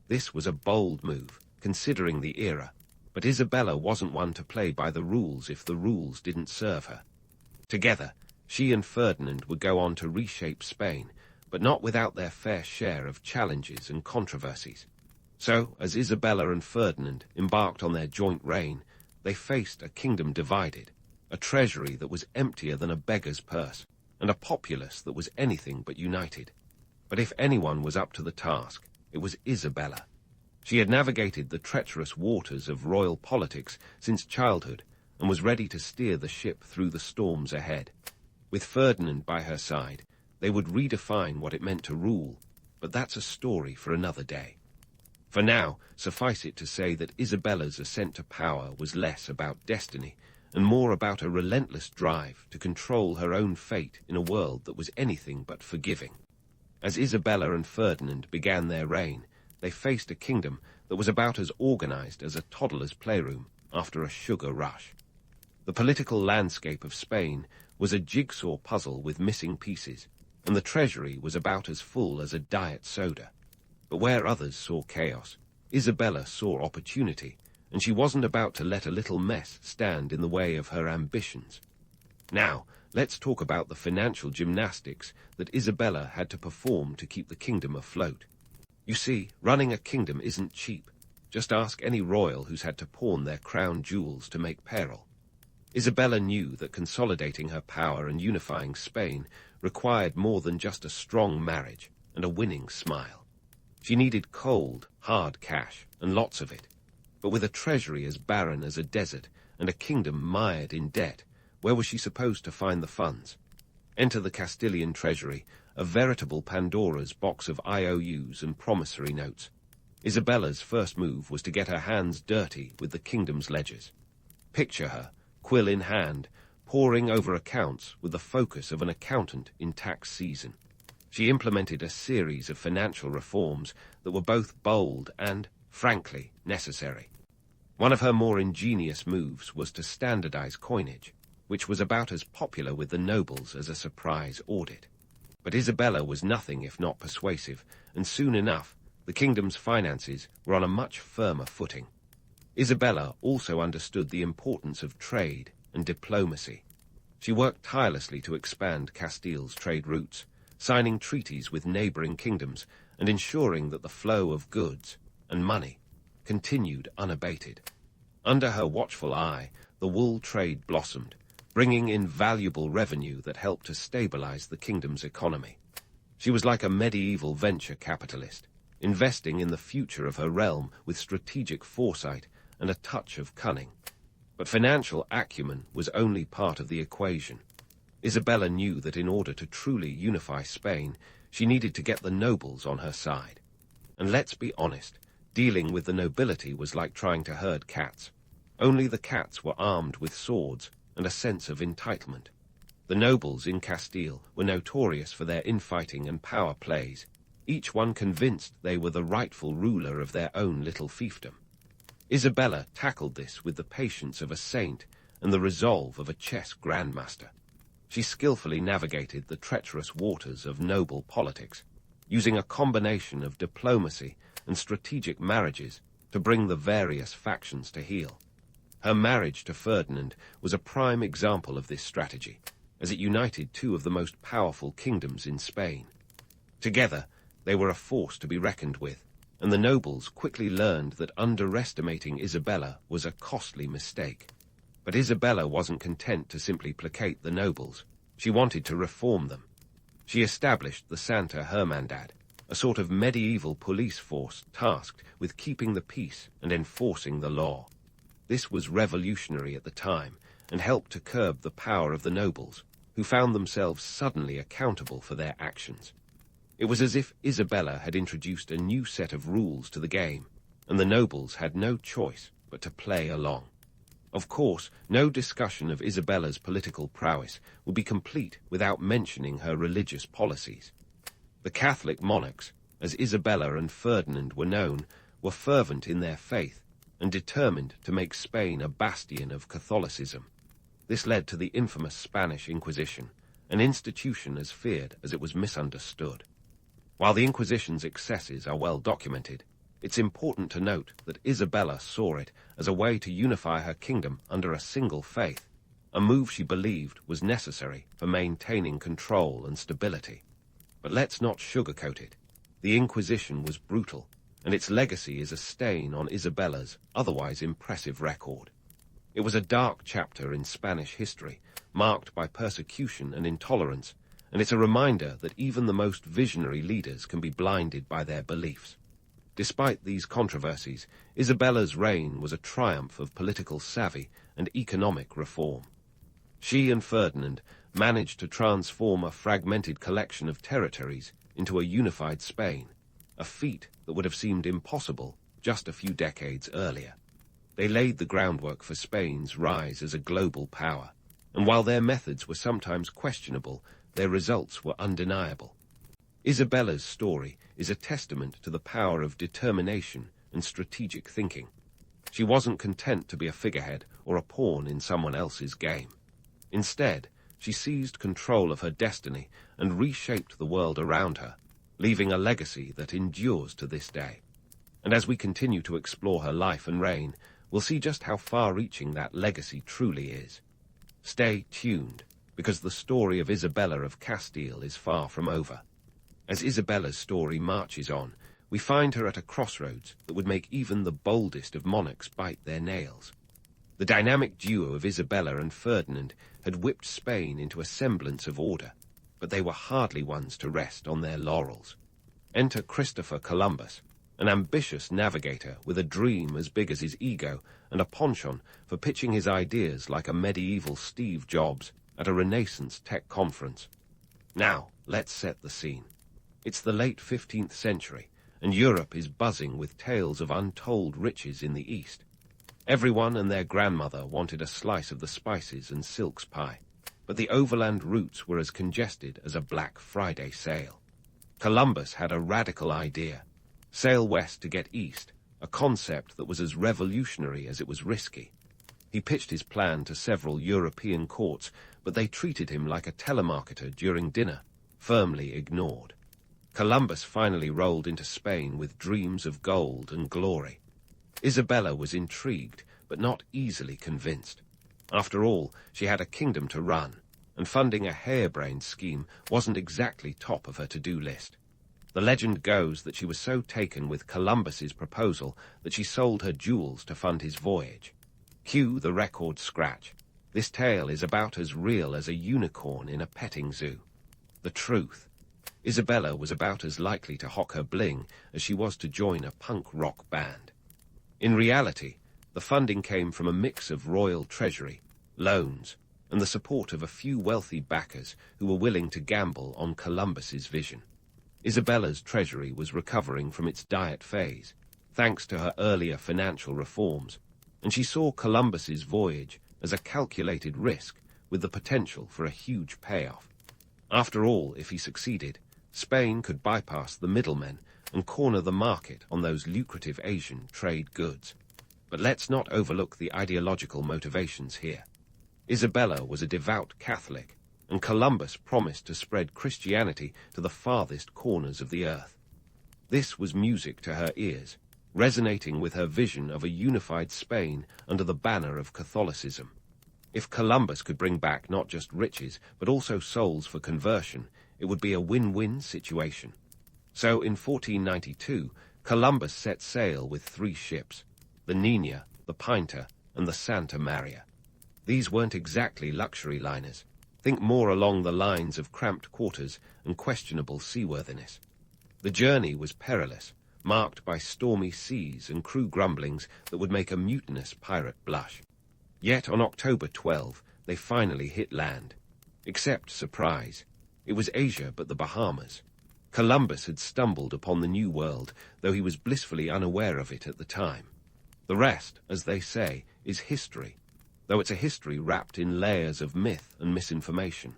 This was a bold move, considering the era, but Isabella wasn't one to play by the rules if the rules didn't serve her. Together, she and Ferdinand would go on to reshape Spain, but not without their fair share of challenges and controversies. So, as Isabella and Ferdinand embarked on their joint reign, they faced a kingdom divided, a treasury that was emptier than a beggar's purse, and a populace that was anything but united. But if anyone was up to the task, it was Isabella. She had navigated the treacherous waters of royal politics since childhood and was ready to steer the ship through the storms ahead. With Ferdinand by her side, they would redefine what it meant to rule, but that's a story for another day. For now, suffice it to say that Isabella's ascent to power was less about destiny and more about a relentless drive to control her own fate in a world that was anything but forgiving. As Isabella and Ferdinand began their reign, they faced a kingdom that was about as organized as a toddler's playroom after a sugar rush. The political landscape of Spain was a jigsaw puzzle with missing pieces, and the treasury was about as full as a diet soda. But where others saw chaos, Isabella saw opportunity, and she wasn't about to let a little mess stand in the way of her ambitions. Now, let's talk about the financial gymnastics that Isabella had to perform to keep the kingdom afloat. You see, running a kingdom isn't cheap. Just ask any royal who's had to pawn their crown jewels to make peril. Isabella knew that consolidating her power and unifying Spain required more than just a strong marriage and a winning smile. She needed cold, hard cash, and lots of it. But with a treasury as barren as a desert and a kingdom mired in debt, where was she supposed to find the funds? Enter the Castilian treasury, a veritable Pandora's box of IOUs and promissory notes. Isabella's first move was to get her hands dirty with the kingdom's ledgers. Picture her, quill in hand, poring over accounts with the focus of an accountant in tax season. She implemented a series of financial reforms that were both bold and, frankly, necessary. One of her more ingenious moves was to standardize coinage, which was about as popular with the nobles as a surprise audit. But Isabella was nothing if not persuasive, and soon enough, the kingdom's finances were on a much firmer footing. Isabella also understood the importance of trade and diplomacy. She worked tirelessly to expand Castile's trade routes, signing treaties with neighboring kingdoms and ensuring that the flow of goods and money continued unabated. Under her watchful eye, the wool trade blossomed, bringing in valuable revenue that helped to stabilize the kingdom's economy. She was like a medieval venture capitalist, investing in the future of her realm with strategic foresight and a touch of cunning. But financial acumen was only part of the equation. Isabella knew that in order to truly unify Spain, she needed to get the nobles on her side. And let's be honest, dealing with the nobility was like trying to herd cats. Only the cats were armed with swords and a sense of entitlement. The nobles in Castile were notorious for their infighting and power plays, each one convinced they were the rightful ruler of their own little fiefdom. Isabella tackled this with the patience of a saint and the resolve of a chess grandmaster. She skillfully navigated the treacherous waters of noble politics, using a combination of diplomacy and strategic marriages to bring the various factions to heel. Her marriage to Ferdinand was a prime example of this strategy, as it united two of the most powerful kingdoms in Spain. Together, they were a force to be reckoned with, and the nobles quickly learned that underestimating Isabella was a costly mistake. But Isabella wasn't content to simply placate the nobles. She wanted to reform them. She established the Santa Hermandad, a sort of medieval police force tasked with keeping the peace and enforcing the law. This was revolutionary at the time and helped to curb the power of the nobles, who found themselves suddenly accountable for their actions. It was as if Isabella had introduced a new set of rules to the game, and the nobles had no choice but to play along. Of course, no discussion of Isabella's political prowess would be complete without mentioning her religious policies. The Catholic monarchs, as Isabella and Ferdinand were known, were fervent in their faith and determined to make Spain a bastion of Catholicism. This led to the infamous Spanish Inquisition, an institution as feared as it was misunderstood. While the Inquisition's excesses are well documented, it's important to note that Isabella saw it as a way to unify her kingdom under a single faith, a move she believed was necessary for maintaining control and stability. But let's not sugarcoat it. The Inquisition was brutal, and its legacy is a stain on Isabella's otherwise impressive record. It was a dark chapter in Spanish history, marked by persecution and intolerance, and it's a reminder that even the most visionary leaders can be blinded by their beliefs. Despite these controversies, Isabella's reign was a triumph of political savvy and economic reform. She and Ferdinand managed to transform a fragmented collection of territories into a unified Spain, a feat that would have seemed impossible just a few decades earlier. They laid the groundwork for Spain's rise as a global power, and while their methods were sometimes questionable, their results were undeniable. Isabella's story is a testament to the power of determination and strategic thinking. She wasn't content to be a figurehead or a pawn in someone else's game. Instead, she seized control of her destiny and reshaped the world around her, leaving a legacy that endures to this day. And as we continue to explore her life and reign, we'll see just how far-reaching that legacy truly is. Stay tuned, because the story of Isabella of Castile is far from over. As Isabella's story marches on, we find her at a crossroads that would make even the boldest of monarchs bite their nails. The dynamic duo of Isabella and Ferdinand had whipped Spain into a semblance of order, but they were hardly ones to rest on their laurels. Enter Christopher Columbus, an ambitious navigator with a dream as big as his ego and a penchant for pitching his ideas like a medieval Steve Jobs at a Renaissance tech conference. Now, let's set the scene. It's the late 15th century, and Europe is buzzing with tales of untold riches in the East. Everyone and their grandmother wanted a slice of the spices and silks pie, but the overland routes were as congested as a Black Friday sale. Columbus had a radical idea: sail west to get east, a concept that was as revolutionary as it was risky. He pitched his plan to several European courts, but they treated him like a telemarketer during dinner, firmly ignored. Columbus finally rolled into Spain with dreams of gold and glory. Isabella was intrigued, but not easily convinced. After all, she had a kingdom to run, and funding a harebrained scheme wasn't exactly top of her to-do list. The legend goes that she was so taken with Columbus's proposal that she sold her jewels to fund his voyage. Cue the record scratch. This tale is about as real as a unicorn in a petting zoo. The truth: Isabella was about as likely to hock her bling as she was to join a punk rock band. In reality, the funding came from a mix of royal treasury, loans, and the support of a few wealthy backers who were willing to gamble on Columbus's vision. Isabella's treasury was recovering from its diet phase, thanks to her earlier financial reforms, and she saw Columbus's voyage as a calculated risk with the potential for a huge payoff. After all, if he succeeded, Spain could bypass the middlemen and corner the market on those lucrative Asian trade goods. But let's not overlook the ideological motivations here. Isabella was a devout Catholic, and Columbus promised to spread Christianity to the farthest corners of the earth. This was music to her ears, resonating with her vision of a unified Spain under the banner of Catholicism. If Columbus could bring back not just riches, but also souls for conversion, it would be a win-win situation. So in 1492, Columbus set sail with 3 ships, the Nina, the Pinta, and the Santa Maria. These weren't exactly luxury liners. Think more along the lines of cramped quarters and questionable seaworthiness. The journey was perilous, marked by stormy seas and crew grumblings that would make a mutinous pirate blush. Yet on October 12, they finally hit land. Except surprise. It was Asia but the Bahamas. Columbus had stumbled upon the New World, though he was blissfully unaware of it at the time. The rest, as they say, is history, though it's a history wrapped in layers of myth and misinformation.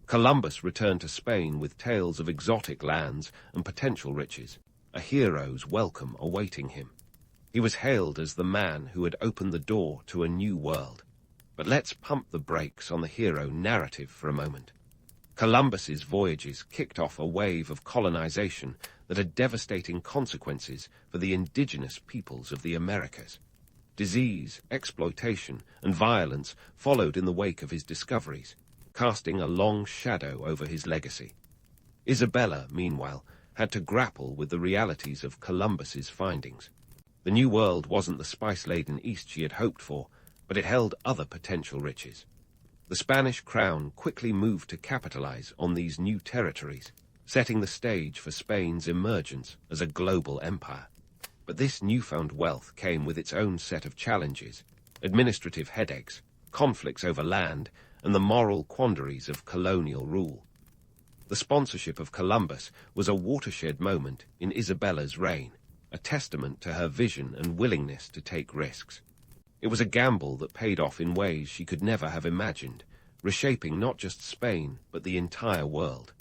Columbus returned to Spain with tales of exotic lands and potential riches, a hero's welcome awaiting him. He was hailed as the man who had opened the door to a new world. But let's pump the brakes on the hero narrative for a moment. Columbus's voyages kicked off a wave of colonization that had devastating consequences for the indigenous peoples of the Americas. Disease, exploitation, and violence followed in the wake of his discoveries, casting a long shadow over his legacy. Isabella, meanwhile, had to grapple with the realities of Columbus's findings. The New World wasn't the spice-laden East she had hoped for, but it held other potential riches. The Spanish crown quickly moved to capitalize on these new territories, setting the stage for Spain's emergence as a global empire. But this newfound wealth came with its own set of challenges, administrative headaches, conflicts over land, and the moral quandaries of colonial rule. The sponsorship of Columbus was a watershed moment in Isabella's reign, a testament to her vision and willingness to take risks. It was a gamble that paid off in ways she could never have imagined, reshaping not just Spain, but the entire world.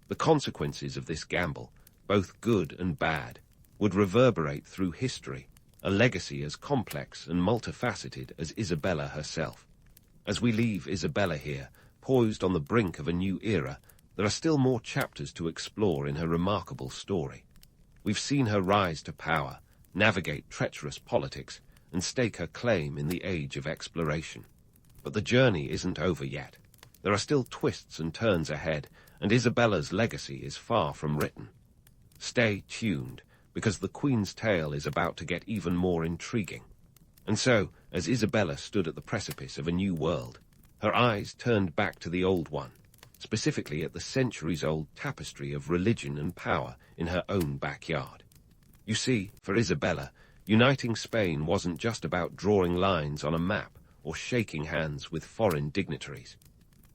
The consequences of this gamble, both good and bad, would reverberate through history, a legacy as complex and multifaceted as Isabella herself. As we leave Isabella here, poised on the brink of a new era, there are still more chapters to explore in her remarkable story. We've seen her rise to power, navigate treacherous politics, and stake her claim in the age of exploration. But the journey isn't over yet. There are still twists and turns ahead, and Isabella's legacy is far from written. Stay tuned, because the Queen's tale is about to get even more intriguing. And so, as Isabella stood at the precipice of a new world, her eyes turned back to the old one, specifically at the centuries-old tapestry of religion and power in her own backyard. You see, for Isabella, uniting Spain wasn't just about drawing lines on a map or shaking hands with foreign dignitaries.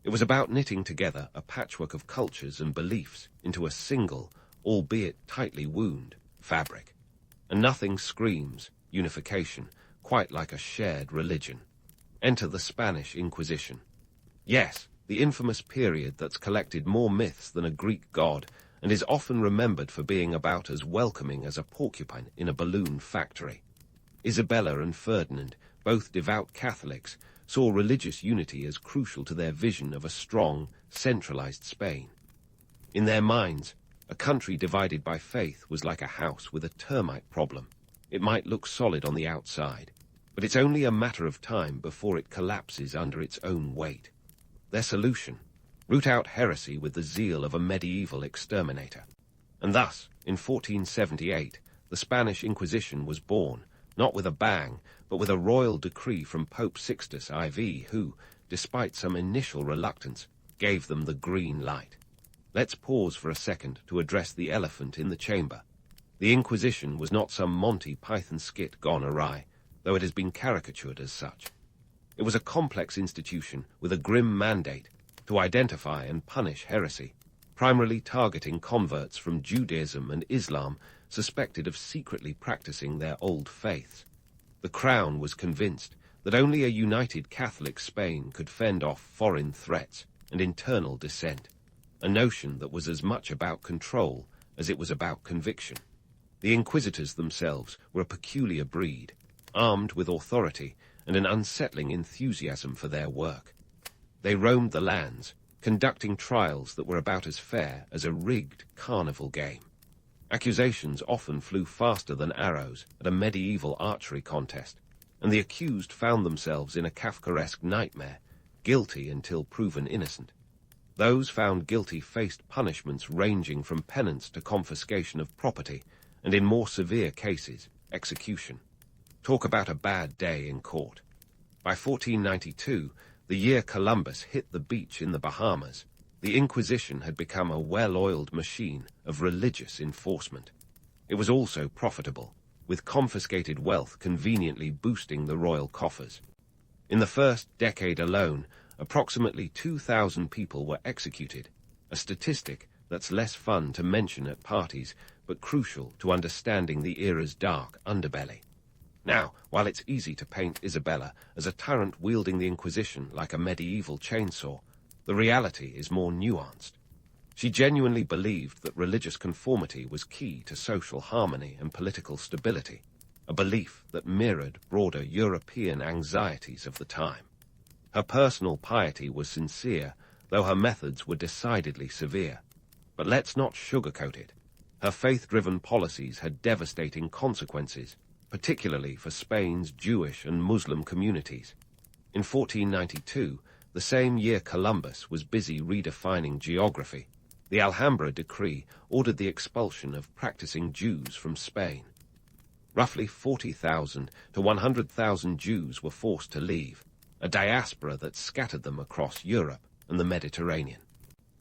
It was about knitting together a patchwork of cultures and beliefs into a single, albeit tightly wound, fabric. And nothing screams unification quite like a shared religion. Enter the Spanish Inquisition. Yes, the infamous period that's collected more myths than a Greek god and is often remembered for being about as welcoming as a porcupine in a balloon factory. Isabella and Ferdinand, both devout Catholics, saw religious unity as crucial to their vision of a strong, centralized Spain. In their minds, a country divided by faith was like a house with a termite problem. It might look solid on the outside, but it's only a matter of time before it collapses under its own weight. Their solution: root out heresy with the zeal of a medieval exterminator. And thus, in 1478, the Spanish Inquisition was born, not with a bang, but with a royal decree from Pope Sixtus IV, who, despite some initial reluctance, gave them the green light. Let's pause for a second to address the elephant in the chamber. The Inquisition was not some Monty Python skit gone awry, though it has been caricatured as such. It was a complex institution with a grim mandate to identify and punish heresy. primarily targeting converts from Judaism and Islam suspected of secretly practicing their old faiths. The Crown was convinced that only a united Catholic Spain could fend off foreign threats and internal dissent, a notion that was as much about control as it was about conviction. The inquisitors themselves were a peculiar breed, armed with authority and an unsettling enthusiasm for their work. They roamed the lands, conducting trials that were about as fair as a rigged carnival game. Accusations often flew faster than arrows at a medieval archery contest, and the accused found themselves in a Kafkaesque nightmare, guilty until proven innocent. Those found guilty faced punishments ranging from penance to confiscation of property, and in more severe cases, execution. Talk about a bad day in court. By 1492, the year Columbus hit the beach in the Bahamas, the Inquisition had become a well-oiled machine of religious enforcement. It was also profitable, with confiscated wealth conveniently boosting the royal coffers. In the first decade alone, approximately 2,000 people were executed, a statistic that's less fun to mention at parties, but crucial to understanding the era's dark underbelly. Now, while it's easy to paint Isabella as a tyrant wielding the Inquisition like a medieval chainsaw, the reality is more nuanced. She genuinely believed that religious conformity was key to social harmony and political stability, a belief that mirrored broader European anxieties of the time. Her personal piety was sincere, though her methods were decidedly severe. But let's not sugarcoat it. Her faith-driven policies had devastating consequences, particularly for Spain's Jewish and Muslim communities. In 1492, the same year Columbus was busy redefining geography, the Alhambra decree ordered the expulsion of practicing Jews from Spain. Roughly 40,000 to 100,000 Jews were forced to leave, a diaspora that scattered them across Europe and the Mediterranean.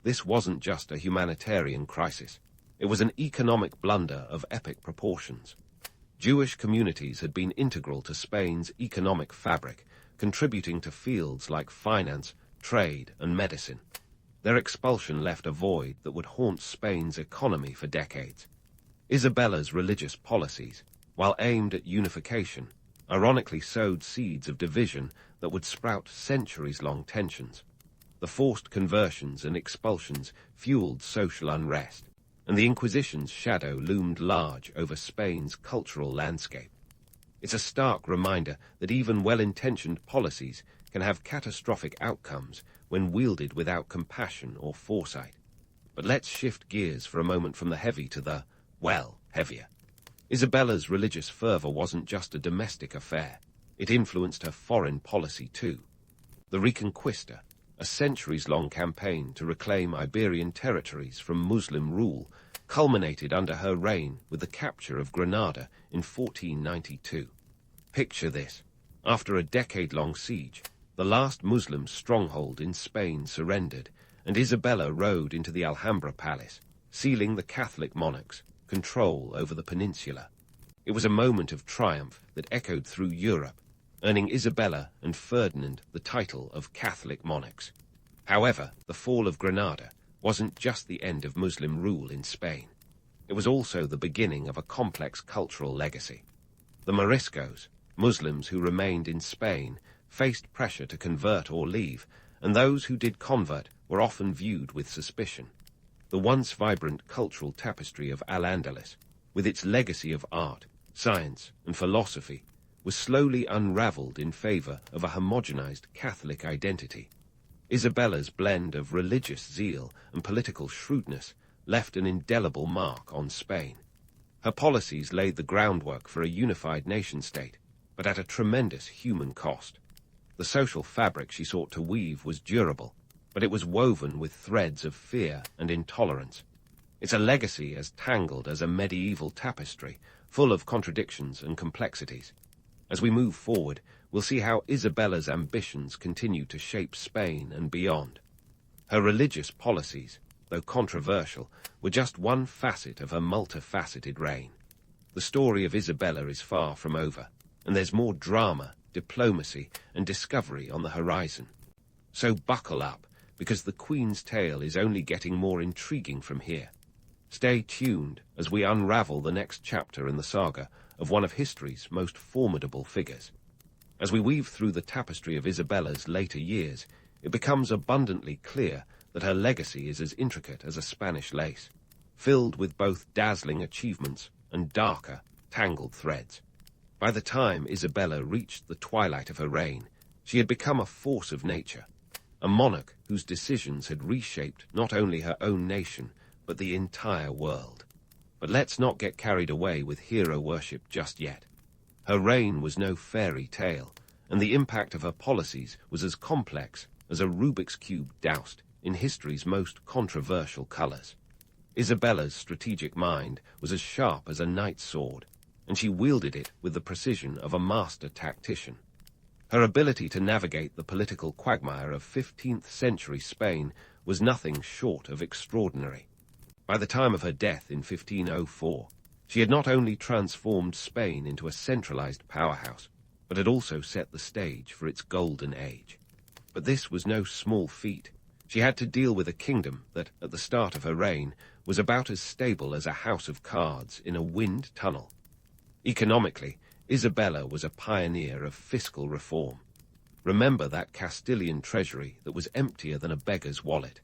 This wasn't just a humanitarian crisis. It was an economic blunder of epic proportions. Jewish communities had been integral to Spain's economic fabric, contributing to fields like finance, trade, and medicine. Their expulsion left a void that would haunt Spain's economy for decades. Isabella's religious policies, while aimed at unification, ironically sowed seeds of division that would sprout centuries-long tensions. The forced conversions and expulsions fueled social unrest, and the Inquisition's shadow loomed large over Spain's cultural landscape. It's a stark reminder that even well-intentioned policies can have catastrophic outcomes when wielded without compassion or foresight. But let's shift gears for a moment from the heavy to the, well, heavier. Isabella's religious fervor wasn't just a domestic affair. It influenced her foreign policy too. The Reconquista, a centuries-long campaign to reclaim Iberian territories from Muslim rule, culminated under her reign with the capture of Granada in 1492. Picture this. After a decade-long siege, the last Muslim stronghold in Spain surrendered, and Isabella rode into the Alhambra Palace, sealing the Catholic monarch's control over the peninsula. It was a moment of triumph that echoed through Europe, earning Isabella and Ferdinand the title of Catholic monarchs. However, the fall of Granada wasn't just the end of Muslim rule in Spain. It was also the beginning of a complex cultural legacy. The Moriscos, Muslims who remained in Spain, faced pressure to convert or leave, and those who did convert were often viewed with suspicion. The once vibrant cultural tapestry of Al-Andalus, with its legacy of art, science, and philosophy, was slowly unraveled in favor of a homogenized Catholic identity. Isabella's blend of religious zeal and political shrewdness left an indelible mark on Spain. Her policies laid the groundwork for a unified nation-state, but at a tremendous human cost. The social fabric she sought to weave was durable, but it was woven with threads of fear and intolerance. It's a legacy as tangled as a medieval tapestry, full of contradictions and complexities. As we move forward, we'll see how Isabella's ambitions continue to shape Spain and beyond. Her religious policies, though controversial, were just one facet of her multifaceted reign. The story of Isabella is far from over, and there's more drama, diplomacy, and discovery on the horizon. So buckle up, because the Queen's tale is only getting more intriguing from here. Stay tuned as we unravel the next chapter in the saga of one of history's most formidable figures. As we weave through the tapestry of Isabella's later years, it becomes abundantly clear that her legacy is as intricate as a Spanish lace, filled with both dazzling achievements and darker, tangled threads. By the time Isabella reached the twilight of her reign, she had become a force of nature, a monarch whose decisions had reshaped not only her own nation, but the entire world. But let's not get carried away with hero worship just yet. Her reign was no fairy tale, and the impact of her policies was as complex as a Rubik's Cube doused in history's most controversial colors. Isabella's strategic mind was as sharp as a knight's sword, and she wielded it with the precision of a master tactician. Her ability to navigate the political quagmire of 15th century Spain was nothing short of extraordinary. By the time of her death in 1504, she had not only transformed Spain into a centralized powerhouse, but had also set the stage for its golden age. But this was no small feat. She had to deal with a kingdom that, at the start of her reign, was about as stable as a house of cards in a wind tunnel. Economically, Isabella was a pioneer of fiscal reform. Remember that Castilian treasury that was emptier than a beggar's wallet.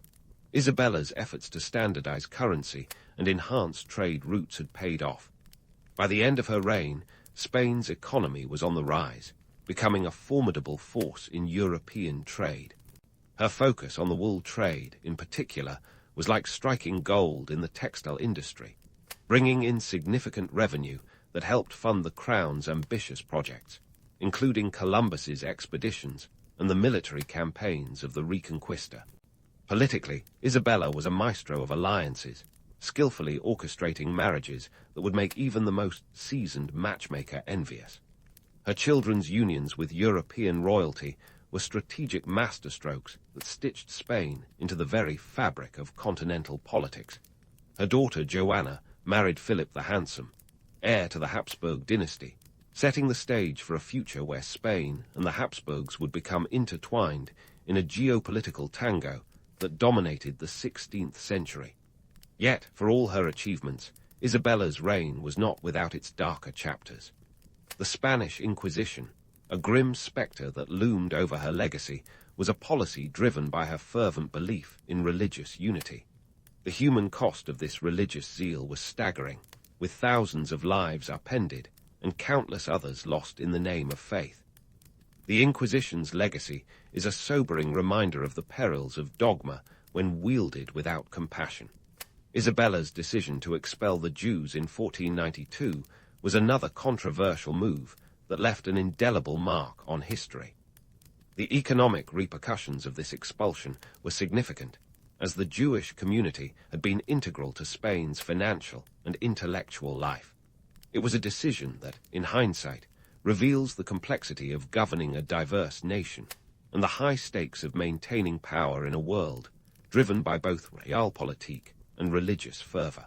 Isabella's efforts to standardize currency and enhance trade routes had paid off. By the end of her reign, Spain's economy was on the rise, becoming a formidable force in European trade. Her focus on the wool trade, in particular, was like striking gold in the textile industry, bringing in significant revenue that helped fund the Crown's ambitious projects, including Columbus's expeditions and the military campaigns of the Reconquista. Politically, Isabella was a maestro of alliances, skillfully orchestrating marriages that would make even the most seasoned matchmaker envious. Her children's unions with European royalty were strategic masterstrokes that stitched Spain into the very fabric of continental politics. Her daughter Joanna married Philip the Handsome, heir to the Habsburg dynasty, setting the stage for a future where Spain and the Habsburgs would become intertwined in a geopolitical tango that dominated the 16th century. Yet, for all her achievements, Isabella's reign was not without its darker chapters. The Spanish Inquisition, a grim spectre that loomed over her legacy, was a policy driven by her fervent belief in religious unity. The human cost of this religious zeal was staggering, with thousands of lives upended and countless others lost in the name of faith. The Inquisition's legacy is a sobering reminder of the perils of dogma when wielded without compassion. Isabella's decision to expel the Jews in 1492 was another controversial move that left an indelible mark on history. The economic repercussions of this expulsion were significant, as the Jewish community had been integral to Spain's financial and intellectual life. It was a decision that, in hindsight, reveals the complexity of governing a diverse nation and the high stakes of maintaining power in a world driven by both realpolitik and religious fervor.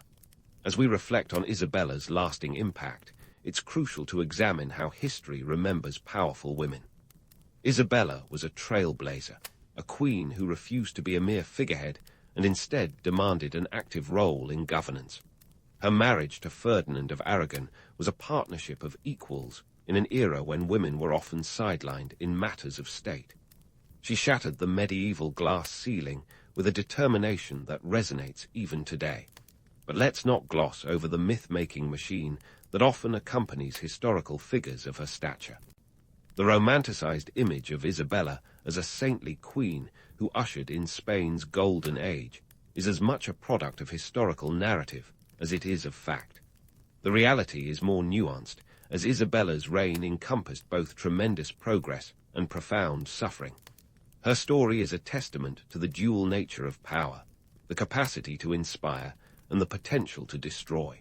As we reflect on Isabella's lasting impact, it's crucial to examine how history remembers powerful women. Isabella was a trailblazer, a queen who refused to be a mere figurehead and instead demanded an active role in governance. Her marriage to Ferdinand of Aragon was a partnership of equals in an era when women were often sidelined in matters of state. She shattered the medieval glass ceiling with a determination that resonates even today. But let's not gloss over the myth-making machine that often accompanies historical figures of her stature. The romanticized image of Isabella as a saintly queen who ushered in Spain's golden age is as much a product of historical narrative as it is of fact. The reality is more nuanced, as Isabella's reign encompassed both tremendous progress and profound suffering. Her story is a testament to the dual nature of power, the capacity to inspire and the potential to destroy.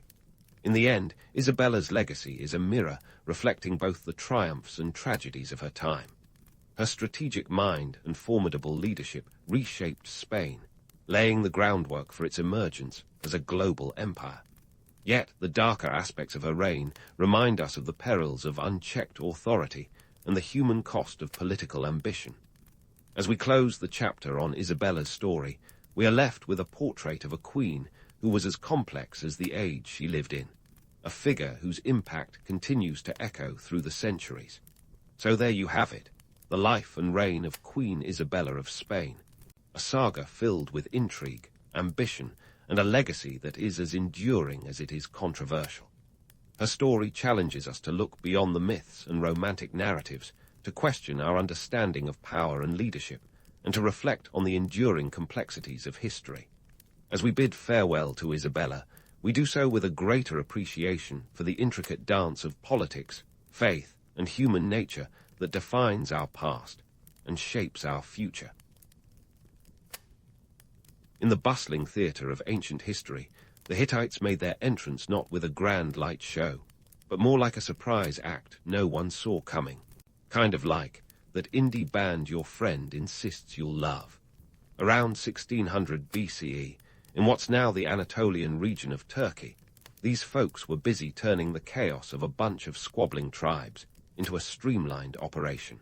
In the end, Isabella's legacy is a mirror reflecting both the triumphs and tragedies of her time. Her strategic mind and formidable leadership reshaped Spain, laying the groundwork for its emergence as a global empire. Yet the darker aspects of her reign remind us of the perils of unchecked authority and the human cost of political ambition. As we close the chapter on Isabella's story, we are left with a portrait of a queen who was as complex as the age she lived in, a figure whose impact continues to echo through the centuries. So there you have it, the life and reign of Queen Isabella of Spain, a saga filled with intrigue, ambition, and a legacy that is as enduring as it is controversial. Her story challenges us to look beyond the myths and romantic narratives, to question our understanding of power and leadership, and to reflect on the enduring complexities of history. As we bid farewell to Isabella, we do so with a greater appreciation for the intricate dance of politics, faith, and human nature that defines our past and shapes our future. In the bustling theatre of ancient history, the Hittites made their entrance not with a grand light show, but more like a surprise act no one saw coming. Kind of like that indie band your friend insists you'll love. Around 1600 BCE, in what's now the Anatolian region of Turkey, these folks were busy turning the chaos of a bunch of squabbling tribes into a streamlined operation.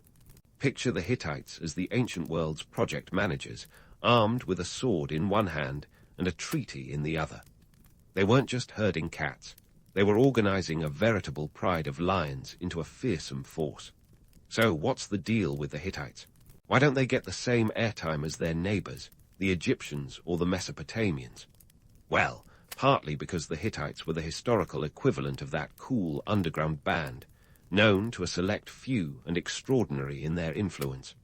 Picture the Hittites as the ancient world's project managers, armed with a sword in one hand and a treaty in the other. They weren't just herding cats. They were organizing a veritable pride of lions into a fearsome force. So what's the deal with the Hittites? Why don't they get the same airtime as their neighbors, the Egyptians or the Mesopotamians? Well, partly because the Hittites were the historical equivalent of that cool underground band, known to a select few and extraordinary in their influence.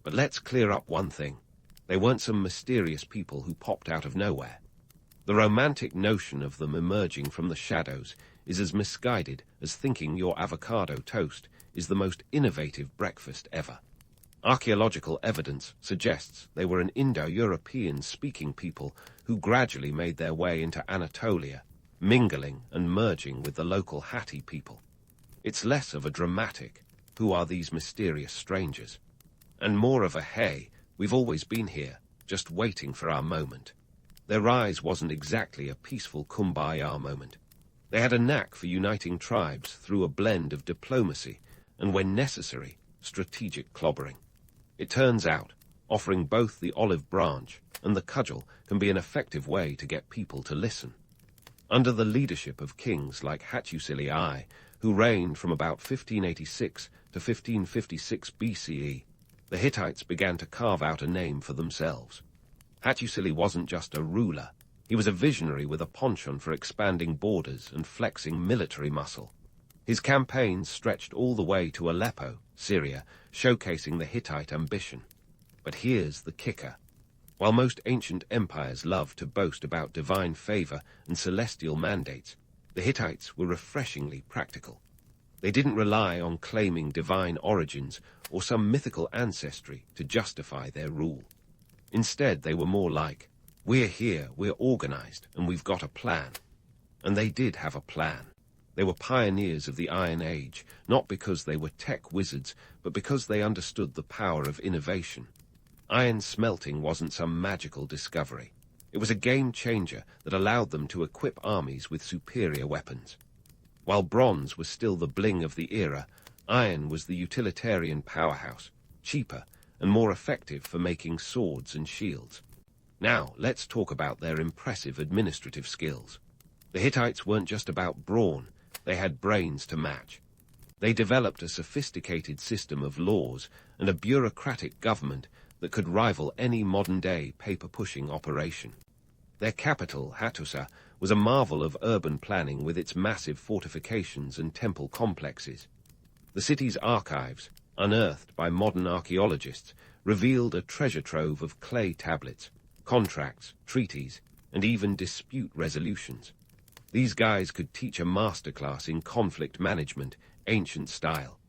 But let's clear up one thing. They weren't some mysterious people who popped out of nowhere. The romantic notion of them emerging from the shadows is as misguided as thinking your avocado toast is the most innovative breakfast ever. Archaeological evidence suggests they were an Indo-European speaking people who gradually made their way into Anatolia, mingling and merging with the local Hatti people. It's less of a dramatic, who are these mysterious strangers? And more of a, hey, we've always been here, just waiting for our moment. Their rise wasn't exactly a peaceful kumbaya moment. They had a knack for uniting tribes through a blend of diplomacy and, when necessary, strategic clobbering. It turns out, offering both the olive branch and the cudgel can be an effective way to get people to listen. Under the leadership of kings like Hattusili I, who reigned from about 1586 to 1556 BCE, the Hittites began to carve out a name for themselves. Hattusili wasn't just a ruler. He was a visionary with a penchant for expanding borders and flexing military muscle. His campaigns stretched all the way to Aleppo, Syria, showcasing the Hittite ambition. But here's the kicker. While most ancient empires loved to boast about divine favor and celestial mandates, the Hittites were refreshingly practical. They didn't rely on claiming divine origins or some mythical ancestry to justify their rule. Instead, they were more like, we're here, we're organized, and we've got a plan. And they did have a plan. They were pioneers of the Iron Age, not because they were tech wizards, but because they understood the power of innovation. Iron smelting wasn't some magical discovery. It was a game changer that allowed them to equip armies with superior weapons. While bronze was still the bling of the era, iron was the utilitarian powerhouse, cheaper and more effective for making swords and shields. Now, let's talk about their impressive administrative skills. The Hittites weren't just about brawn, they had brains to match. They developed a sophisticated system of laws and a bureaucratic government that could rival any modern-day paper-pushing operation. Their capital, Hattusa, was a marvel of urban planning with its massive fortifications and temple complexes. The city's archives, unearthed by modern archaeologists, revealed a treasure trove of clay tablets, contracts, treaties, and even dispute resolutions. These guys could teach a masterclass in conflict management, ancient style.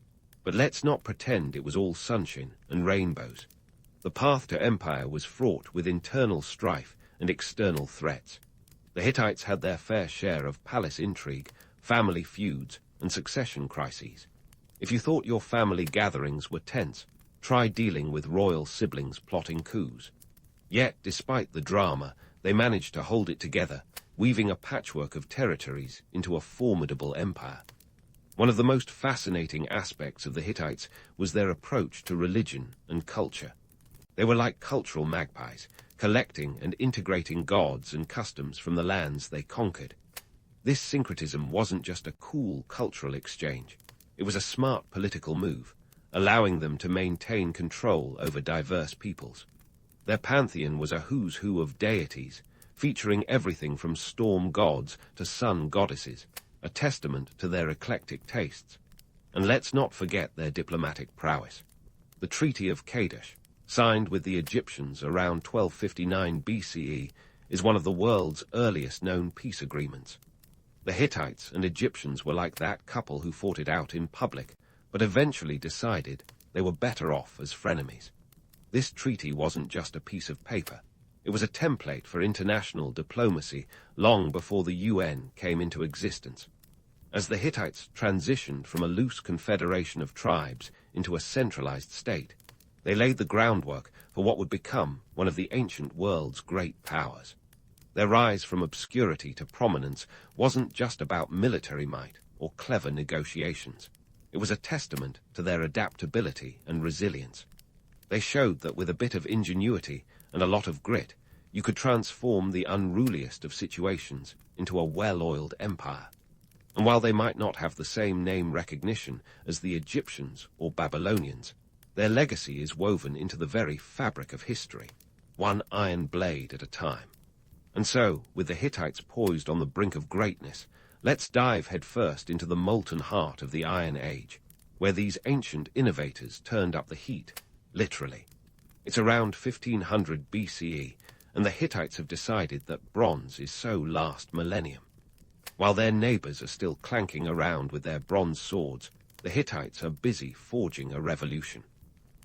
But let's not pretend it was all sunshine and rainbows. The path to empire was fraught with internal strife and external threats. The Hittites had their fair share of palace intrigue, family feuds, and succession crises. If you thought your family gatherings were tense, try dealing with royal siblings plotting coups. Yet, despite the drama, they managed to hold it together, weaving a patchwork of territories into a formidable empire. One of the most fascinating aspects of the Hittites was their approach to religion and culture. They were like cultural magpies, collecting and integrating gods and customs from the lands they conquered. This syncretism wasn't just a cool cultural exchange. It was a smart political move, allowing them to maintain control over diverse peoples. Their pantheon was a who's who of deities, featuring everything from storm gods to sun goddesses, a testament to their eclectic tastes. And let's not forget their diplomatic prowess. The Treaty of Kadesh, signed with the Egyptians around 1259 BCE, is one of the world's earliest known peace agreements. The Hittites and Egyptians were like that couple who fought it out in public, but eventually decided they were better off as frenemies. This treaty wasn't just a piece of paper. It was a template for international diplomacy long before the UN came into existence. As the Hittites transitioned from a loose confederation of tribes into a centralized state, they laid the groundwork for what would become one of the ancient world's great powers. Their rise from obscurity to prominence wasn't just about military might or clever negotiations. It was a testament to their adaptability and resilience. They showed that with a bit of ingenuity and a lot of grit, you could transform the unruliest of situations into a well-oiled empire. And while they might not have the same name recognition as the Egyptians or Babylonians, their legacy is woven into the very fabric of history, one iron blade at a time. And so, with the Hittites poised on the brink of greatness, let's dive headfirst into the molten heart of the Iron Age, where these ancient innovators turned up the heat, literally. It's around 1500 BCE, and the Hittites have decided that bronze is so last millennium. While their neighbors are still clanking around with their bronze swords, the Hittites are busy forging a revolution.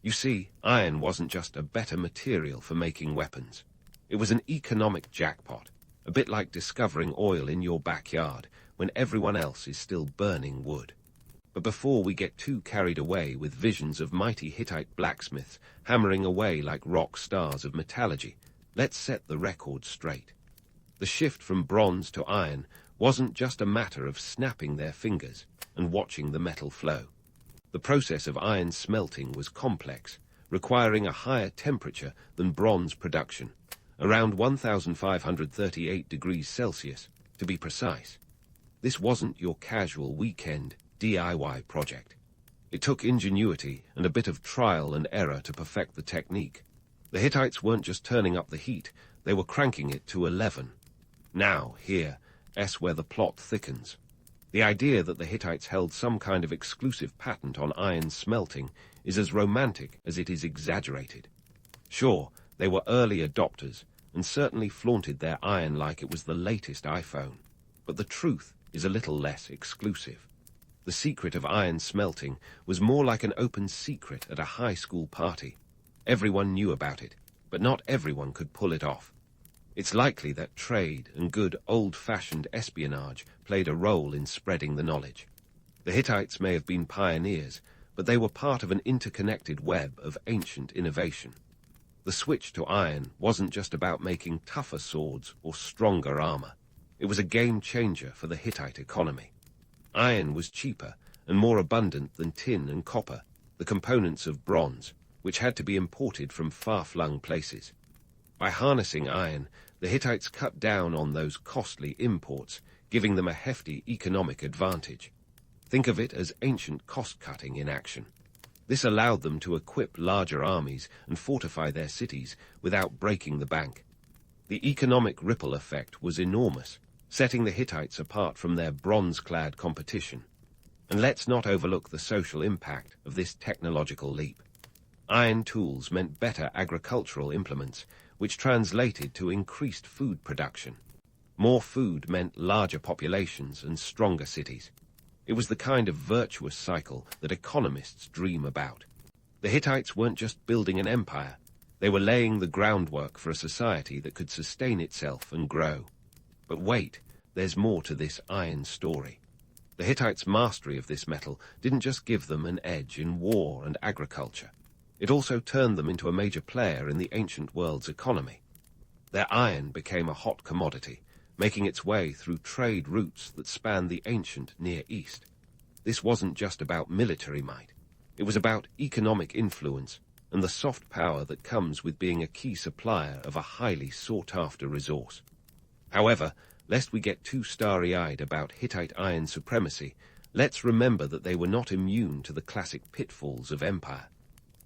You see, iron wasn't just a better material for making weapons. It was an economic jackpot, a bit like discovering oil in your backyard when everyone else is still burning wood. But before we get too carried away with visions of mighty Hittite blacksmiths hammering away like rock stars of metallurgy, let's set the record straight. The shift from bronze to iron wasn't just a matter of snapping their fingers and watching the metal flow. The process of iron smelting was complex, requiring a higher temperature than bronze production, around 1538 degrees Celsius, to be precise. This wasn't your casual weekend DIY project. It took ingenuity and a bit of trial and error to perfect the technique. The Hittites weren't just turning up the heat, they were cranking it to 11. Now, here's where the plot thickens. The idea that the Hittites held some kind of exclusive patent on iron smelting is as romantic as it is exaggerated. Sure, they were early adopters, and certainly flaunted their iron like it was the latest iPhone. But the truth is a little less exclusive. The secret of iron smelting was more like an open secret at a high school party. Everyone knew about it, but not everyone could pull it off. It's likely that trade and good old-fashioned espionage played a role in spreading the knowledge. The Hittites may have been pioneers, but they were part of an interconnected web of ancient innovation. The switch to iron wasn't just about making tougher swords or stronger armor. It was a game-changer for the Hittite economy. Iron was cheaper and more abundant than tin and copper, the components of bronze, which had to be imported from far-flung places. By harnessing iron, the Hittites cut down on those costly imports, giving them a hefty economic advantage. Think of it as ancient cost-cutting in action. This allowed them to equip larger armies and fortify their cities without breaking the bank. The economic ripple effect was enormous, setting the Hittites apart from their bronze-clad competition. And let's not overlook the social impact of this technological leap. Iron tools meant better agricultural implements, which translated to increased food production. More food meant larger populations and stronger cities. It was the kind of virtuous cycle that economists dream about. The Hittites weren't just building an empire. They were laying the groundwork for a society that could sustain itself and grow. But wait, there's more to this iron story. The Hittites' mastery of this metal didn't just give them an edge in war and agriculture. It also turned them into a major player in the ancient world's economy. Their iron became a hot commodity, making its way through trade routes that spanned the ancient Near East. This wasn't just about military might. It was about economic influence, and the soft power that comes with being a key supplier of a highly sought-after resource. However, lest we get too starry-eyed about Hittite iron supremacy, let's remember that they were not immune to the classic pitfalls of empire.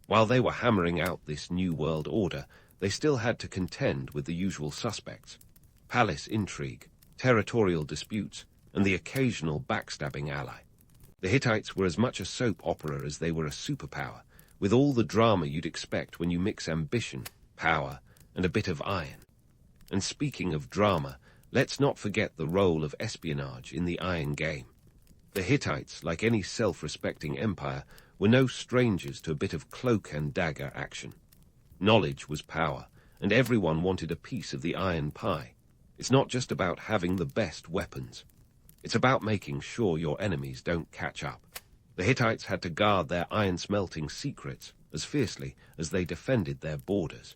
While they were hammering out this new world order, they still had to contend with the usual suspects: palace intrigue, territorial disputes, and the occasional backstabbing ally. The Hittites were as much a soap opera as they were a superpower, with all the drama you'd expect when you mix ambition, power, and a bit of iron. And speaking of drama, let's not forget the role of espionage in the iron game. The Hittites, like any self-respecting empire, were no strangers to a bit of cloak and dagger action. Knowledge was power, and everyone wanted a piece of the iron pie. It's not just about having the best weapons. It's about making sure your enemies don't catch up. The Hittites had to guard their iron-smelting secrets as fiercely as they defended their borders.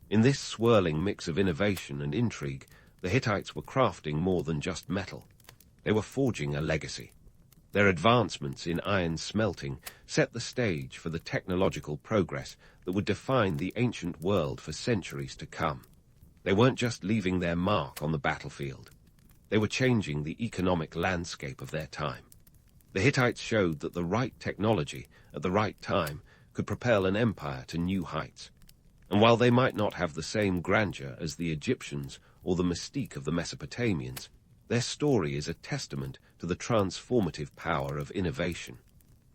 In this swirling mix of innovation and intrigue, the Hittites were crafting more than just metal. They were forging a legacy. Their advancements in iron smelting set the stage for the technological progress that would define the ancient world for centuries to come. They weren't just leaving their mark on the battlefield. They were changing the economic landscape of their time. The Hittites showed that the right technology at the right time could propel an empire to new heights. And while they might not have the same grandeur as the Egyptians or the mystique of the Mesopotamians, their story is a testament to the transformative power of innovation.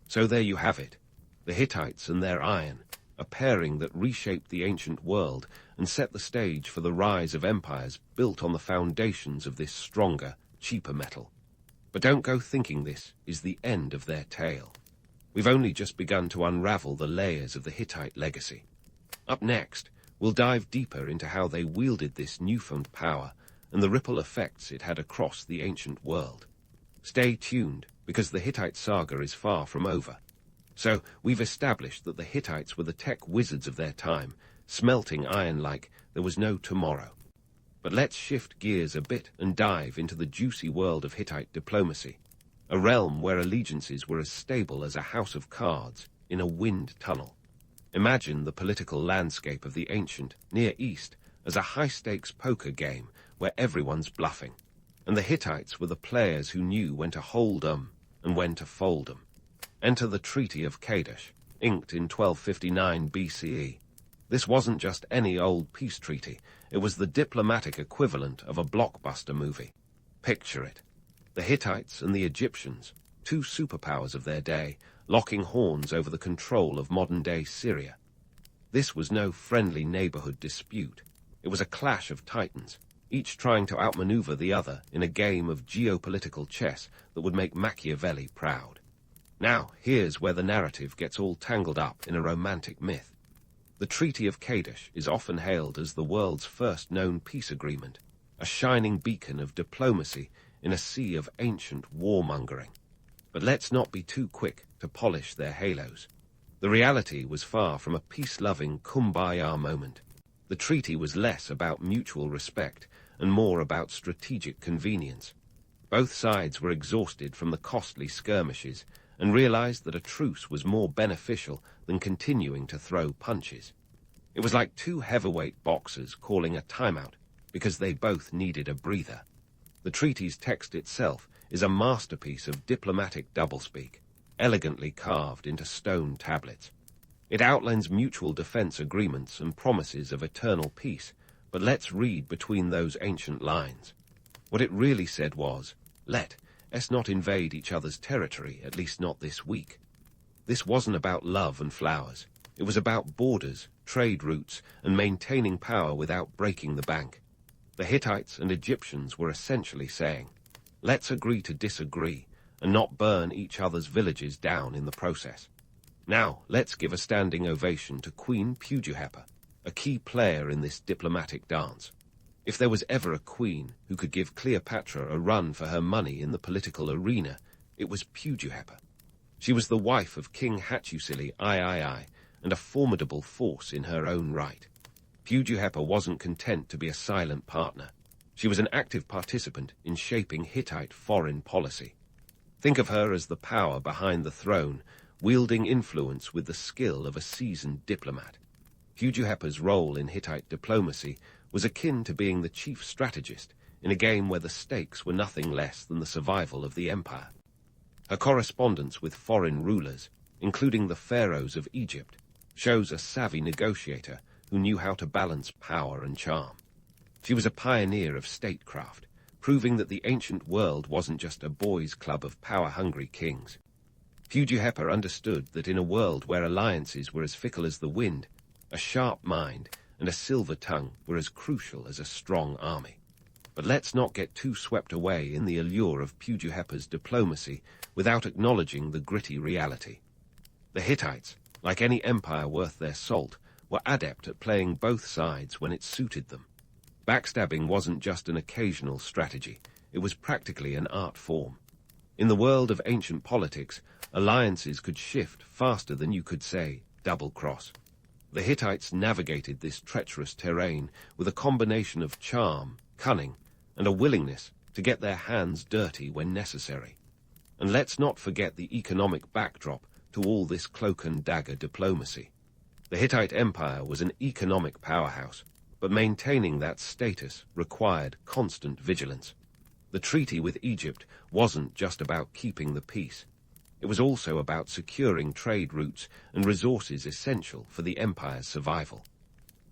So there you have it, the Hittites and their iron, a pairing that reshaped the ancient world and set the stage for the rise of empires built on the foundations of this stronger, cheaper metal. But don't go thinking this is the end of their tale. We've only just begun to unravel the layers of the Hittite legacy. Up next, we'll dive deeper into how they wielded this newfound power and the ripple effects it had across the ancient world. Stay tuned, because the Hittite saga is far from over. So, we've established that the Hittites were the tech wizards of their time, smelting iron like there was no tomorrow. But let's shift gears a bit and dive into the juicy world of Hittite diplomacy, a realm where allegiances were as stable as a house of cards in a wind tunnel. Imagine the political landscape of the ancient Near East as a high-stakes poker game where everyone's bluffing, and the Hittites were the players who knew when to hold 'em and when to fold 'em. Enter the Treaty of Kadesh, inked in 1259 BCE. This wasn't just any old peace treaty, it was the diplomatic equivalent of a blockbuster movie. Picture it. The Hittites and the Egyptians, two superpowers of their day, locking horns over the control of modern-day Syria. This was no friendly neighborhood dispute. It was a clash of titans, each trying to outmaneuver the other in a game of geopolitical chess that would make Machiavelli proud. Now, here's where the narrative gets all tangled up in a romantic myth. The Treaty of Kadesh is often hailed as the world's first known peace agreement, a shining beacon of diplomacy in a sea of ancient warmongering. But let's not be too quick to polish their halos. The reality was far from a peace-loving kumbaya moment. The treaty was less about mutual respect and more about strategic convenience. Both sides were exhausted from the costly skirmishes and realized that a truce was more beneficial than continuing to throw punches. It was like two heavyweight boxers calling a timeout because they both needed a breather. The treaty's text itself is a masterpiece of diplomatic doublespeak, elegantly carved into stone tablets. It outlines mutual defense agreements and promises of eternal peace, but let's read between those ancient lines. What it really said was, let us not invade each other's territory, at least not this week. This wasn't about love and flowers. It was about borders, trade routes, and maintaining power without breaking the bank. The Hittites and Egyptians were essentially saying, let's agree to disagree and not burn each other's villages down in the process. Now, let's give a standing ovation to Queen Puduhepa, a key player in this diplomatic dance. If there was ever a queen who could give Cleopatra a run for her money in the political arena, it was Puduhepa. She was the wife of King Hattusili III and a formidable force in her own right. Puduhepa wasn't content to be a silent partner. She was an active participant in shaping Hittite foreign policy. Think of her as the power behind the throne, wielding influence with the skill of a seasoned diplomat. Fuduhepa's role in Hittite diplomacy was akin to being the chief strategist in a game where the stakes were nothing less than the survival of the empire. Her correspondence with foreign rulers, including the pharaohs of Egypt, shows a savvy negotiator who knew how to balance power and charm. She was a pioneer of statecraft, proving that the ancient world wasn't just a boys' club of power-hungry kings. Fuduhepa understood that in a world where alliances were as fickle as the wind, a sharp mind and a silver tongue were as crucial as a strong army. But let's not get too swept away in the allure of Fuduhepa's diplomacy without acknowledging the gritty reality. The Hittites, like any empire worth their salt, were adept at playing both sides when it suited them. Backstabbing wasn't just an occasional strategy, it was practically an art form. In the world of ancient politics, alliances could shift faster than you could say, double-cross. The Hittites navigated this treacherous terrain with a combination of charm, cunning, and a willingness to get their hands dirty when necessary. And let's not forget the economic backdrop to all this cloak-and-dagger diplomacy. The Hittite Empire was an economic powerhouse, but maintaining that status required constant vigilance. The treaty with Egypt wasn't just about keeping the peace. It was also about securing trade routes and resources essential for the empire's survival.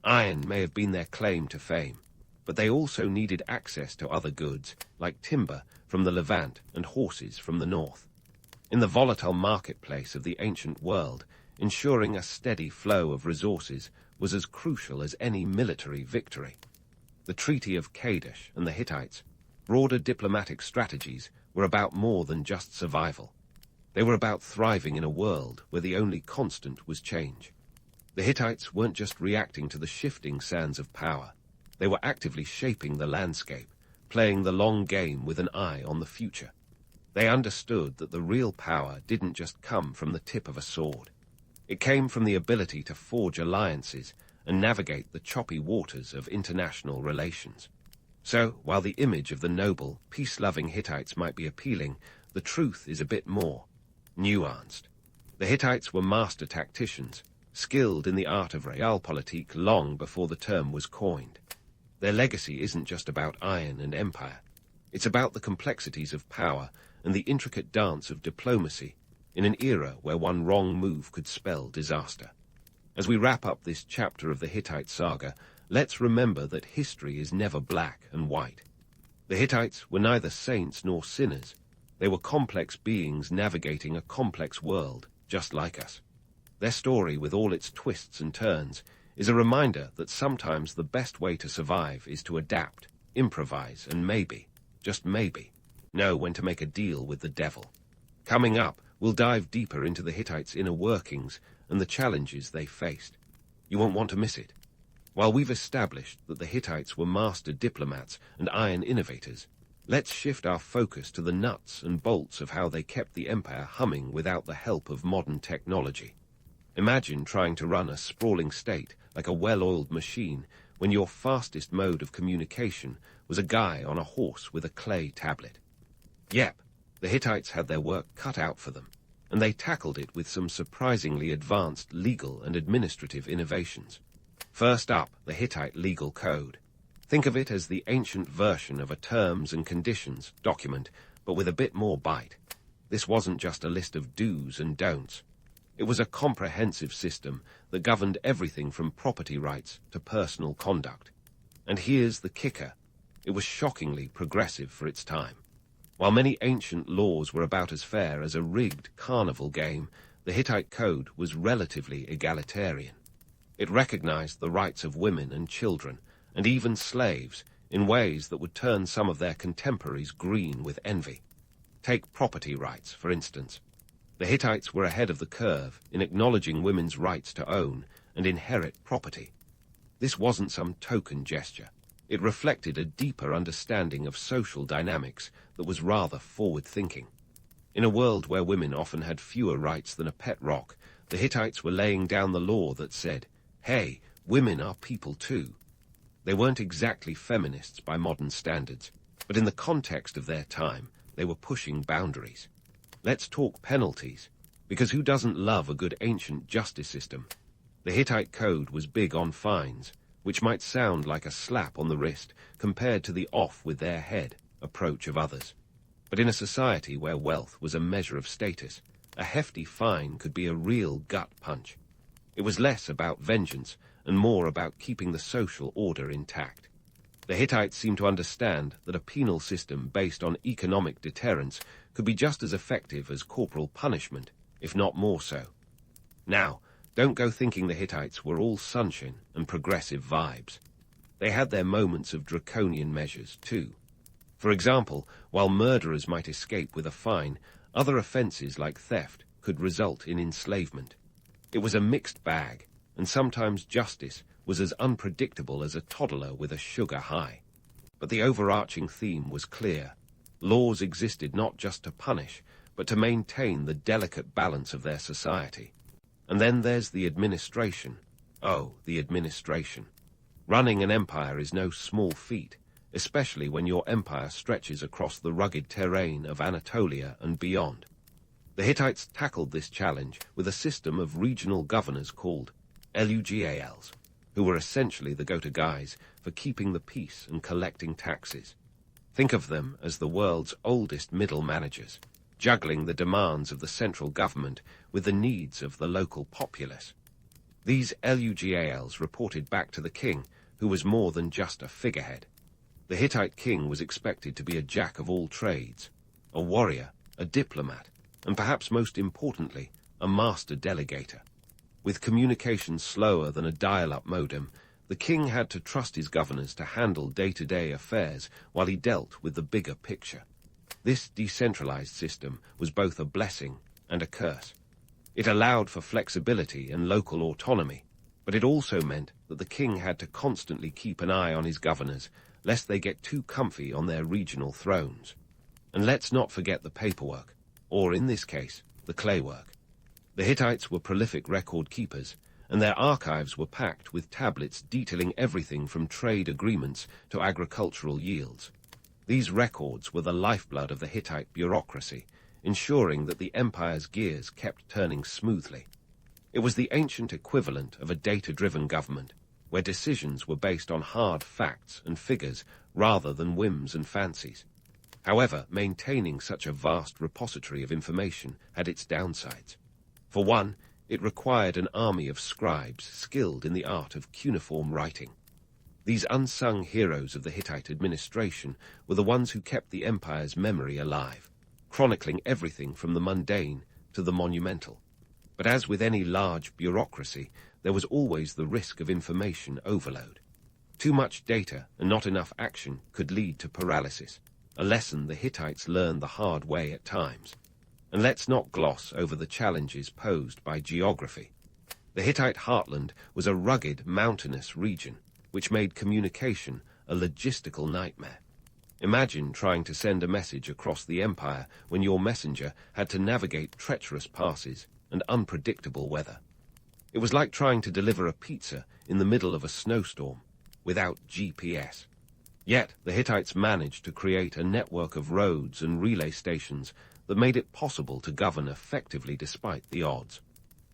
Iron may have been their claim to fame, but they also needed access to other goods, like timber from the Levant and horses from the north. In the volatile marketplace of the ancient world, ensuring a steady flow of resources was as crucial as any military victory. The Treaty of Kadesh and the Hittites' broader diplomatic strategies were about more than just survival. They were about thriving in a world where the only constant was change. The Hittites weren't just reacting to the shifting sands of power. They were actively shaping the landscape, playing the long game with an eye on the future. They understood that the real power didn't just come from the tip of a sword. It came from the ability to forge alliances and navigate the choppy waters of international relations. So, while the image of the noble, peace-loving Hittites might be appealing, the truth is a bit more nuanced. The Hittites were master tacticians, skilled in the art of realpolitik long before the term was coined. Their legacy isn't just about iron and empire. It's about the complexities of power and the intricate dance of diplomacy in an era where one wrong move could spell disaster. As we wrap up this chapter of the Hittite saga, let's remember that history is never black and white. The Hittites were neither saints nor sinners. They were complex beings navigating a complex world, just like us. Their story, with all its twists and turns, is a reminder that sometimes the best way to survive is to adapt, improvise, and maybe, just maybe, know when to make a deal with the devil. Coming up, we'll dive deeper into the Hittites' inner workings and the challenges they faced. You won't want to miss it. While we've established that the Hittites were master diplomats and iron innovators, let's shift our focus to the nuts and bolts of how they kept the empire humming without the help of modern technology. Imagine trying to run a sprawling state like a well-oiled machine when your fastest mode of communication was a guy on a horse with a clay tablet. Yep, the Hittites had their work cut out for them, and they tackled it with some surprisingly advanced legal and administrative innovations. First up, the Hittite legal code. Think of it as the ancient version of a terms and conditions document, but with a bit more bite. This wasn't just a list of do's and don'ts. It was a comprehensive system that governed everything from property rights to personal conduct. And here's the kicker. It was shockingly progressive for its time. While many ancient laws were about as fair as a rigged carnival game, the Hittite code was relatively egalitarian. It recognized the rights of women and children, and even slaves, in ways that would turn some of their contemporaries green with envy. Take property rights, for instance. The Hittites were ahead of the curve in acknowledging women's rights to own and inherit property. This wasn't some token gesture. It reflected a deeper understanding of social dynamics that was rather forward-thinking. In a world where women often had fewer rights than a pet rock, the Hittites were laying down the law that said, hey, women are people too. They weren't exactly feminists by modern standards, but in the context of their time, they were pushing boundaries. Let's talk penalties. Because who doesn't love a good ancient justice system? The Hittite code was big on fines, which might sound like a slap on the wrist compared to the off-with-their-head approach of others. But in a society where wealth was a measure of status, a hefty fine could be a real gut punch. It was less about vengeance and more about keeping the social order intact. The Hittites seemed to understand that a penal system based on economic deterrence could be just as effective as corporal punishment, if not more so. Now, don't go thinking the Hittites were all sunshine and progressive vibes. They had their moments of draconian measures, too. For example, while murderers might escape with a fine, other offenses like theft could result in enslavement. It was a mixed bag, and sometimes justice was as unpredictable as a toddler with a sugar high. But the overarching theme was clear. Laws existed not just to punish, but to maintain the delicate balance of their society. And then there's the administration. Oh, the administration. Running an empire is no small feat, especially when your empire stretches across the rugged terrain of Anatolia and beyond. The Hittites tackled this challenge with a system of regional governors called Lugals, who were essentially the go-to guys for keeping the peace and collecting taxes. Think of them as the world's oldest middle managers, juggling the demands of the central government with the needs of the local populace. These Lugals reported back to the king, who was more than just a figurehead. The Hittite king was expected to be a jack of all trades, a warrior, a diplomat, and perhaps most importantly, a master delegator. With communication slower than a dial-up modem, the king had to trust his governors to handle day-to-day affairs while he dealt with the bigger picture. This decentralized system was both a blessing and a curse. It allowed for flexibility and local autonomy, but it also meant that the king had to constantly keep an eye on his governors, lest they get too comfy on their regional thrones. And let's not forget the paperwork, or in this case, the claywork. The Hittites were prolific record keepers, and their archives were packed with tablets detailing everything from trade agreements to agricultural yields. These records were the lifeblood of the Hittite bureaucracy, ensuring that the empire's gears kept turning smoothly. It was the ancient equivalent of a data-driven government, where decisions were based on hard facts and figures rather than whims and fancies. However, maintaining such a vast repository of information had its downsides. For one, it required an army of scribes skilled in the art of cuneiform writing. These unsung heroes of the Hittite administration were the ones who kept the empire's memory alive, chronicling everything from the mundane to the monumental. But as with any large bureaucracy, there was always the risk of information overload. Too much data and not enough action could lead to paralysis, a lesson the Hittites learned the hard way at times. And let's not gloss over the challenges posed by geography. The Hittite heartland was a rugged, mountainous region, which made communication a logistical nightmare. Imagine trying to send a message across the empire when your messenger had to navigate treacherous passes and unpredictable weather. It was like trying to deliver a pizza in the middle of a snowstorm without GPS. Yet the Hittites managed to create a network of roads and relay stations that made it possible to govern effectively despite the odds.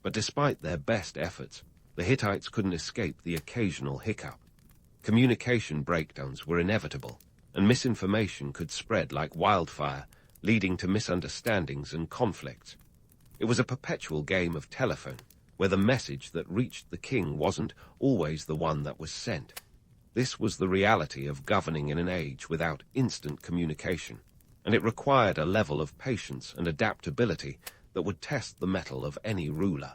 But despite their best efforts, the Hittites couldn't escape the occasional hiccup. Communication breakdowns were inevitable, and misinformation could spread like wildfire, leading to misunderstandings and conflicts. It was a perpetual game of telephone, where the message that reached the king wasn't always the one that was sent. This was the reality of governing in an age without instant communication, and it required a level of patience and adaptability that would test the mettle of any ruler.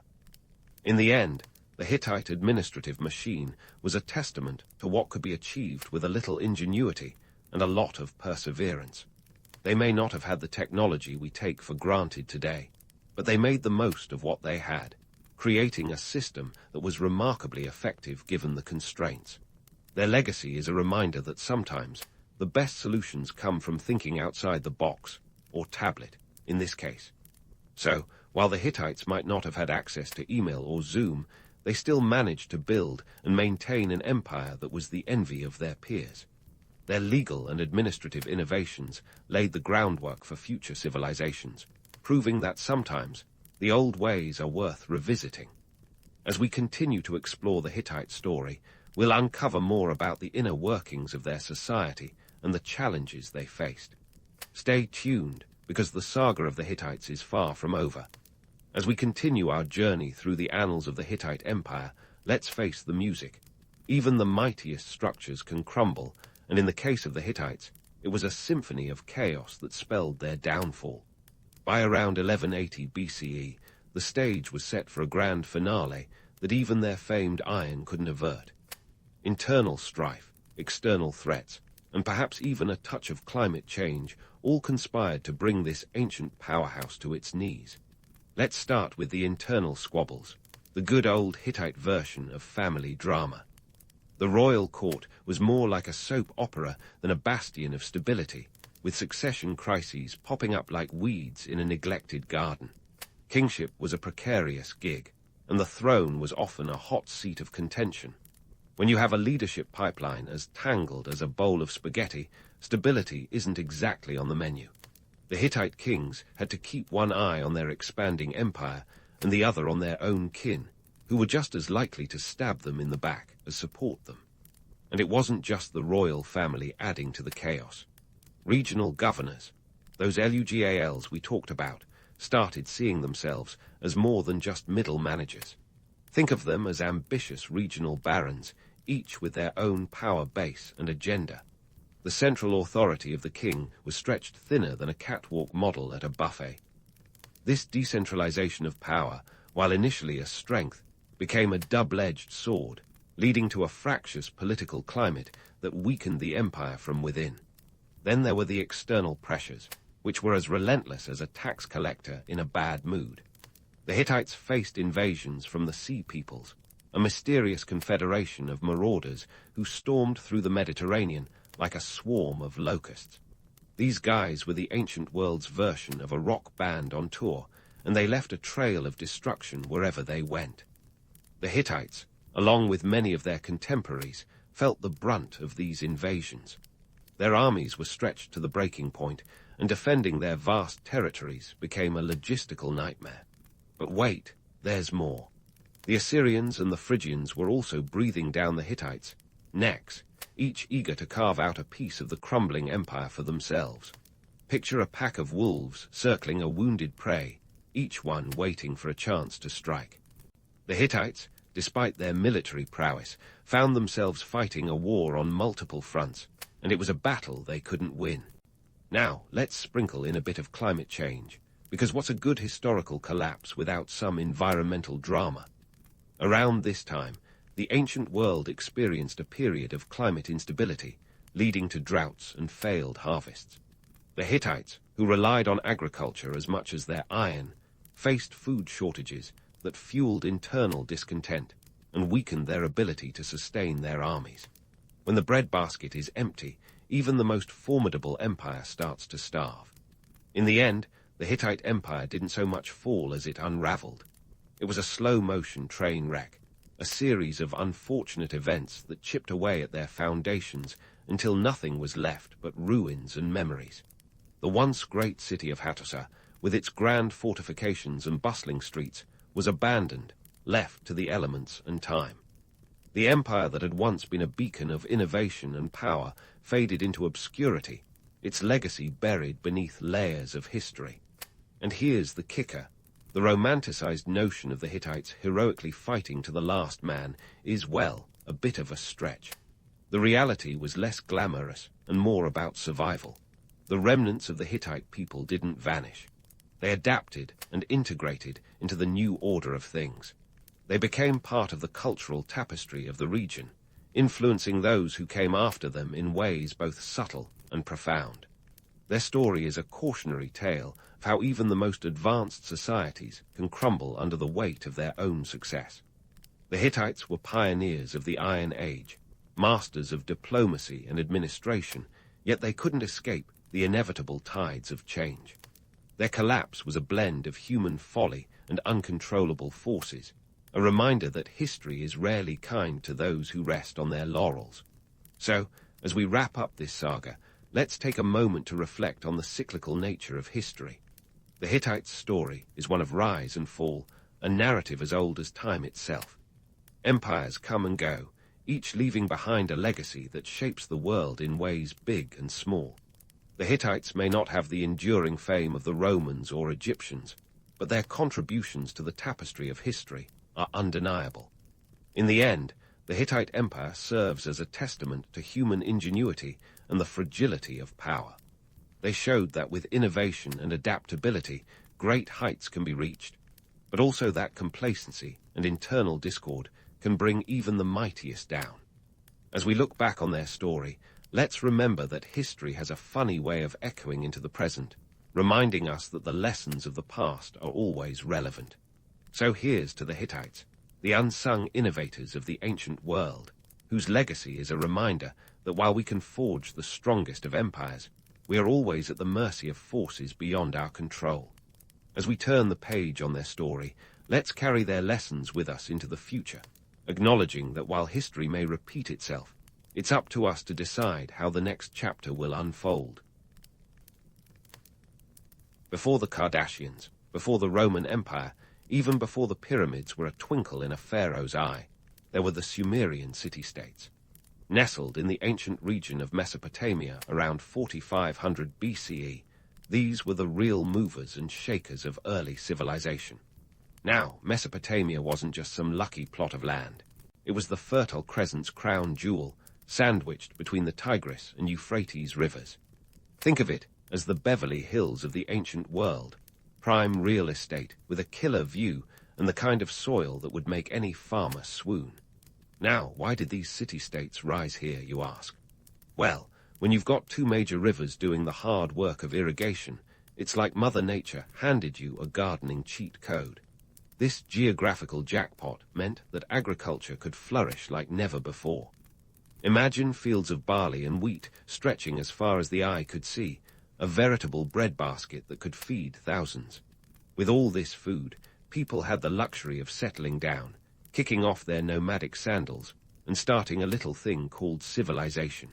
In the end, the Hittite administrative machine was a testament to what could be achieved with a little ingenuity and a lot of perseverance. They may not have had the technology we take for granted today, but they made the most of what they had, creating a system that was remarkably effective given the constraints. Their legacy is a reminder that sometimes the best solutions come from thinking outside the box, or tablet, in this case. So, while the Hittites might not have had access to email or Zoom, they still managed to build and maintain an empire that was the envy of their peers. Their legal and administrative innovations laid the groundwork for future civilizations, proving that sometimes The old ways are worth revisiting. As we continue to explore the Hittite story, we'll uncover more about the inner workings of their society and the challenges they faced. Stay tuned, because the saga of the Hittites is far from over. As we continue our journey through the annals of the Hittite Empire, let's face the music. Even the mightiest structures can crumble, and in the case of the Hittites, it was a symphony of chaos that spelled their downfall. By around 1180 BCE, the stage was set for a grand finale that even their famed iron couldn't avert. Internal strife, external threats, and perhaps even a touch of climate change all conspired to bring this ancient powerhouse to its knees. Let's start with the internal squabbles, the good old Hittite version of family drama. The royal court was more like a soap opera than a bastion of stability, with succession crises popping up like weeds in a neglected garden. Kingship was a precarious gig, and the throne was often a hot seat of contention. When you have a leadership pipeline as tangled as a bowl of spaghetti, stability isn't exactly on the menu. The Hittite kings had to keep one eye on their expanding empire and the other on their own kin, who were just as likely to stab them in the back as support them. And it wasn't just the royal family adding to the chaos. Regional governors, those LUGALs we talked about, started seeing themselves as more than just middle managers. Think of them as ambitious regional barons, each with their own power base and agenda. The central authority of the king was stretched thinner than a catwalk model at a buffet. This decentralization of power, while initially a strength, became a double-edged sword, leading to a fractious political climate that weakened the empire from within. Then there were the external pressures, which were as relentless as a tax collector in a bad mood. The Hittites faced invasions from the Sea Peoples, a mysterious confederation of marauders who stormed through the Mediterranean like a swarm of locusts. These guys were the ancient world's version of a rock band on tour, and they left a trail of destruction wherever they went. The Hittites, along with many of their contemporaries, felt the brunt of these invasions. Their armies were stretched to the breaking point, and defending their vast territories became a logistical nightmare. But wait, there's more. The Assyrians and the Phrygians were also breathing down the Hittites' necks, each eager to carve out a piece of the crumbling empire for themselves. Picture a pack of wolves circling a wounded prey, each one waiting for a chance to strike. The Hittites, despite their military prowess, found themselves fighting a war on multiple fronts, and it was a battle they couldn't win. Now, let's sprinkle in a bit of climate change, because what's a good historical collapse without some environmental drama? Around this time, the ancient world experienced a period of climate instability, leading to droughts and failed harvests. The Hittites, who relied on agriculture as much as their iron, faced food shortages that fueled internal discontent and weakened their ability to sustain their armies. When the breadbasket is empty, even the most formidable empire starts to starve. In the end, the Hittite Empire didn't so much fall as it unraveled. It was a slow-motion train wreck, a series of unfortunate events that chipped away at their foundations until nothing was left but ruins and memories. The once great city of Hattusa, with its grand fortifications and bustling streets, was abandoned, left to the elements and time. The empire that had once been a beacon of innovation and power faded into obscurity, its legacy buried beneath layers of history. And here's the kicker. The romanticized notion of the Hittites heroically fighting to the last man is, well, a bit of a stretch. The reality was less glamorous and more about survival. The remnants of the Hittite people didn't vanish. They adapted and integrated into the new order of things. They became part of the cultural tapestry of the region, influencing those who came after them in ways both subtle and profound. Their story is a cautionary tale of how even the most advanced societies can crumble under the weight of their own success. The Hittites were pioneers of the Iron Age, masters of diplomacy and administration, yet they couldn't escape the inevitable tides of change. Their collapse was a blend of human folly and uncontrollable forces, a reminder that history is rarely kind to those who rest on their laurels. So, as we wrap up this saga, let's take a moment to reflect on the cyclical nature of history. The Hittites' story is one of rise and fall, a narrative as old as time itself. Empires come and go, each leaving behind a legacy that shapes the world in ways big and small. The Hittites may not have the enduring fame of the Romans or Egyptians, but their contributions to the tapestry of history are undeniable. In the end, the Hittite Empire serves as a testament to human ingenuity and the fragility of power. They showed that with innovation and adaptability, great heights can be reached, but also that complacency and internal discord can bring even the mightiest down. As we look back on their story, let's remember that history has a funny way of echoing into the present, reminding us that the lessons of the past are always relevant. So here's to the Hittites, the unsung innovators of the ancient world, whose legacy is a reminder that while we can forge the strongest of empires, we are always at the mercy of forces beyond our control. As we turn the page on their story, let's carry their lessons with us into the future, acknowledging that while history may repeat itself, it's up to us to decide how the next chapter will unfold. Before the Kardashians, before the Roman Empire, even before the pyramids were a twinkle in a pharaoh's eye, there were the Sumerian city-states. Nestled in the ancient region of Mesopotamia around 4500 BCE, these were the real movers and shakers of early civilization. Now, Mesopotamia wasn't just some lucky plot of land. It was the Fertile Crescent's crown jewel, sandwiched between the Tigris and Euphrates rivers. Think of it as the Beverly Hills of the ancient world, prime real estate with a killer view and the kind of soil that would make any farmer swoon. Now, why did these city-states rise here, you ask? Well, when you've got two major rivers doing the hard work of irrigation, it's like Mother Nature handed you a gardening cheat code. This geographical jackpot meant that agriculture could flourish like never before. Imagine fields of barley and wheat stretching as far as the eye could see, a veritable breadbasket that could feed thousands. With all this food, people had the luxury of settling down, kicking off their nomadic sandals, and starting a little thing called civilization.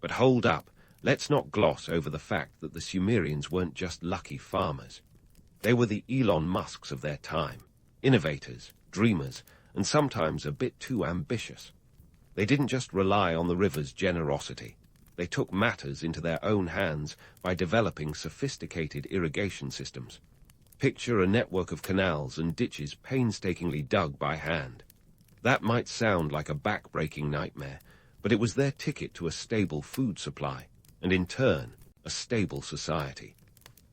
But hold up, let's not gloss over the fact that the Sumerians weren't just lucky farmers. They were the Elon Musks of their time, innovators, dreamers, and sometimes a bit too ambitious. They didn't just rely on the river's generosity. They took matters into their own hands by developing sophisticated irrigation systems. Picture a network of canals and ditches painstakingly dug by hand. That might sound like a back-breaking nightmare, but it was their ticket to a stable food supply, and in turn, a stable society.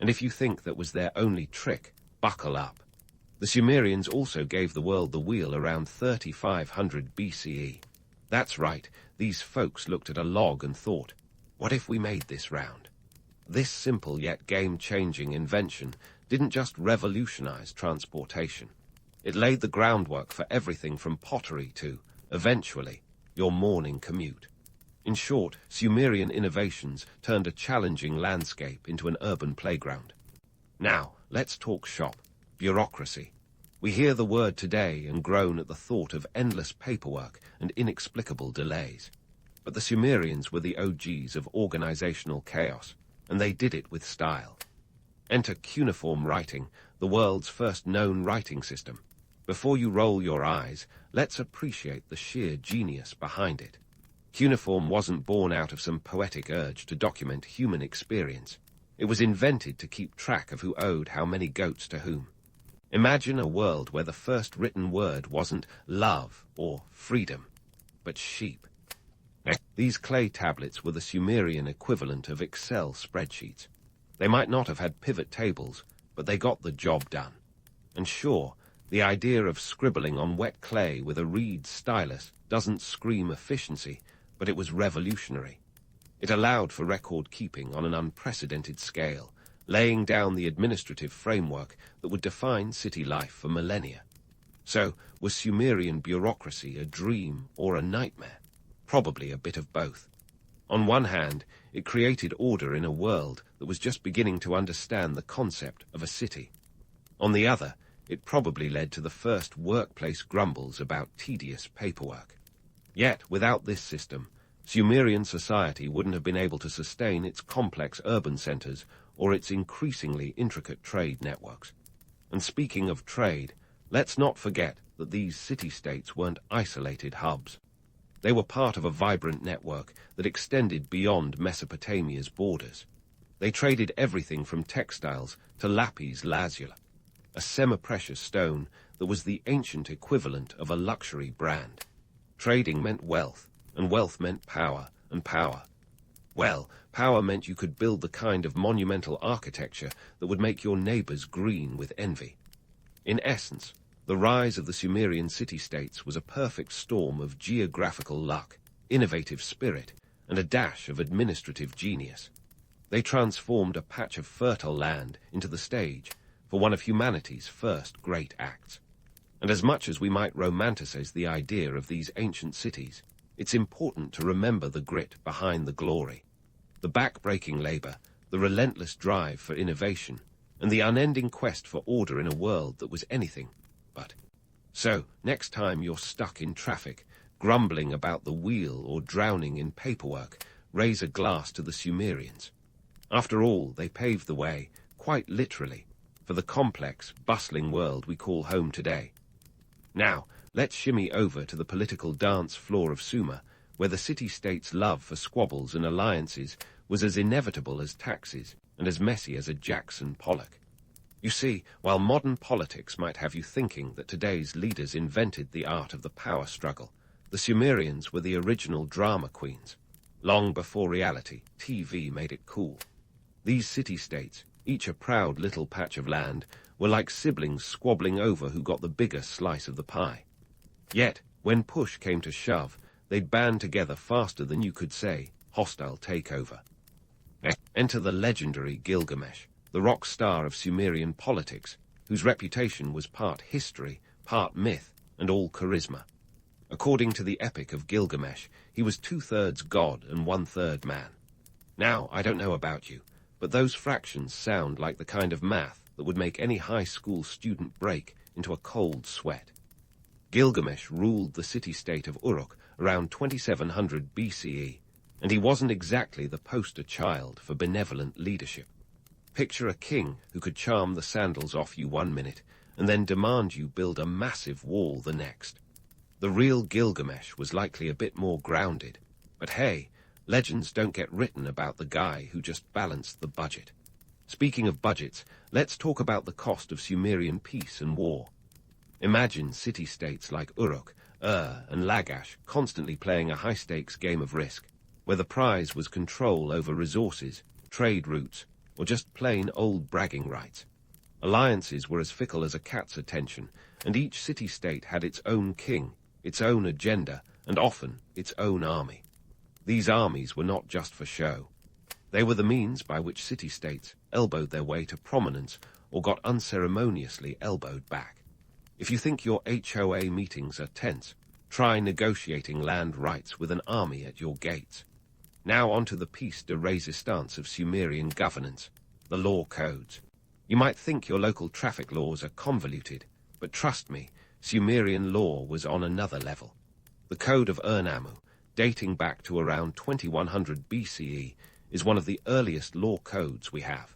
And if you think that was their only trick, buckle up. The Sumerians also gave the world the wheel around 3500 BCE. That's right, these folks looked at a log and thought, what if we made this round? This simple yet game-changing invention didn't just revolutionize transportation. It laid the groundwork for everything from pottery to, eventually, your morning commute. In short, Sumerian innovations turned a challenging landscape into an urban playground. Now, let's talk shop, bureaucracy. We hear the word today and groan at the thought of endless paperwork and inexplicable delays. But the Sumerians were the OGs of organizational chaos, and they did it with style. Enter cuneiform writing, the world's first known writing system. Before you roll your eyes, let's appreciate the sheer genius behind it. Cuneiform wasn't born out of some poetic urge to document human experience. It was invented to keep track of who owed how many goats to whom. Imagine a world where the first written word wasn't love or freedom, but sheep. These clay tablets were the Sumerian equivalent of Excel spreadsheets. They might not have had pivot tables, but they got the job done. And sure, the idea of scribbling on wet clay with a reed stylus doesn't scream efficiency, but it was revolutionary. It allowed for record keeping on an unprecedented scale, laying down the administrative framework that would define city life for millennia. So, was Sumerian bureaucracy a dream or a nightmare? Probably a bit of both. On one hand, it created order in a world that was just beginning to understand the concept of a city. On the other, it probably led to the first workplace grumbles about tedious paperwork. Yet, without this system, Sumerian society wouldn't have been able to sustain its complex urban centers or its increasingly intricate trade networks. And speaking of trade, let's not forget that these city-states weren't isolated hubs. They were part of a vibrant network that extended beyond Mesopotamia's borders. They traded everything from textiles to lapis lazuli, a semi-precious stone that was the ancient equivalent of a luxury brand. Trading meant wealth, and wealth meant power, and power. Well, power meant you could build the kind of monumental architecture that would make your neighbors green with envy. In essence, the rise of the Sumerian city-states was a perfect storm of geographical luck, innovative spirit, and a dash of administrative genius. They transformed a patch of fertile land into the stage for one of humanity's first great acts. And as much as we might romanticize the idea of these ancient cities, it's important to remember the grit behind the glory. The back-breaking labor, the relentless drive for innovation, and the unending quest for order in a world that was anything but. So, next time you're stuck in traffic, grumbling about the wheel or drowning in paperwork, raise a glass to the Sumerians. After all, they paved the way, quite literally, for the complex, bustling world we call home today. Now, let's shimmy over to the political dance floor of Sumer, where the city-state's love for squabbles and alliances was as inevitable as taxes and as messy as a Jackson Pollock. You see, while modern politics might have you thinking that today's leaders invented the art of the power struggle, the Sumerians were the original drama queens. Long before reality, TV made it cool. These city-states, each a proud little patch of land, were like siblings squabbling over who got the bigger slice of the pie. Yet, when push came to shove, they'd band together faster than you could say, hostile takeover. Enter the legendary Gilgamesh, the rock star of Sumerian politics, whose reputation was part history, part myth, and all charisma. According to the Epic of Gilgamesh, he was 2/3 god and 1/3 man. Now, I don't know about you, but those fractions sound like the kind of math that would make any high school student break into a cold sweat. Gilgamesh ruled the city-state of Uruk around 2700 BCE, and he wasn't exactly the poster child for benevolent leadership. Picture a king who could charm the sandals off you one minute and then demand you build a massive wall the next. The real Gilgamesh was likely a bit more grounded, but hey, legends don't get written about the guy who just balanced the budget. Speaking of budgets, let's talk about the cost of Sumerian peace and war. Imagine city-states like Uruk, and Lagash constantly playing a high-stakes game of Risk, where the prize was control over resources, trade routes, or just plain old bragging rights. Alliances were as fickle as a cat's attention, and each city-state had its own king, its own agenda, and often its own army. These armies were not just for show. They were the means by which city-states elbowed their way to prominence or got unceremoniously elbowed back. If you think your HOA meetings are tense, try negotiating land rights with an army at your gates. Now on to the piece de resistance of Sumerian governance, the law codes. You might think your local traffic laws are convoluted, but trust me, Sumerian law was on another level. The Code of Ur-Nammu, dating back to around 2100 BCE, is one of the earliest law codes we have.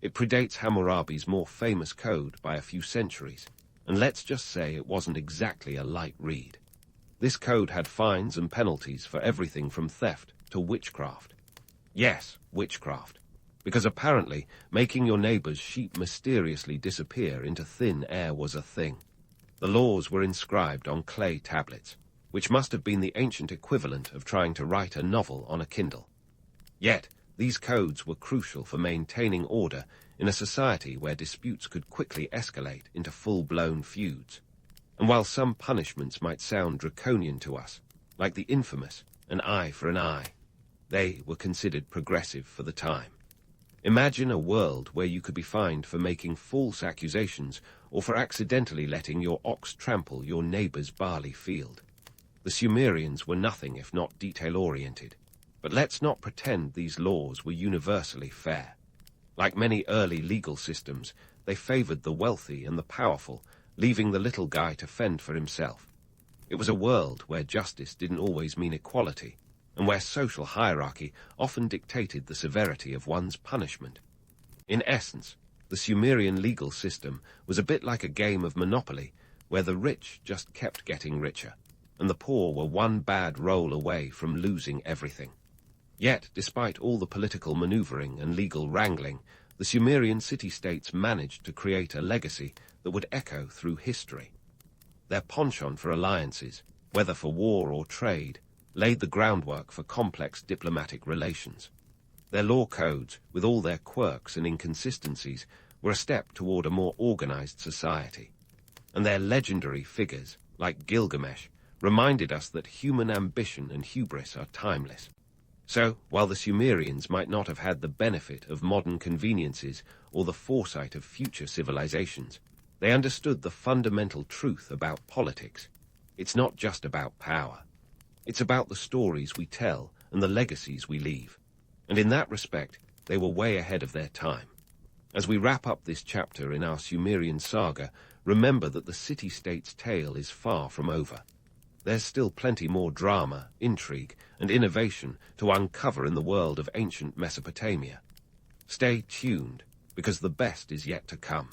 It predates Hammurabi's more famous code by a few centuries, and let's just say it wasn't exactly a light read. This code had fines and penalties for everything from theft to witchcraft. Yes, witchcraft. Because apparently making your neighbor's sheep mysteriously disappear into thin air was a thing. The laws were inscribed on clay tablets, which must have been the ancient equivalent of trying to write a novel on a Kindle. Yet, these codes were crucial for maintaining order in a society where disputes could quickly escalate into full-blown feuds. And while some punishments might sound draconian to us, like the infamous an eye for an eye, they were considered progressive for the time. Imagine a world where you could be fined for making false accusations or for accidentally letting your ox trample your neighbor's barley field. The Sumerians were nothing if not detail-oriented, but let's not pretend these laws were universally fair. Like many early legal systems, they favored the wealthy and the powerful, leaving the little guy to fend for himself. It was a world where justice didn't always mean equality, and where social hierarchy often dictated the severity of one's punishment. In essence, the Sumerian legal system was a bit like a game of Monopoly, where the rich just kept getting richer, and the poor were one bad roll away from losing everything. Yet, despite all the political maneuvering and legal wrangling, the Sumerian city-states managed to create a legacy that would echo through history. Their penchant for alliances, whether for war or trade, laid the groundwork for complex diplomatic relations. Their law codes, with all their quirks and inconsistencies, were a step toward a more organized society. And their legendary figures, like Gilgamesh, reminded us that human ambition and hubris are timeless. So, while the Sumerians might not have had the benefit of modern conveniences or the foresight of future civilizations, they understood the fundamental truth about politics. It's not just about power. It's about the stories we tell and the legacies we leave. And in that respect, they were way ahead of their time. As we wrap up this chapter in our Sumerian saga, remember that the city-state's tale is far from over. There's still plenty more drama, intrigue, and innovation to uncover in the world of ancient Mesopotamia. Stay tuned, because the best is yet to come.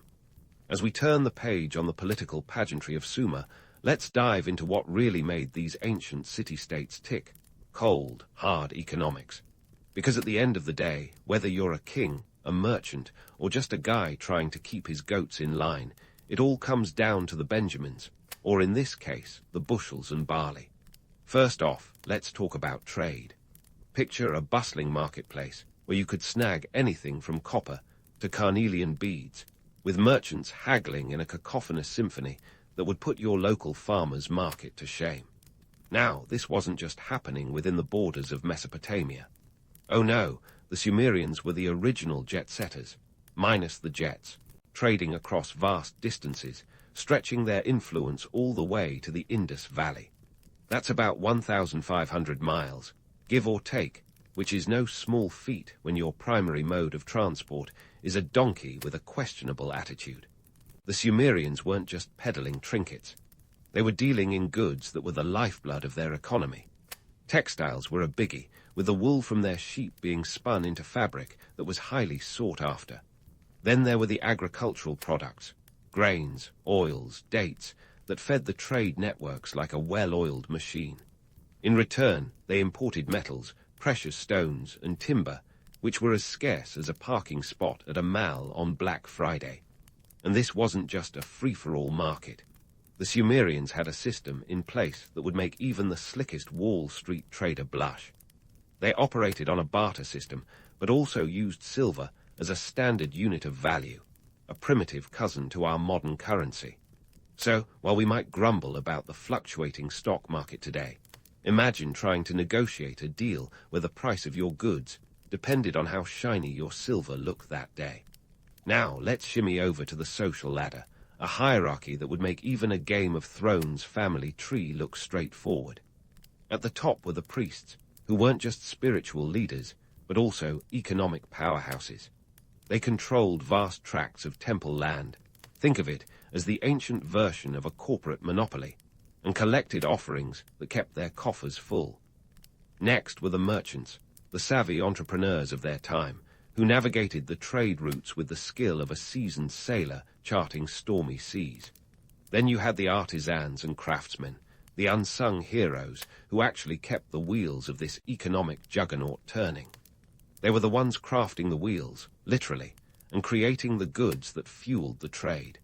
As we turn the page on the political pageantry of Sumer, let's dive into what really made these ancient city-states tick: cold, hard economics. Because at the end of the day, whether you're a king, a merchant, or just a guy trying to keep his goats in line, it all comes down to the Benjamins, or in this case, the bushels and barley. First off, let's talk about trade. Picture a bustling marketplace where you could snag anything from copper to carnelian beads, with merchants haggling in a cacophonous symphony that would put your local farmer's market to shame. Now, this wasn't just happening within the borders of Mesopotamia. Oh no, the Sumerians were the original jet-setters, minus the jets, trading across vast distances, stretching their influence all the way to the Indus Valley. That's about 1,500 miles, give or take, which is no small feat when your primary mode of transport is a donkey with a questionable attitude. The Sumerians weren't just peddling trinkets. They were dealing in goods that were the lifeblood of their economy. Textiles were a biggie, with the wool from their sheep being spun into fabric that was highly sought after. Then there were the agricultural products, grains, oils, dates, that fed the trade networks like a well-oiled machine. In return, they imported metals, precious stones, and timber, which were as scarce as a parking spot at a mall on Black Friday. And this wasn't just a free-for-all market. The Sumerians had a system in place that would make even the slickest Wall Street trader blush. They operated on a barter system, but also used silver as a standard unit of value, a primitive cousin to our modern currency. So, while we might grumble about the fluctuating stock market today, imagine trying to negotiate a deal where the price of your goods depended on how shiny your silver looked that day. Now, let's shimmy over to the social ladder, a hierarchy that would make even a Game of Thrones family tree look straightforward. At the top were the priests, who weren't just spiritual leaders, but also economic powerhouses. They controlled vast tracts of temple land. Think of it as the ancient version of a corporate monopoly, and collected offerings that kept their coffers full. Next were the merchants, the savvy entrepreneurs of their time, who navigated the trade routes with the skill of a seasoned sailor charting stormy seas. Then you had the artisans and craftsmen, the unsung heroes who actually kept the wheels of this economic juggernaut turning. They were the ones crafting the wheels, literally, and creating the goods that fueled the trade.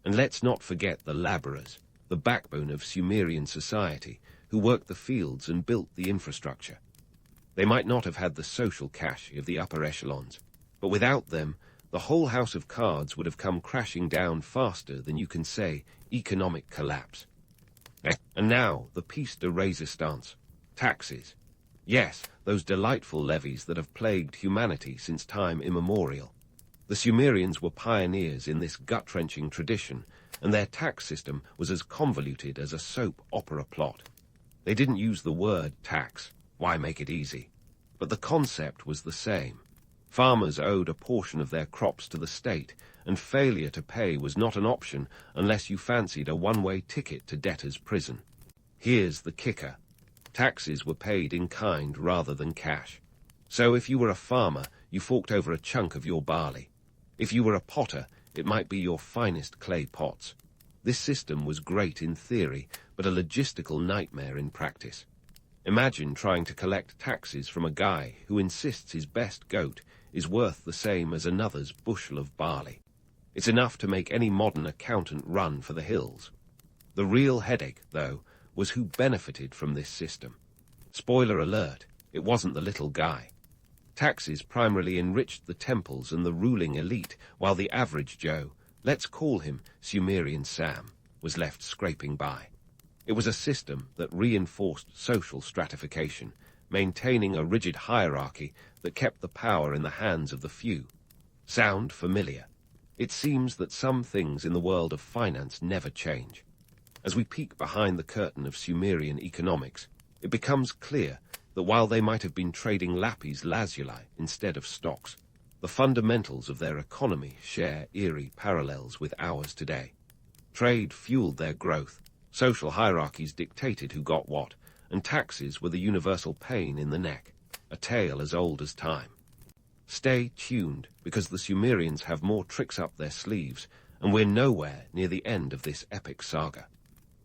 And let's not forget the laborers, the backbone of Sumerian society, who worked the fields and built the infrastructure. They might not have had the social cash of the upper echelons, but without them, the whole house of cards would have come crashing down faster than you can say economic collapse. And now, the piece de resistance, taxes. Yes, those delightful levies that have plagued humanity since time immemorial. The Sumerians were pioneers in this gut-wrenching tradition, and their tax system was as convoluted as a soap opera plot. They didn't use the word tax, why make it easy? But the concept was the same. Farmers owed a portion of their crops to the state, and failure to pay was not an option unless you fancied a one-way ticket to debtor's prison. Here's the kicker. Taxes were paid in kind rather than cash. So if you were a farmer, you forked over a chunk of your barley. If you were a potter, it might be your finest clay pots. This system was great in theory, but a logistical nightmare in practice. Imagine trying to collect taxes from a guy who insists his best goat is worth the same as another's bushel of barley. It's enough to make any modern accountant run for the hills. The real headache, though, was who benefited from this system. Spoiler alert, it wasn't the little guy. Taxes primarily enriched the temples and the ruling elite, while the average Joe, let's call him Sumerian Sam, was left scraping by. It was a system that reinforced social stratification, maintaining a rigid hierarchy that kept the power in the hands of the few. Sound familiar? It seems that some things in the world of finance never change. As we peek behind the curtain of Sumerian economics, it becomes clear that while they might have been trading lapis lazuli instead of stocks, the fundamentals of their economy share eerie parallels with ours today. Trade fueled their growth, social hierarchies dictated who got what, and taxes were the universal pain in the neck, a tale as old as time. Stay tuned, because the Sumerians have more tricks up their sleeves, and we're nowhere near the end of this epic saga.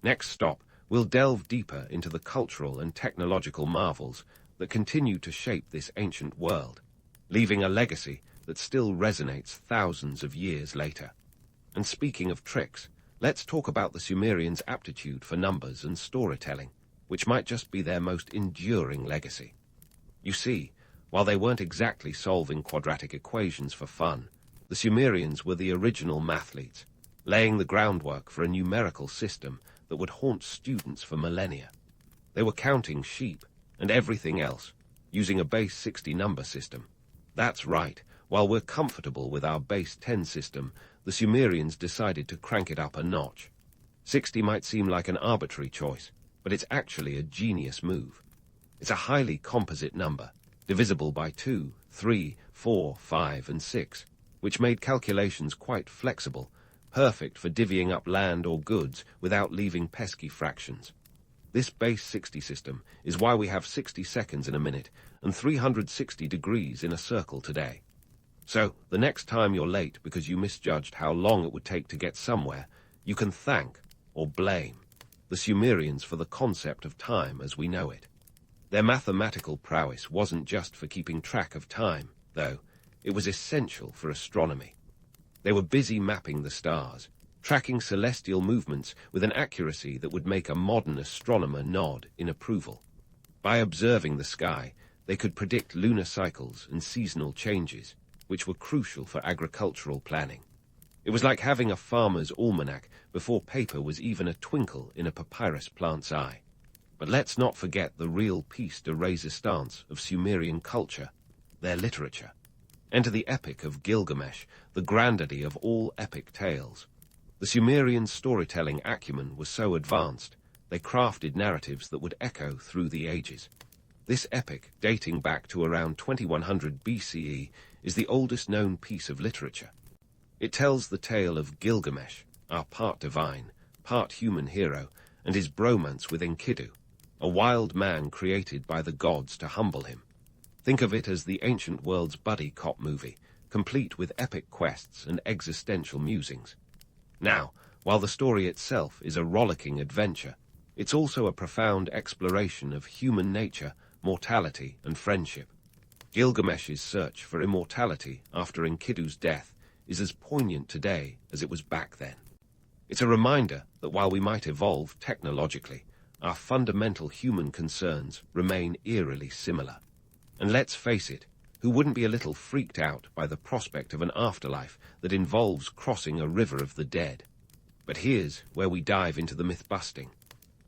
Next stop, we'll delve deeper into the cultural and technological marvels that continue to shape this ancient world, leaving a legacy that still resonates thousands of years later. And speaking of tricks, let's talk about the Sumerians' aptitude for numbers and storytelling, which might just be their most enduring legacy. You see, while they weren't exactly solving quadratic equations for fun, the Sumerians were the original mathletes, laying the groundwork for a numerical system that would haunt students for millennia. They were counting sheep and everything else, using a base 60 number system. That's right, while we're comfortable with our base 10 system, the Sumerians decided to crank it up a notch. 60 might seem like an arbitrary choice, but it's actually a genius move. It's a highly composite number, divisible by 2, 3, 4, 5, and 6, which made calculations quite flexible, perfect for divvying up land or goods without leaving pesky fractions. This base 60 system is why we have 60 seconds in a minute and 360 degrees in a circle today. So, the next time you're late because you misjudged how long it would take to get somewhere, you can thank, or blame, the Sumerians for the concept of time as we know it. Their mathematical prowess wasn't just for keeping track of time, though. It was essential for astronomy. They were busy mapping the stars, tracking celestial movements with an accuracy that would make a modern astronomer nod in approval. By observing the sky, they could predict lunar cycles and seasonal changes, which were crucial for agricultural planning. It was like having a farmer's almanac before paper was even a twinkle in a papyrus plant's eye. But let's not forget the real piece de resistance of Sumerian culture, their literature. Enter the epic of Gilgamesh, the granddaddy of all epic tales. The Sumerian storytelling acumen was so advanced, they crafted narratives that would echo through the ages. This epic, dating back to around 2100 BCE, is the oldest known piece of literature. It tells the tale of Gilgamesh, our part divine, part human hero, and his bromance with Enkidu, a wild man created by the gods to humble him. Think of it as the ancient world's buddy cop movie, complete with epic quests and existential musings. Now, while the story itself is a rollicking adventure, it's also a profound exploration of human nature, mortality, and friendship. Gilgamesh's search for immortality after Enkidu's death is as poignant today as it was back then. It's a reminder that while we might evolve technologically, our fundamental human concerns remain eerily similar. And let's face it, who wouldn't be a little freaked out by the prospect of an afterlife that involves crossing a river of the dead? But here's where we dive into the myth-busting.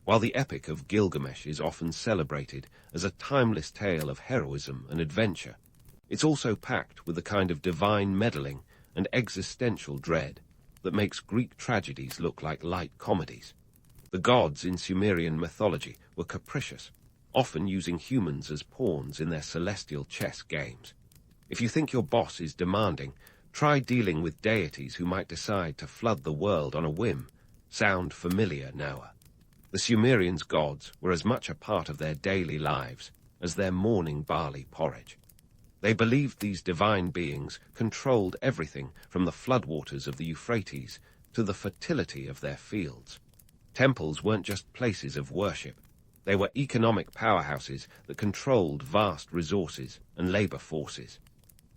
While the epic of Gilgamesh is often celebrated as a timeless tale of heroism and adventure, it's also packed with the kind of divine meddling and existential dread that makes Greek tragedies look like light comedies. The gods in Sumerian mythology were capricious, often using humans as pawns in their celestial chess games. If you think your boss is demanding, try dealing with deities who might decide to flood the world on a whim. Sound familiar, Noah? The Sumerians' gods were as much a part of their daily lives as their morning barley porridge. They believed these divine beings controlled everything from the floodwaters of the Euphrates to the fertility of their fields. Temples weren't just places of worship. They were economic powerhouses that controlled vast resources and labor forces.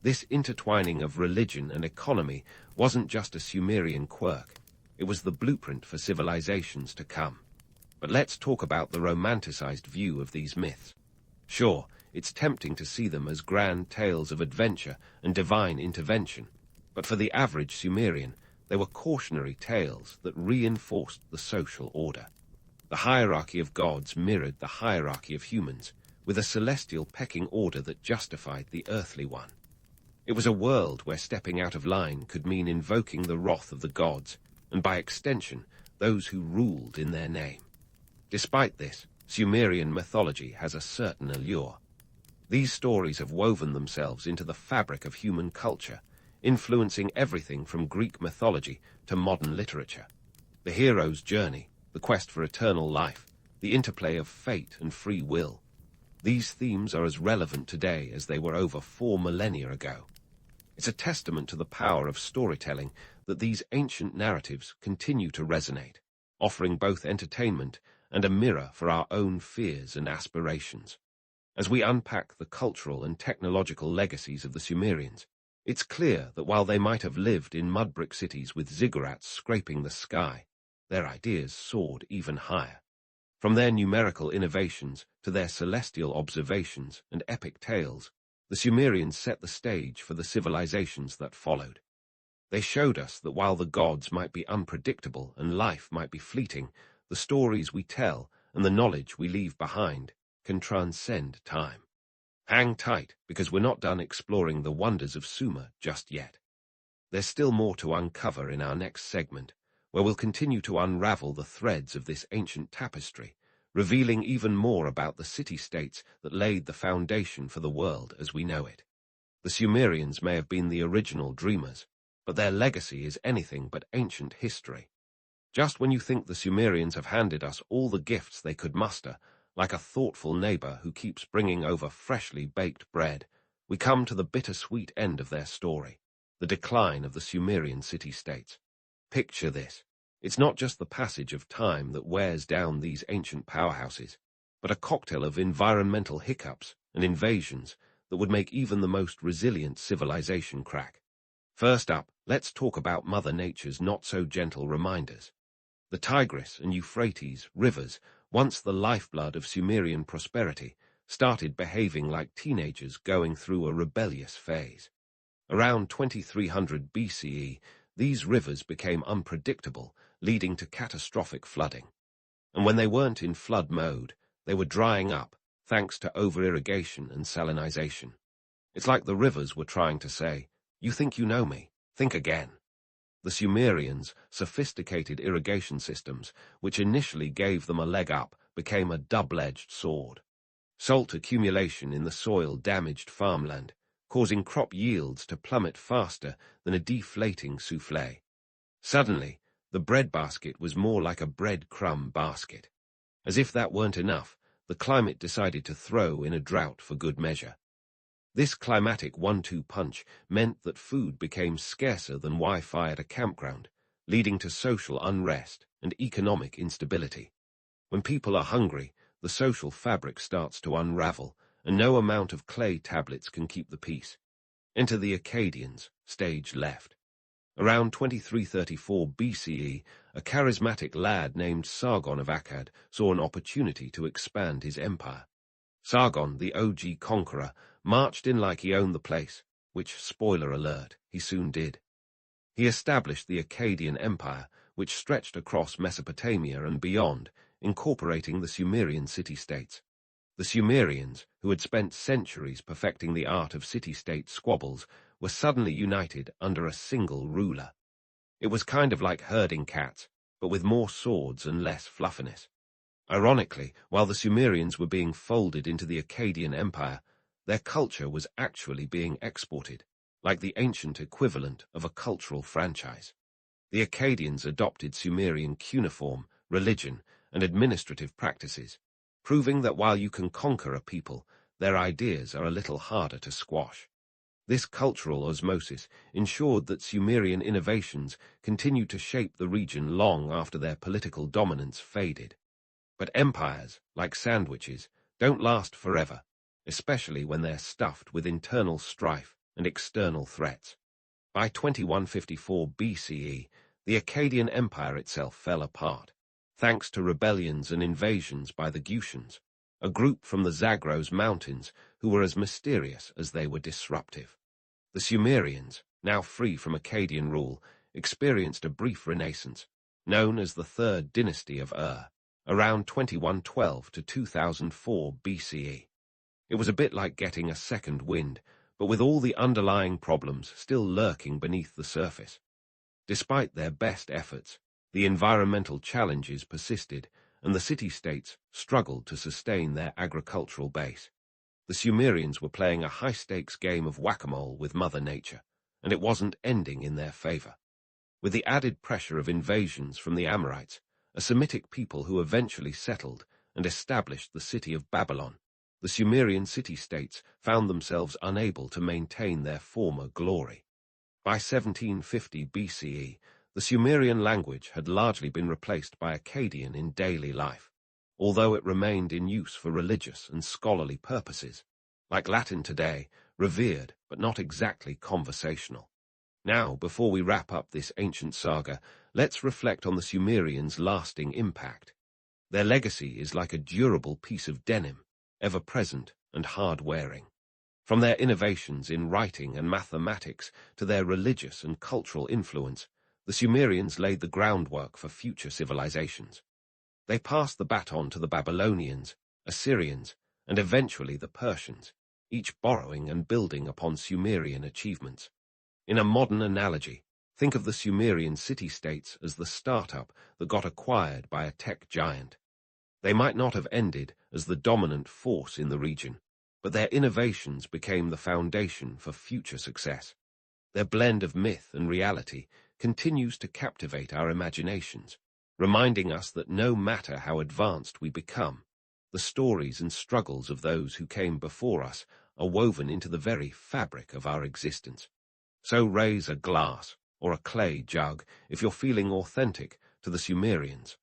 This intertwining of religion and economy wasn't just a Sumerian quirk. It was the blueprint for civilizations to come. But let's talk about the romanticized view of these myths. Sure, it's tempting to see them as grand tales of adventure and divine intervention, but for the average Sumerian, they were cautionary tales that reinforced the social order. The hierarchy of gods mirrored the hierarchy of humans, with a celestial pecking order that justified the earthly one. It was a world where stepping out of line could mean invoking the wrath of the gods, and by extension, those who ruled in their name. Despite this, Sumerian mythology has a certain allure. These stories have woven themselves into the fabric of human culture, influencing everything from Greek mythology to modern literature. The hero's journey, the quest for eternal life, the interplay of fate and free will. These themes are as relevant today as they were over 4 millennia ago. It's a testament to the power of storytelling that these ancient narratives continue to resonate, offering both entertainment and a mirror for our own fears and aspirations. As we unpack the cultural and technological legacies of the Sumerians, it's clear that while they might have lived in mud-brick cities with ziggurats scraping the sky, their ideas soared even higher. From their numerical innovations to their celestial observations and epic tales, the Sumerians set the stage for the civilizations that followed. They showed us that while the gods might be unpredictable and life might be fleeting, the stories we tell and the knowledge we leave behind can transcend time. Hang tight, because we're not done exploring the wonders of Sumer just yet. There's still more to uncover in our next segment, where we'll continue to unravel the threads of this ancient tapestry, revealing even more about the city-states that laid the foundation for the world as we know it. The Sumerians may have been the original dreamers, but their legacy is anything but ancient history. Just when you think the Sumerians have handed us all the gifts they could muster, like a thoughtful neighbor who keeps bringing over freshly baked bread, we come to the bittersweet end of their story, the decline of the Sumerian city-states. Picture this. It's not just the passage of time that wears down these ancient powerhouses, but a cocktail of environmental hiccups and invasions that would make even the most resilient civilization crack. First up, let's talk about Mother Nature's not-so-gentle reminders. The Tigris and Euphrates rivers, once the lifeblood of Sumerian prosperity, started behaving like teenagers going through a rebellious phase. Around 2300 BCE, these rivers became unpredictable, leading to catastrophic flooding. And when they weren't in flood mode, they were drying up, thanks to over-irrigation and salinization. It's like the rivers were trying to say, "You think you know me? Think again." The Sumerians' sophisticated irrigation systems, which initially gave them a leg up, became a double-edged sword. Salt accumulation in the soil damaged farmland, causing crop yields to plummet faster than a deflating soufflé. Suddenly, the breadbasket was more like a breadcrumb basket. As if that weren't enough, the climate decided to throw in a drought for good measure. This climatic 1-2 punch meant that food became scarcer than Wi-Fi at a campground, leading to social unrest and economic instability. When people are hungry, the social fabric starts to unravel, and no amount of clay tablets can keep the peace. Enter the Akkadians, stage left. Around 2334 BCE, a charismatic lad named Sargon of Akkad saw an opportunity to expand his empire. Sargon, the OG conqueror, marched in like he owned the place, which, spoiler alert, he soon did. He established the Akkadian Empire, which stretched across Mesopotamia and beyond, incorporating the Sumerian city-states. The Sumerians, who had spent centuries perfecting the art of city-state squabbles, were suddenly united under a single ruler. It was kind of like herding cats, but with more swords and less fluffiness. Ironically, while the Sumerians were being folded into the Akkadian Empire, their culture was actually being exported, like the ancient equivalent of a cultural franchise. The Akkadians adopted Sumerian cuneiform, religion, and administrative practices, proving that while you can conquer a people, their ideas are a little harder to squash. This cultural osmosis ensured that Sumerian innovations continued to shape the region long after their political dominance faded. But empires, like sandwiches, don't last forever, especially when they're stuffed with internal strife and external threats. By 2154 BCE, the Akkadian Empire itself fell apart, thanks to rebellions and invasions by the Gutians, a group from the Zagros Mountains who were as mysterious as they were disruptive. The Sumerians, now free from Akkadian rule, experienced a brief renaissance, known as the Third Dynasty of Ur, around 2112 to 2004 BCE. It was a bit like getting a second wind, but with all the underlying problems still lurking beneath the surface. Despite their best efforts, the environmental challenges persisted, and the city-states struggled to sustain their agricultural base. The Sumerians were playing a high-stakes game of whack-a-mole with Mother Nature, and it wasn't ending in their favor. With the added pressure of invasions from the Amorites, a Semitic people who eventually settled and established the city of Babylon, the Sumerian city-states found themselves unable to maintain their former glory. By 1750 BCE, the Sumerian language had largely been replaced by Akkadian in daily life, although it remained in use for religious and scholarly purposes. Like Latin today, revered but not exactly conversational. Now, before we wrap up this ancient saga, let's reflect on the Sumerians' lasting impact. Their legacy is like a durable piece of denim, ever-present and hard-wearing. From their innovations in writing and mathematics to their religious and cultural influence, the Sumerians laid the groundwork for future civilizations. They passed the baton to the Babylonians, Assyrians, and eventually the Persians, each borrowing and building upon Sumerian achievements. In a modern analogy, think of the Sumerian city-states as the startup that got acquired by a tech giant. They might not have ended as the dominant force in the region, but their innovations became the foundation for future success. Their blend of myth and reality continues to captivate our imaginations, reminding us that no matter how advanced we become, the stories and struggles of those who came before us are woven into the very fabric of our existence. So raise a glass or a clay jug if you're feeling authentic to the Sumerians.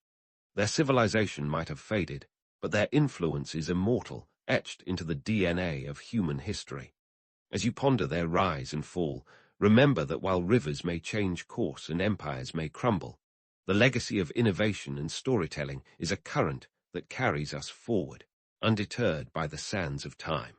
Their civilization might have faded, but their influence is immortal, etched into the DNA of human history. As you ponder their rise and fall, remember that while rivers may change course and empires may crumble, the legacy of innovation and storytelling is a current that carries us forward, undeterred by the sands of time.